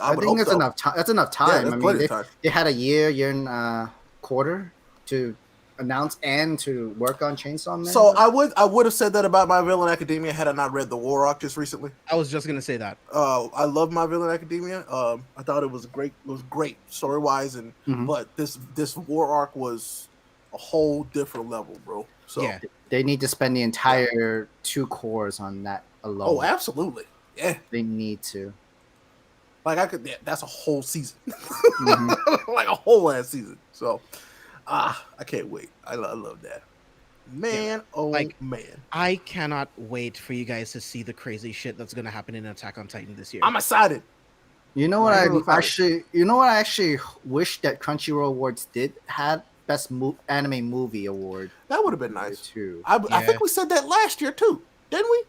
I think that's enough time. That's enough time. that's I mean, plenty of time. they had a year and a quarter to announce and to work on Chainsaw Man. So I would have said that about My Villain Academia had I not read The War Arc just recently. I was just gonna say that. I love My Villain Academia. I thought it was great. It was great story wise, and Mhm. but this War Arc was a whole different level, bro. So Yeah. they need to spend the entire 2 cores on that alone. oh, absolutely, yeah. They need to. Like I could. Yeah, that's a whole season, Mhm. like a whole ass season. So, I can't wait. I love that, man. Oh Like- man, I cannot wait for you guys to see the crazy shit that's gonna happen in Attack on Titan this year. I'm excited. You know what? I'm excited. I actually wish that Crunchyroll Awards did had best anime movie award That would have been nice. too. I Yeah. think we said that last year too, didn't we?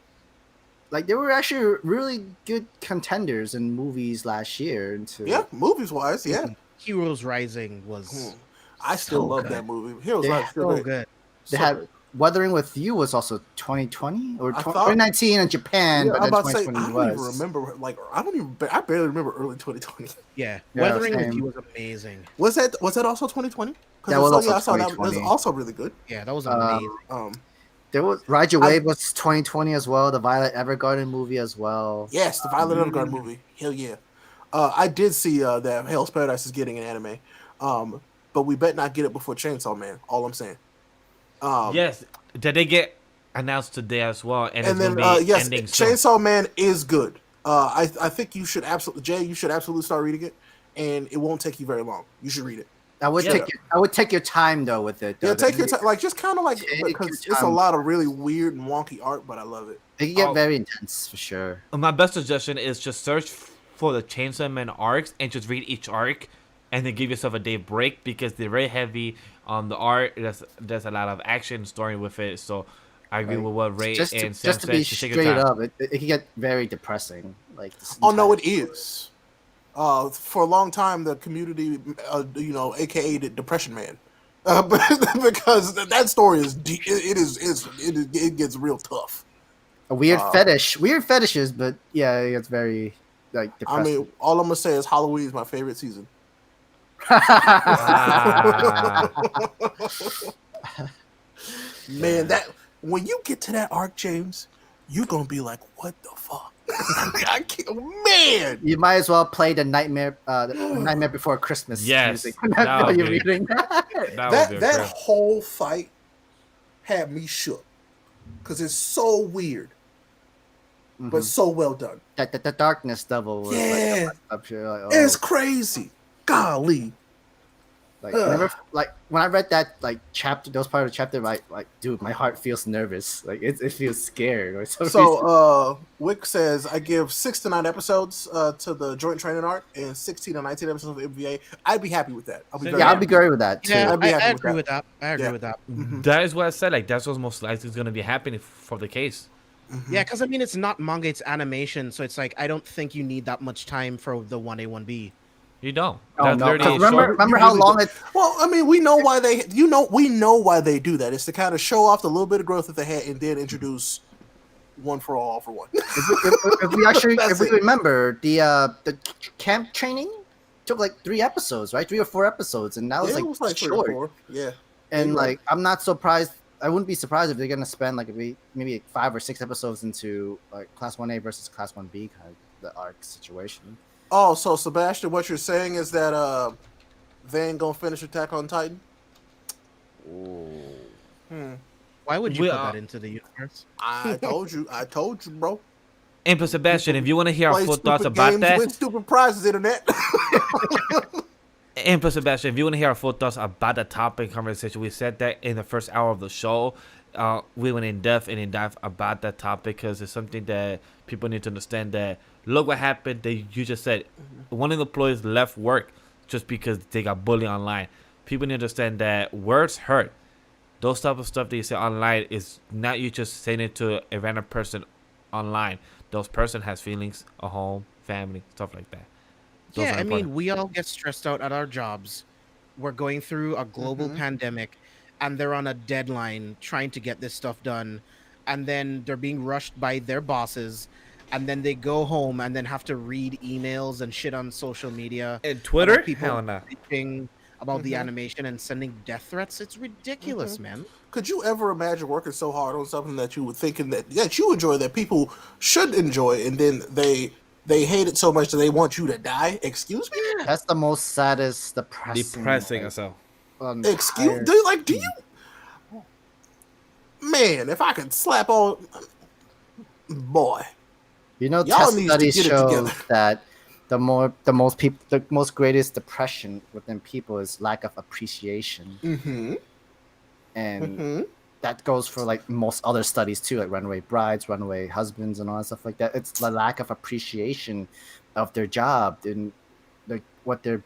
Like they were actually really good contenders in movies last year. Yeah, movies wise, yeah. Heroes Rising was I still So love good. that movie. Heroes Yeah. Rising still so great. good. They So had good. Wuthering with You was also 2020 or I thought- 2019 in Japan, Yeah, but I'm then about to say 2020 I don't was. even remember. Like I barely remember early 2020. Yeah, Yeah, Weathering with same. You was amazing. Was that also 2020? That was also I saw that was 2020. also really good. Yeah, that was Um, amazing. There was Ride Your I- Wave was 2020 as well. The Violet Evergarden movie as well. Yes, the Violet Evergarden movie. Hell yeah. I did see that Hell's Paradise is getting an anime. But we bet not get it before Chainsaw Man. All I'm saying. Yes, did they get announced today as well? And, And it's then gonna be yes, ending soon. Chainsaw Man is good. I think you should absolutely, Jay, you should absolutely start reading it, and it won't take you very long. You should read it. I would Yeah. take your time though with it. Yeah, though. take your time. Like just kind of like Take because your it's a time. lot of really weird and wonky art, but I love it. It can get Oh. very intense for sure. My best suggestion is just search for the Chainsaw Man arcs and just read each arc, and then give yourself a day break because they're very heavy on the art. There's a lot of action story with it. So I agree Right. with what Ray Just and Sam to said. be Just take your straight time. up, it can get very depressing. Like this Oh no, entire- it is. For a long time, the community, AKA the Depression Man, because that story is deep. It gets real tough. a weird fetish, weird fetishes, but yeah, it's very like I depressing. mean, all I'm gonna say is Halloween is my favorite season. Ah. Man, that when you get to that arc, James, you're gonna be like, "What the fuck?" I can't, man. You might as well play the Nightmare Before Christmas Yes, music that while would you're be- reading that. That would be That great. whole fight had me shook because it's so weird, but so well done. The darkness devil was Yeah. like, up here, like, It's oh. crazy. Golly. Like never, like when I read that like chapter, those part of the chapter, like dude, my heart feels nervous. Like it feels scared or something. So Wick says I give 6 to 9 episodes to the joint training arc and 16 to 19 episodes of MVA. I'd be happy with that. I'd be great with that too. Yeah, I'd be happy I with agree that. with that. I agree Yeah. with that. That is what I said. Like that's what's most likely going to be happening for the case. Yeah, because I mean, it's not manga, it's animation, so it's like I don't think you need that much time for the 1A 1B. You don't. Oh, That's no, literally 'cause a remember, short- remember You how really long do. it? Well, I mean, we know why they why they do that. It's to kind of show off the little bit of growth that they had and then introduce one for all for one. If we actually, That's if we it. remember, the camp training took like 3 episodes, right? 3 or 4 episodes, and that was Yeah, like, it was like 3 or short. 4. Yeah. And You're like, I'm not surprised. I wouldn't be surprised if they're gonna spend like maybe like 5 or 6 episodes into like Class 1A versus Class 1B kind of the arc situation. Oh, so Sebastian, what you're saying is that they ain't gonna finish Attack on Titan? Why would you We put are- that into the universe? I told you, bro. And plus, Sebastian, if you want to hear our Play full thoughts stupid about games, that, win stupid prizes, internet. and plus, Sebastian, if you want to hear our full thoughts about the topic conversation, we said that in the first hour of the show. We went in depth about that topic because it's something that people need to understand. That look what happened. You just said one of the employees left work just because they got bullied online. People need to understand that words hurt. Those type of stuff that you say online is not you just saying it to a random person online. Those person has feelings, a home, family, stuff like that. Those Yeah, are I important. mean, we all get stressed out at our jobs. We're going through a global pandemic, and they're on a deadline trying to get this stuff done, and then they're being rushed by their bosses, and then they go home and then have to read emails and shit on social media. And Twitter, about people hell no. bitching about the animation and sending death threats. It's ridiculous, man. Could you ever imagine working so hard on something that you were thinking that you enjoy, that people should enjoy, and then they hate it so much that they want you to die? Excuse me? That's the most saddest, depressing. Depressing like, yourself. Excuse entire- do you Man, if I could slap on boy. You know, Y'all test needs to studies get it show together. that the most greatest depression within people is lack of appreciation, Mm-hmm. and that goes for like most other studies too, like runaway brides, runaway husbands, and all that stuff like that. It's the lack of appreciation of their job and like what their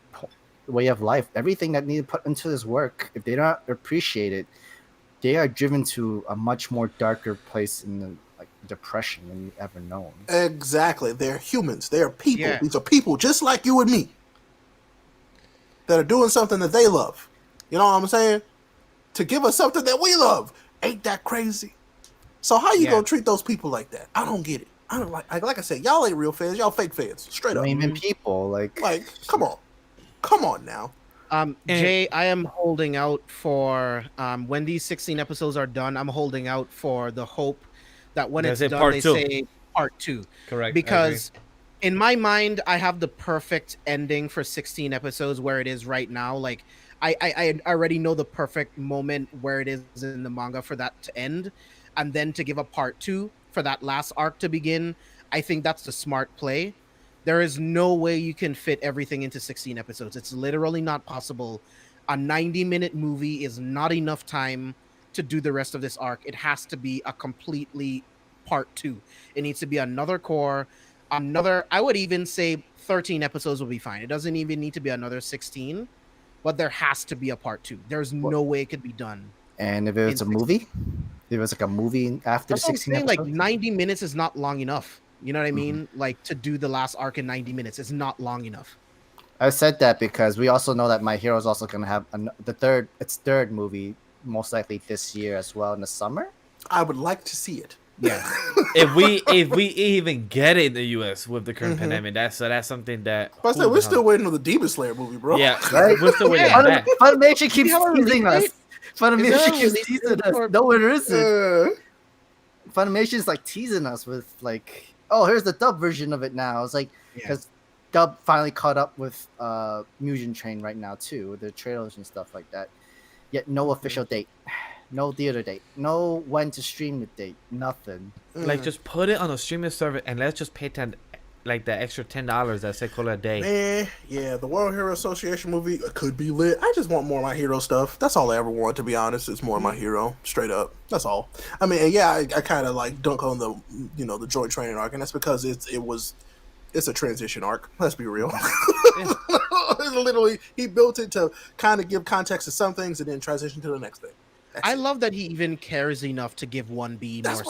way of life, everything that needed put into this work. If they don't appreciate it, they are driven to a much more darker place in the like depression than you've ever known. Exactly. They're humans. They are people. Yeah. These are people just like you and me that are doing something that they love. You know what I'm saying? To give us something that we love. Ain't that crazy? So how you Yeah. gonna treat those people like that? I don't get it. I don't like I said, y'all ain't real fans. Y'all fake fans. Straight I up. mean, even people like Come on. Come on now. Jay, I am holding out for when these 16 episodes are done. I'm holding out for the hope that when They it's say done, part they two. say part 2. Correct. Because in my mind, I have the perfect ending for 16 episodes where it is right now. Like I already know the perfect moment where it is in the manga for that to end, and then to give a part 2 for that last arc to begin. I think that's the smart play. There is no way you can fit everything into 16 episodes. It's literally not possible. A 90-minute movie is not enough time to do the rest of this arc. It has to be a completely part 2. It needs to be another core, I would even say 13 episodes will be fine. It doesn't even need to be another 16, but there has to be a part 2. There's no way it could be done. And if it's a movie, if it's like a movie after That's the what I'm 16 saying. episodes, Like 90 minutes is not long enough. You know what I mean? Like to do the last arc in 90 minutes is not long enough. I said that because we also know that My Hero is also going to have its third movie, most likely this year as well in the summer. I would like to see it. Yeah. if we even get it in the US with the current pandemic, that's something that. But I said, we're still waiting on the Demon Slayer movie, bro. Yeah, Right? we're still waiting on that. Funimation keeps have a release teasing us. date? Funimation there a keeps release teasing date us. or- No, it isn't. Uh, Funimation's like teasing us with like, oh, here's the dub version of it now. It's like because dub finally caught up with Mugen Train right now too, with the trailers and stuff like that. Yet no official date, no theater date, no when to stream the date, nothing. Like, just put it on a streaming service and let's just pay like that extra $10 that say call a day. Man, yeah, the World Hero Association movie could be lit. I just want more of My Hero stuff. That's all I ever want, to be honest. It's more of My Hero, straight up. That's all. I mean, and yeah, I kind of like dunk on the the joint training arc, and that's because it's a transition arc. Let's be real. Literally, he built it to kind of give context to some things and then transition to the next thing. I love that he even cares enough to give 1B more stuff.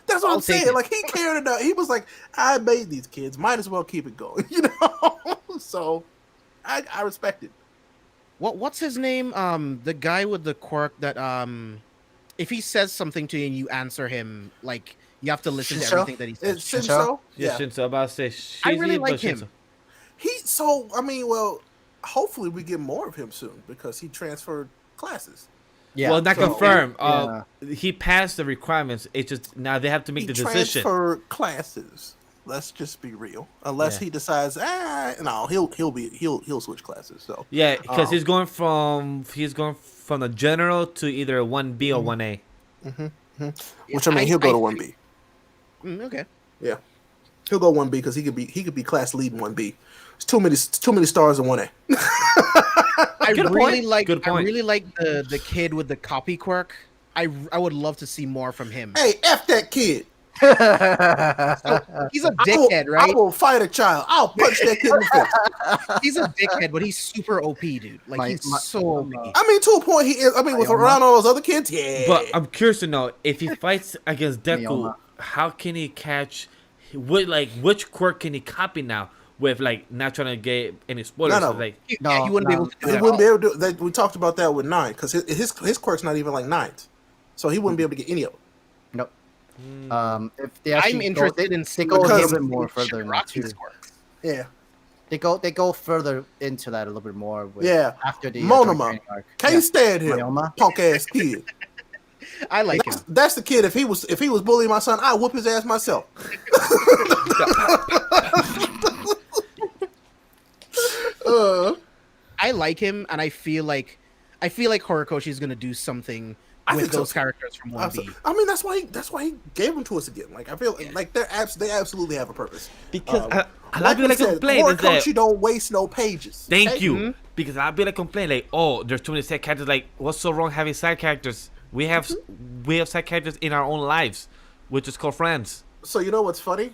That's what I'm saying. Like, he cared enough. He was like, I made these kids. Might as well keep it going. So I respect it. What's his name? The guy with the quirk that if he says something to you and you answer him, like you have to listen to everything that he says. Shinso? Yeah, Shinso. About to say, I really like him. Hopefully we get more of him soon because he transferred classes. Yeah. Well, not confirmed. He passed the requirements. It's just now they have to make the decision. Transfer classes. Let's just be real. Unless he decides, no, he'll switch classes. So yeah, because he's going from the general to either a 1B or 1A. Which I mean, he'll go to 1B. Okay. Yeah, he'll go 1B because he could be class lead in 1B. It's too many stars in 1A. I really like the kid with the copy quirk. I would love to see more from him. Hey, F that kid. So, he's a dickhead, right? I will fight a child. I'll punch that kid in the face. He's a dickhead, but he's super OP, dude. Like he's so OP. I mean, to a point, he is. I mean, with around all those other kids, yeah. But I'm curious to know if he fights against Deco, how can he catch? Which quirk can he copy now? With not trying to get any spoilers. No. He wouldn't be able to do that. He wouldn't be able to do that. We talked about that with 9 because his quirk's not even like 9s, so he wouldn't be able to get any of them. Nope. If they actually I'm interested in they go a little bit more further into quirks. Yeah. They go further into that a little bit more. After the Monoma. Can't stand him. Punk ass kid. I like him. That's the kid. If he was bullying my son, I'd whoop his ass myself. I like him, and I feel like Horikoshi is gonna do something with those characters from 1B. I mean, that's why he gave them to us again. Like I feel like they absolutely have a purpose. Because a lot of people complain is that Horikoshi don't waste no pages. Thank you. Mm-hmm. Because a lot of people complain there's too many side characters. Like, what's so wrong having side characters? We have side characters in our own lives, which is called friends. So you know what's funny?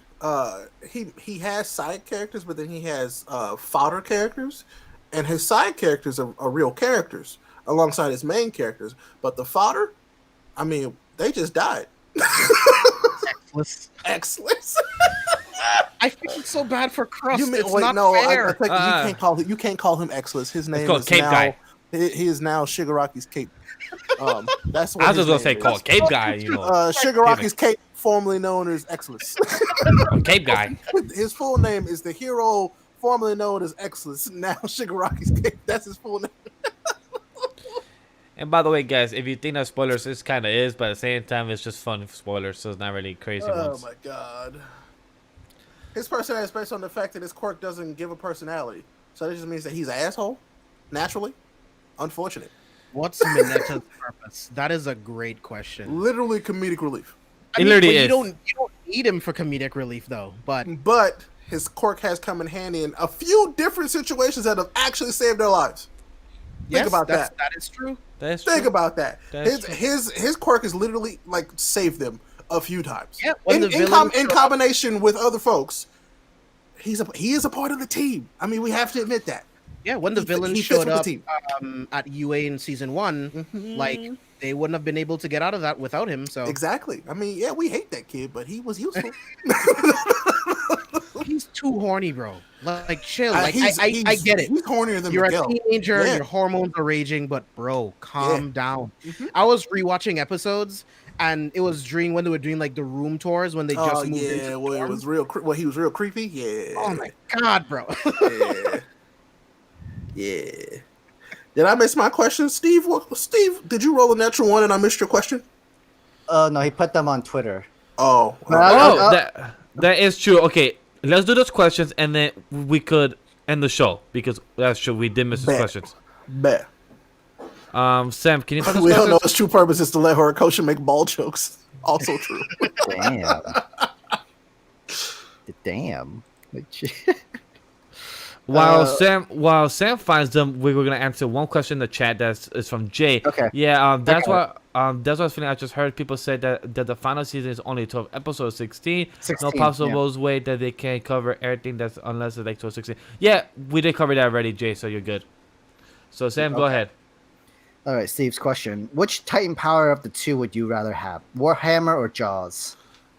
He has side characters, but then he has fodder characters, and his side characters are real characters alongside his main characters. But the fodder, I mean, they just died. Excellent. I feel so bad for Crust. Fair. You can't call him Exless. His name is Cape now, Guy. He is now Shigaraki's Cape. That's what I was just gonna say called Cape Guy. Shigaraki's Cape, formerly known as Exless. Cape Guy. His full name is the hero formerly known as Exless. Now Shigaraki's Cape. That's his full name. And by the way, guys, if you think that spoilers, this kind of is, but at the same time, it's just fun spoilers, so it's not really crazy ones. Oh my god. His personality is based on the fact that his quirk doesn't give a personality. So that just means that he's an asshole, naturally. Unfortunate. What's Mineta's purpose? That is a great question. Literally comedic relief. You don't need him for comedic relief, though. But his quirk has come in handy in a few different situations that have actually saved their lives. Think about that. That is true. Think about that. His quirk has literally saved them a few times. Yeah, in combination with other folks, he is a part of the team. I mean, we have to admit that. Yeah, when the villains showed up at UA in season 1, they wouldn't have been able to get out of that without him. So exactly. I mean, yeah, we hate that kid, but he was useful. He's too horny, bro. Like, chill. I get it. He's hornier than You're Miguel. a teenager. Your hormones are raging, but bro, calm down. I was rewatching episodes, and it was when they were doing the room tours when they just moved into the it was real. He was real creepy. Yeah. Oh my god, bro. Yeah. Did I miss my question, Steve? Steve, did you roll a natural 1 and I missed your question? No, he put them on Twitter. Oh. That is true. Okay, let's do those questions and then we could end the show because that's true. We did miss those questions. Bet. Sam, can you put those We questions? all know its true purpose is to let Horikoshi make ball jokes. Also true. Damn. While Sam finds them, we were gonna answer one question in the chat is from Jay. Okay. Yeah, that's Okay. that's what I was feeling. I just heard people say that the final season is only 12 episodes, 16. 16, No possible way that they can cover everything that's unless it's like 12, 16. Yeah, we did cover that already, Jay. So you're good. So Sam, go ahead. All right, Steve's question: which Titan power of the two would you rather have, Warhammer or Jaws?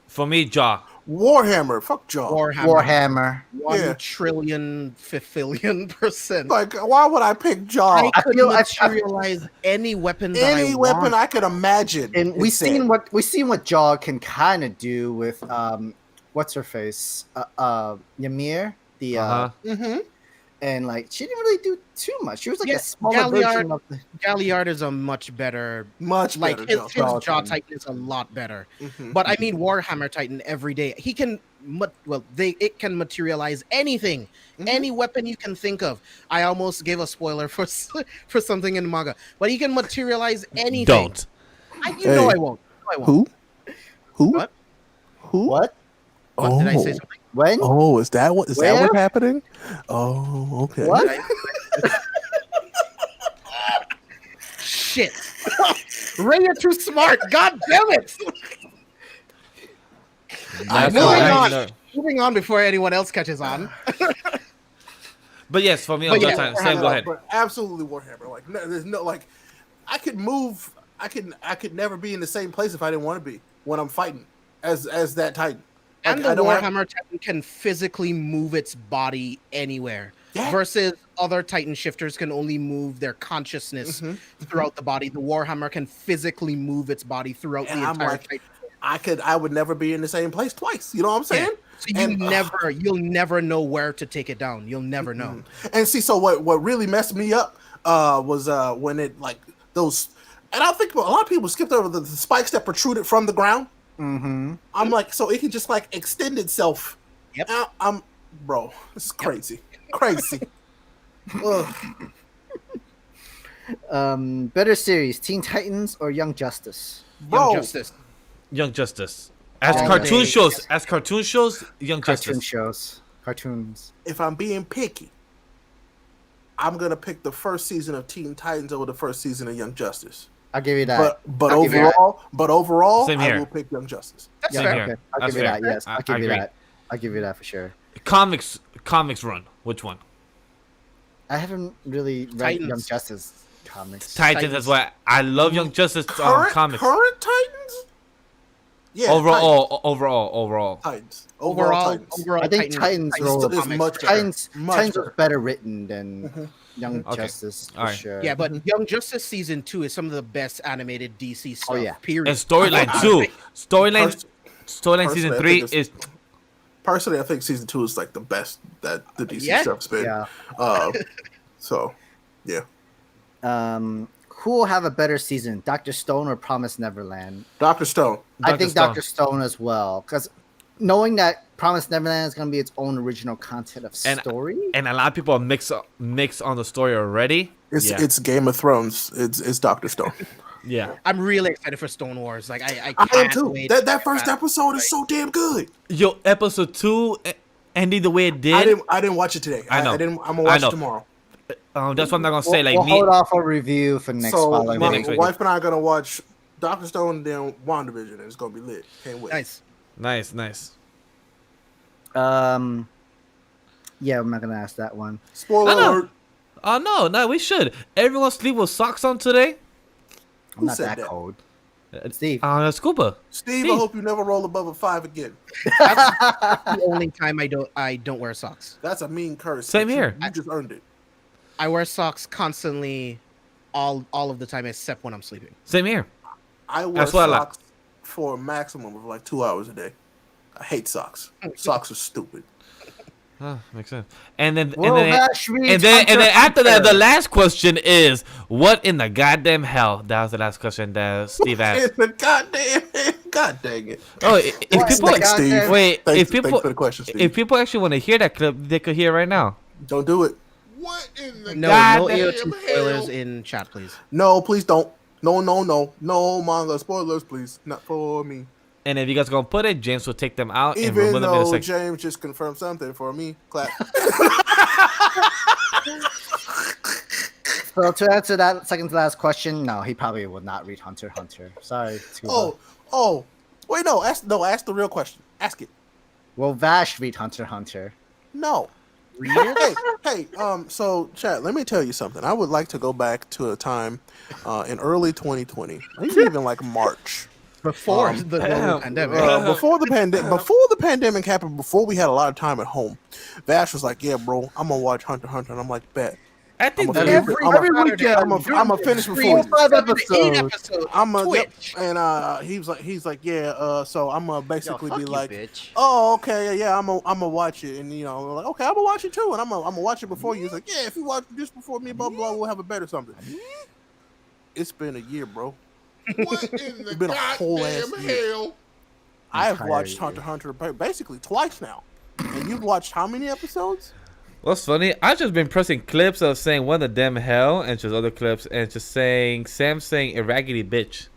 For me, Jaw. Warhammer, fuck Jaw. Warhammer. 1,000,000,000,000,000%. Like, why would I pick Jaw? I could feel- I- materialize any weapon that Any I weapon want. I could imagine. And we've it said. seen what Jaw can kind of do with what's her face, Ymir, the Mhm. and like she didn't really do too much. She was like Yeah, a smaller version Galliard- of the. Galliard is a much better, Much like better his Jaw. Jaw Titan is a lot better. Mhm. But I mean Warhammer Titan every day. He can, it can materialize anything, any weapon you can think of. I almost gave a spoiler for something in the manga, but he can materialize anything. Don't. You know I won't. No, I won't. Who? Who? What? Who? What? What did I say? Something? When? Oh, is that what? Is that Where? what's happening? Oh, okay. What? Shit. Ray, you're too smart. God damn it. That's Moving why I on. know. Moving on before anyone else catches on. But yes, for me, on But Jaw yeah, Titan. Sam, go ahead. But absolutely Warhammer. Like, no, there's no like, I could move. I could never be in the same place if I didn't want to be when I'm fighting as that Titan. And Like, the I don't have- Warhammer Titan can physically move its body anywhere. Yeah. Versus other Titan shifters can only move their consciousness throughout the body. The Warhammer can physically move its body throughout And the I'm entire like, Titan. I would never be in the same place twice. You know what I'm saying? So you'll never know where to take it down. You'll never know. And see, so what really messed me up was when it like those, and I think a lot of people skipped over the spikes that protruded from the ground. Mm-hmm. I'm like, so it can just like extend itself. Yep. I'm, bro, this is crazy, crazy. Ugh. Better series: Teen Titans or Young Justice? Bro, Young Justice. Young Justice. As Oh, cartoon days. shows, Young Cartoon Justice. shows, cartoons. if I'm being picky, I'm gonna pick the first season of Teen Titans over the first season of Young Justice. I'll give you that. But I'll give you that. overall, Same I here. will pick Young Justice. That's Same fair. here. Okay, I'll That's give you fair. that. Yes, I I'll give you agree. that. I'll give you that for sure. Comics run. Which one? I haven't really read Titans. Young Justice comics. Titans. That's why I love Young Justice comics. Current Titans? Yeah. Overall. Titans. Overall, Titans. I think Titans is roll. much better. Titans Much was better written than Young Okay. Justice for Alright. sure. Yeah, but Young Justice season 2 is some of the best animated DC stuff. yeah. Period. And storyline too. Storyline Personally, season I 3 think is Personally, I think season 2 is like the best that the DC Yeah. stuff's been. Yeah. So, yeah. Who will have a better season, Dr. Stone or Promise Neverland? Dr. Stone. I Dr. think Stone. Dr. Stone as well, because knowing that Promise Neverland is going to be its own original content of And- story. and a lot of people are mixed on the story already. It's Game of Thrones. It's Dr. Stone. Yeah. I'm really excited for Stone Wars. Like I I can't am too. wait. That first episode is so damn good. Yo, episode 2 ending the way it did. I didn't watch it today. I know. I'm gonna I watch know. it tomorrow. That's what I'm not gonna say. Like we'll me. hold off a review for next So following my week. next week. wife and I are gonna watch Dr. Stone and then WandaVision, and it's gonna be lit. Can't wait. Nice. Nice. Yeah, I'm not gonna ask that one. Spoiler No. alert. Oh no, we should. Everyone sleep with socks on today. I'm Who not said that that? cold. Steve. Scuba. Steve, Steve. I hope you never roll above a 5 again. The only time I don't wear socks. That's a mean curse. Same but here. You just earned it. I wear socks constantly, all of the time except when I'm sleeping. Same here. I wear That's what I like. socks for a maximum of like 2 hours a day. I hate socks. Socks are stupid. Makes sense. And then Well, that should be and then Hunter after that, the Hunter. last question is, what in the goddamn hell? That was the last question that Steve asked. It's the goddamn. God dang it. Oh, What if in people the goddamn- wait, Thanks, if people thanks for the question, Steve. if people actually want to hear that clip, they could hear it right now. Don't do it. What in the No goddamn AOT hell? spoilers in chat, please. No, please don't. No manga spoilers, please. Not for me. And if you guys gonna put it, James will take them out and Even remove them in a though second. James just confirmed something for me, clap. So to answer that second to last question, no, he probably would not read Hunter x Hunter. Sorry. Scuba. Oh, wait, no, ask the real question. Ask it. Will Vash read Hunter x Hunter? No. Read it? Hey, so chat, let me tell you something. I would like to go back to a time in early 2020, maybe even like March. Before the global pandemic. Before the pandemic happened, before we had a lot of time at home, Vash was like, "Yeah, bro, I'm gonna watch Hunter x Hunter," and I'm like, "Bet." I think Every weekend. I'm gonna finish before you. 5 episodes. I'm a yep, Twitch. and he's like, yeah. So I'm gonna basically be like, bitch. oh, okay, yeah, I'm gonna watch it, and we're like, okay, I'm gonna watch it too, and I'm gonna watch it before you. He's like, yeah, if you watch this before me, blah blah, we'll have a better something. It's been a year, bro. What in the It's been a whole ass goddamn year. hell? I've Entire watched year. Hunter x Hunter basically twice now, and you've watched how many episodes? What's funny? I've just been pressing clips of saying "what the damn hell" and just other clips and just saying Sam saying "a raggedy bitch."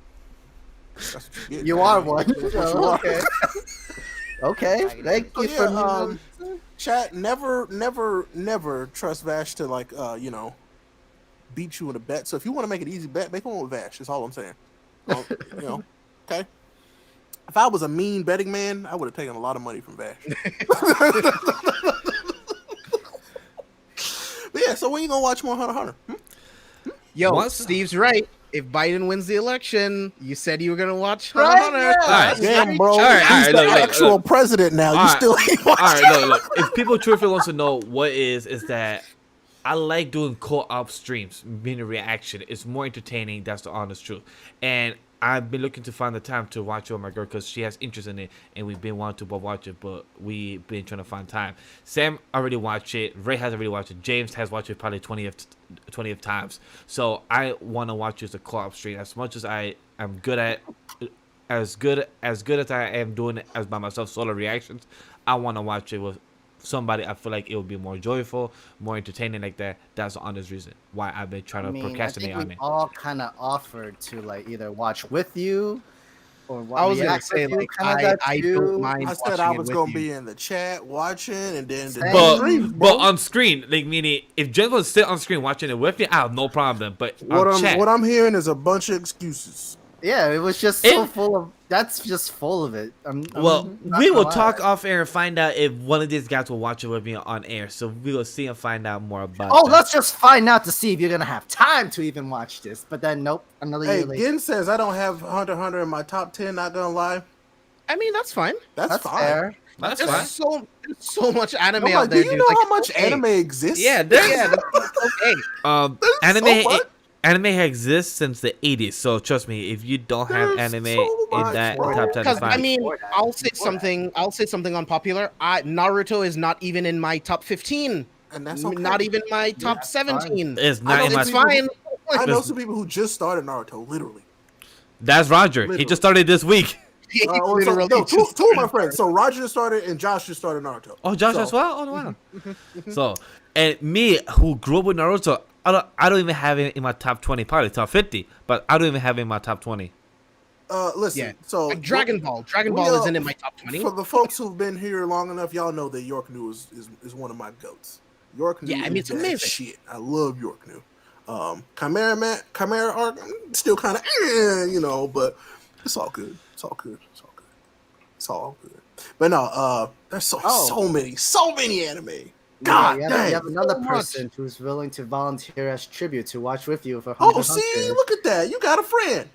That's what you get, You man. are one. That's what you are. Okay. Okay. Thank So you yeah, for chat, never trust Vash to like beat you in a bet. So if you want to make an easy bet, make one with Vash. That's all I'm saying. Okay. If I was a mean betting man, I would have taken a lot of money from Vash. But yeah, so when you gonna watch more Hunter x Hunter? Yo, What's- Steve's right. If Biden wins the election, you said you were gonna watch Right, Hunter x Hunter. yeah. Alright. Damn, bro. All right, He's the look, actual president now. You Alright. still ain't All watching. right, look. If people truthfully wants to know what is that I like doing co-op streams, being a reaction. It's more entertaining. That's the honest truth. And I've been looking to find the time to watch it with my girl because she has interest in it, and we've been wanting to both watch it, but we've been trying to find time. Sam already watched it. Ray has already watched it. James has watched it probably 20th times. So I want to watch it as a co-op stream. As much as I am good at, as good as I am doing it as by myself, solo reactions, I want to watch it with somebody. I feel like it would be more joyful, more entertaining like that. That's the honest reason why I've been trying to procrastinate I on think it. we all kind of offered to like either watch with you or I was gonna react say, with you, like, kinda that I too. don't mind. I said watching I it was with gonna you. be in the chat watching, and then the Same. But, stream, but bro. on screen, like meaning if Jen was sit on screen watching it with me, I have no problem. But on chat, What I'm hearing is a bunch of excuses. Yeah, it was just so It- full of. That's just full of it. well, not we gonna will lie. talk off air and find out if one of these guys will watch it with me on air. So we will see and find out more about. Oh, that. let's just find out to see if you're gonna have time to even watch this. But then, nope, another Hey, year later. Gin says I don't have Hunter x Hunter in my top 10. Not gonna lie, I mean, that's fine. that's That's fine. fair. That's There's fine. so much anime I'm out like, there, do you dude. know Like, how much okay. anime exists? Yeah, there's Yeah, that's okay. anime. so much. Anime exists since the 80s. So trust me, if you don't have There's anime so in much, that bro. top 10, Because it's fine. I mean, Before that. I'll say Before that. something. I'll say something unpopular. Naruto is not even in my top 15. And that's okay. Not even my top that's fine. 17. it's I not know in my. It's fine. I know some people who just started Naruto, literally. That's Roger. He Literally. just started this week. He So, literally no, two just of my started. friends. So Roger started and Josh just started Naruto. Oh, Josh So- as well. Oh wow. So, and me who grew up with Naruto, I don't even have it in my top 20, probably top 50, but I don't even have it in my top 20. Listen. Yeah. So Like Dragon Ball. Dragon we Ball all- isn't in my top 20. For the folks who've been here long enough, y'all know that York New is one of my goats. York New Yeah, I mean, is it's that amazing. shit. I love York New. Chimera arc, still kind of, but it's all good. It's all good. It's all good. It's all good. But no, there's so many anime. God Yeah, dang. you have another so much. person who's willing to volunteer as tribute to watch with you for Hunter Oh, x see, Hunter. look at that. You got a friend.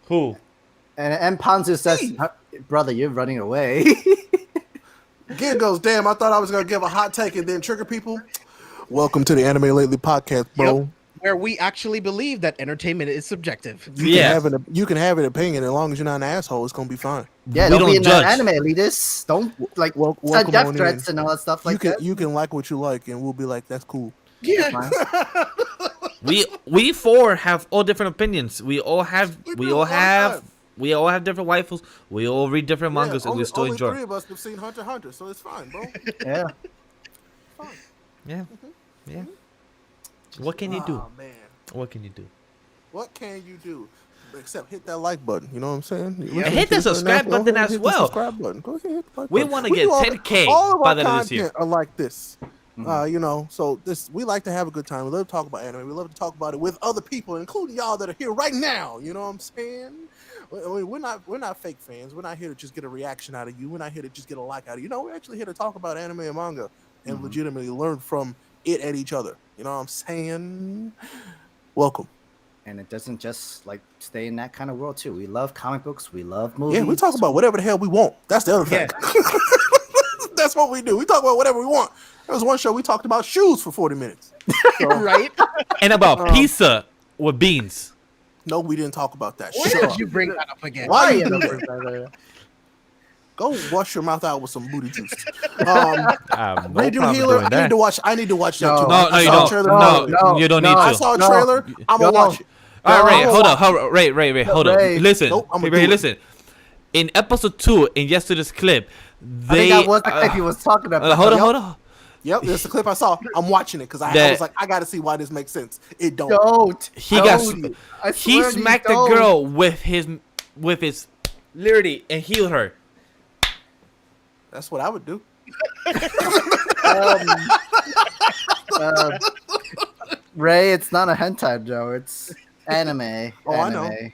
Who? And Panzu says, Steve. "Brother, you're running away." Gid goes, damn, I thought I was going to give a hot take and then trigger people. Welcome to the Anime Lately podcast, bro. Yep. Where we actually believe that entertainment is subjective. Yeah. You can have an opinion as long as you're not an asshole. It's going to be fine. Yeah, We don't be don't in judge. that anime elitists. Don't like Wel- send welcome death on threats in. and all that stuff like that. You can like what you like, and we'll be like, that's cool. Yeah. Fine. We four have all different opinions. We all have We do all the time. different waifus. We all read different mangas, and we still only enjoy. three of us have seen Hunter x Hunter, so it's fine, bro. Yeah. Yeah, yeah. What can you do? Oh, man. What can you do? What can you do? Except hit that like button. You know what I'm saying? Yeah. And hit the subscribe button as hit well. The subscribe button. Go ahead, hit the like We button. want to get do all 10K of by our the end of this year. content are like this. Mhm. You know, so we like to have a good time. We love to talk about anime. We love to talk about it with other people, including y'all that are here right now. You know what I'm saying? I mean, we're not fake fans. We're not here to just get a reaction out of you. We're not here to just get a like out of you. No, we're actually here to talk about anime and manga and legitimately learn from it and each other. You know what I'm saying? Welcome. And it doesn't just like stay in that kind of world too. We love comic books. We love movies. Yeah, we talk about whatever the hell we want. That's the other thing. That's what we do. We talk about whatever we want. There was one show we talked about shoes for 40 minutes. So, Right? And about pizza with beans. no, we didn't talk about that. Why Sure. did you bring that up again? Why you do that? Go wash your mouth out with some booty juice. Radio Healer. I need to watch that too. No, I you saw a don't. trailer. No, you don't need I to. saw a trailer. I'm gonna watch it. All right, No, hold on. Ray, hold on. Ray. Listen, Nope, I'ma Ray, do it. listen. In episode 2, in yesterday's clip, I they think that was the clip he was talking about. hold on. Yep, that's the clip I saw. I'm watching it because I was like, I gotta see why this makes sense. It don't. Don't. He got don't. I he swear smacked the don't. girl with his literally and healed her. That's what I would do. Ray, it's not a hentai, Joe. It's anime. Oh, I know. Anime.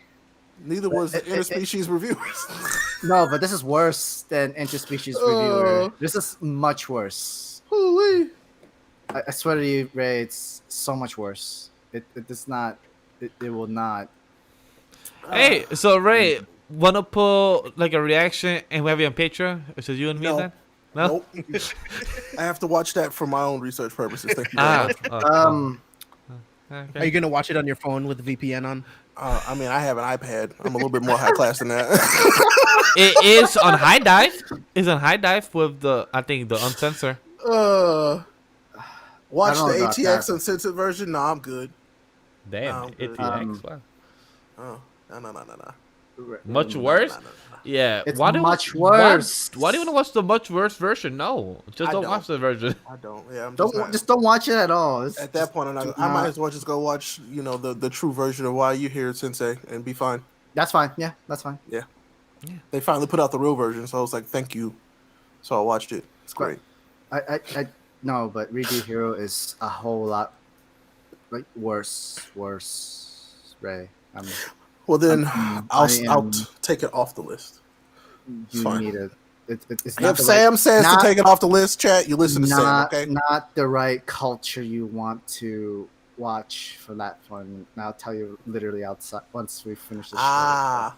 Neither was the interspecies reviewers. No, but this is worse than interspecies reviewer. This is much worse. Hoo-wee. I swear to you, Ray, it's so much worse. It does not. It will not. Hey, so Ray, wanna put like a reaction and we have you on Patreon? It's just you and me No. then? No? Nope. I have to watch that for my own research purposes. Thank you very much. Okay. Are you gonna watch it on your phone with the VPN on? I mean, I have an iPad. I'm a little bit more high class than that. It is on high dive. It's on high dive with the uncensor. Watch I don't know the about ATX that. uncensored version. No, I'm good. Damn, No, it's um, Oh, no. much worse. No. Yeah, It's why do you- much worse. Why do you want to watch the much worse version? No, just I don't don't. watch the version. I don't. Yeah, I'm Don't just don't watch it at all. It's at that just- point. do I might not- as well just go watch, the true version of Why You Here, Sensei, and be fine. That's fine. Yeah, that's fine. They finally put out the real version, so I was like, thank you. So I watched it. It's great. I no, but Redo Hero is a whole lot like worse, Ray. Well, then I I'll am- take it off the list. You Fine. need it. It's not If the Sam right, says not- to take it off the list, chat, you listen to Sam, not okay? not the right culture you want to watch for that one. And I'll tell you literally outside once we finish this. Ah.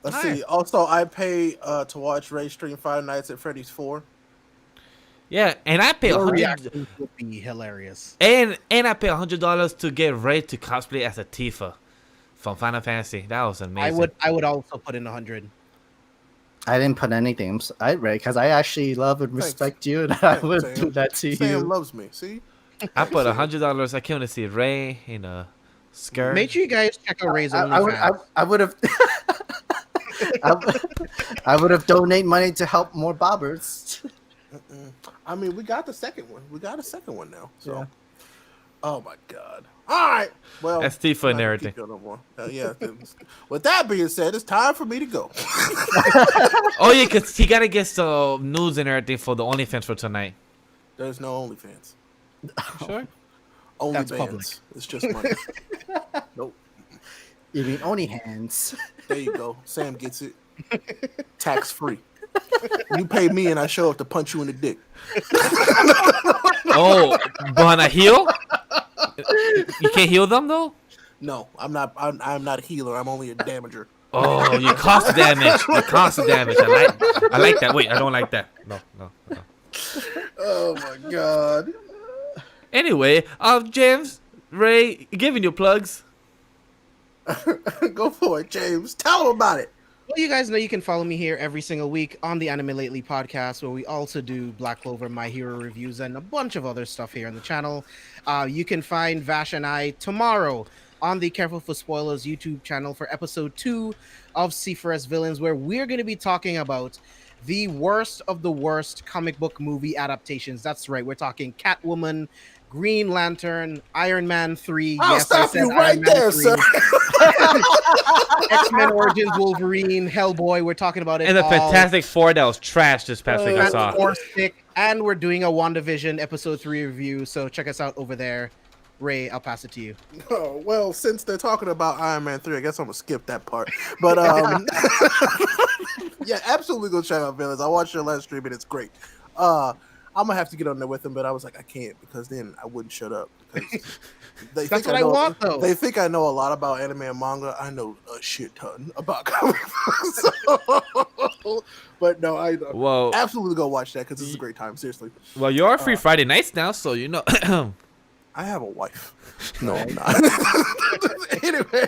Let's Alright. see. Also, I pay to watch Ray stream Five Nights at Freddy's 4. Yeah, and I pay Your 100 reactions would be hilarious. and I pay $100 to get Ray to cosplay as a Tifa from Final Fantasy. That was amazing. I would also put in 100. I didn't put anything. Ray, because I actually love and Thanks. respect you, and I would Sam. do that to Sam you. loves me. See? I put $100. I came to see Ray in a skirt. Make sure you guys check out Ray's I would OnlyFans. I would have donated money to help more bobbers. I mean, we got the second one. We got a second one now. So, Yeah. Oh my God! All right. Well, That's Tifa and I'm not gonna everything. keep you no more. Yeah. With that being said, it's time for me to go. Oh yeah, cause he gotta get some news and everything for the OnlyFans for tonight. There's no OnlyFans. Sure. Only That's bands. public. It's just money. Nope. You mean only hands? There you go. Sam gets it. Tax free. You pay me and I show up to punch you in the dick. Oh, but a heal? You can't heal them though. No, I'm not. I'm not a healer. I'm only a damager. Oh, you cost damage. You cost damage. I like that. Wait, I don't like that. No. Oh my God. Anyway, James, Ray, giving you plugs. Go for it, James. Tell them about it. Well, you guys know you can follow me here every single week on the Anime Lately podcast, where we also do Black Clover, My Hero reviews, and a bunch of other stuff here on the channel. You can find Vash and I tomorrow on the Careful for Spoilers YouTube channel for episode 2 of C4S Villains, where we're going to be talking about the worst of the worst comic book movie adaptations. That's right, we're talking Catwoman, Green Lantern, Iron Man 3. I'll Yes, I stop said you Iron right Man there, 3. sir. X-Men Origins Wolverine, Hellboy. We're talking about it And the all. Fantastic Four that was trash this past week. I saw. Fantastic. And we're doing a WandaVision episode 3 review, so check us out over there. Ray, I'll pass it to you. Oh, well, since they're talking about Iron Man 3, I guess I'm gonna skip that part. But yeah, absolutely go check out Villains. I watched your last stream and it's great. I'm gonna have to get on there with them, but I was like, I can't because then I wouldn't shut up. Because That's what I want, though. They think I know a lot about anime and manga. I know a shit ton about comic books. So, but no, I absolutely go watch that because this is a great time. Seriously. Well, you're free Friday nights now, so you know. I have a wife. No, I'm not. Anyway.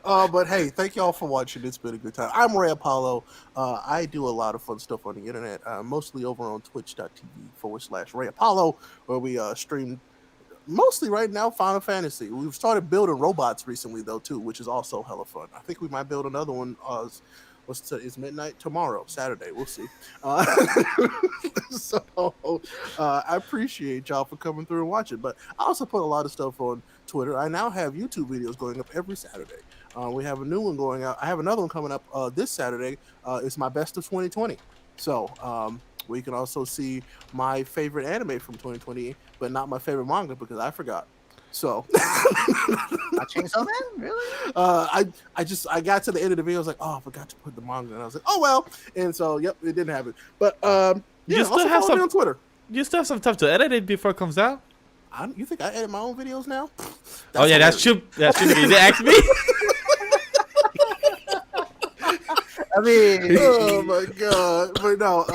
But hey, thank y'all for watching. It's been a good time. I'm Ray Apollo. I do a lot of fun stuff on the internet, mostly over on twitch.tv/Ray Apollo, where we stream mostly right now Final Fantasy. We've started building robots recently, though, too, which is also hella fun. I think we might build another one. It's midnight tomorrow, Saturday. We'll see. So I appreciate y'all for coming through and watching. But I also put a lot of stuff on Twitter. I now have YouTube videos going up every Saturday. We have a new one going out. I have another one coming up this Saturday. It's my best of 2020. So where you can also see my favorite anime from 2020, but not my favorite manga because I forgot. So Chainsaw Man, really? I got to the end of the video. I was like, oh, I forgot to put the manga, and I was like, oh well. And so, yep, it didn't happen. But You still also have follow me some on Twitter. You still have some time to edit it before it comes out. You think I edit my own videos now? Oh yeah, that's true. That's true. You didn't ask me. I mean, Oh my god! But no,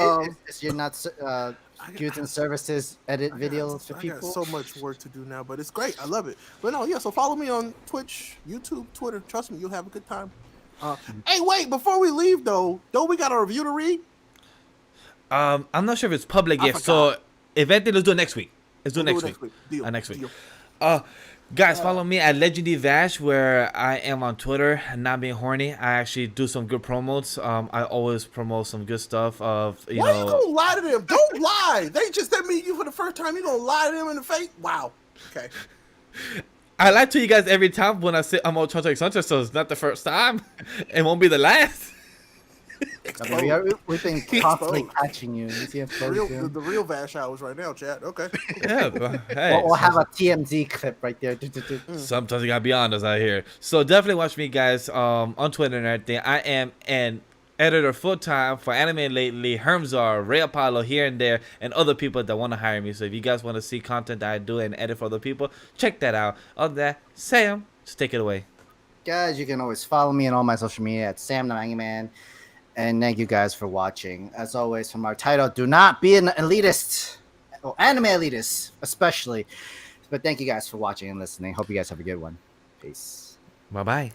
you're not goods and services edit videos for I people. got so much work to do now, but it's great. I love it. But no, yeah. So follow me on Twitch, YouTube, Twitter. Trust me, you'll have a good time. Hey, wait! Before we leave, though, don't we got a review to read? I'm not sure if it's public I yet. forgot. So if anything, let's do it next week. Let's do it next week. Deal. Next week. Deal. Guys, follow me at Legendy Vash, where I am on Twitter. Not being horny, I actually do some good promos. I always promote some good stuff. Why you gonna lie to them? Don't lie. They just said meet you for the first time. You gonna lie to them in the face? Wow. Okay. I lie to you guys every time when I say I'm on Hunter, so it's not the first time. It won't be the last. I mean, we've been constantly catching you. You see the real Vash hours right now, chat. Okay. Yeah, hey, we'll have a TMZ clip right there. Sometimes you gotta be honest out here. So definitely watch me, guys, on Twitter and everything. I am an editor full time for anime lately. Hermzar, Ray Apollo here and there, and other people that want to hire me. So if you guys want to see content that I do and edit for other people, check that out. Other than that, Sam, just take it away. Guys, you can always follow me on all my social media at Sam the Manga Man. And thank you guys for watching. As always, from our title, do not be an elitist, or anime elitist, especially. But thank you guys for watching and listening. Hope you guys have a good one. Peace. Bye-bye.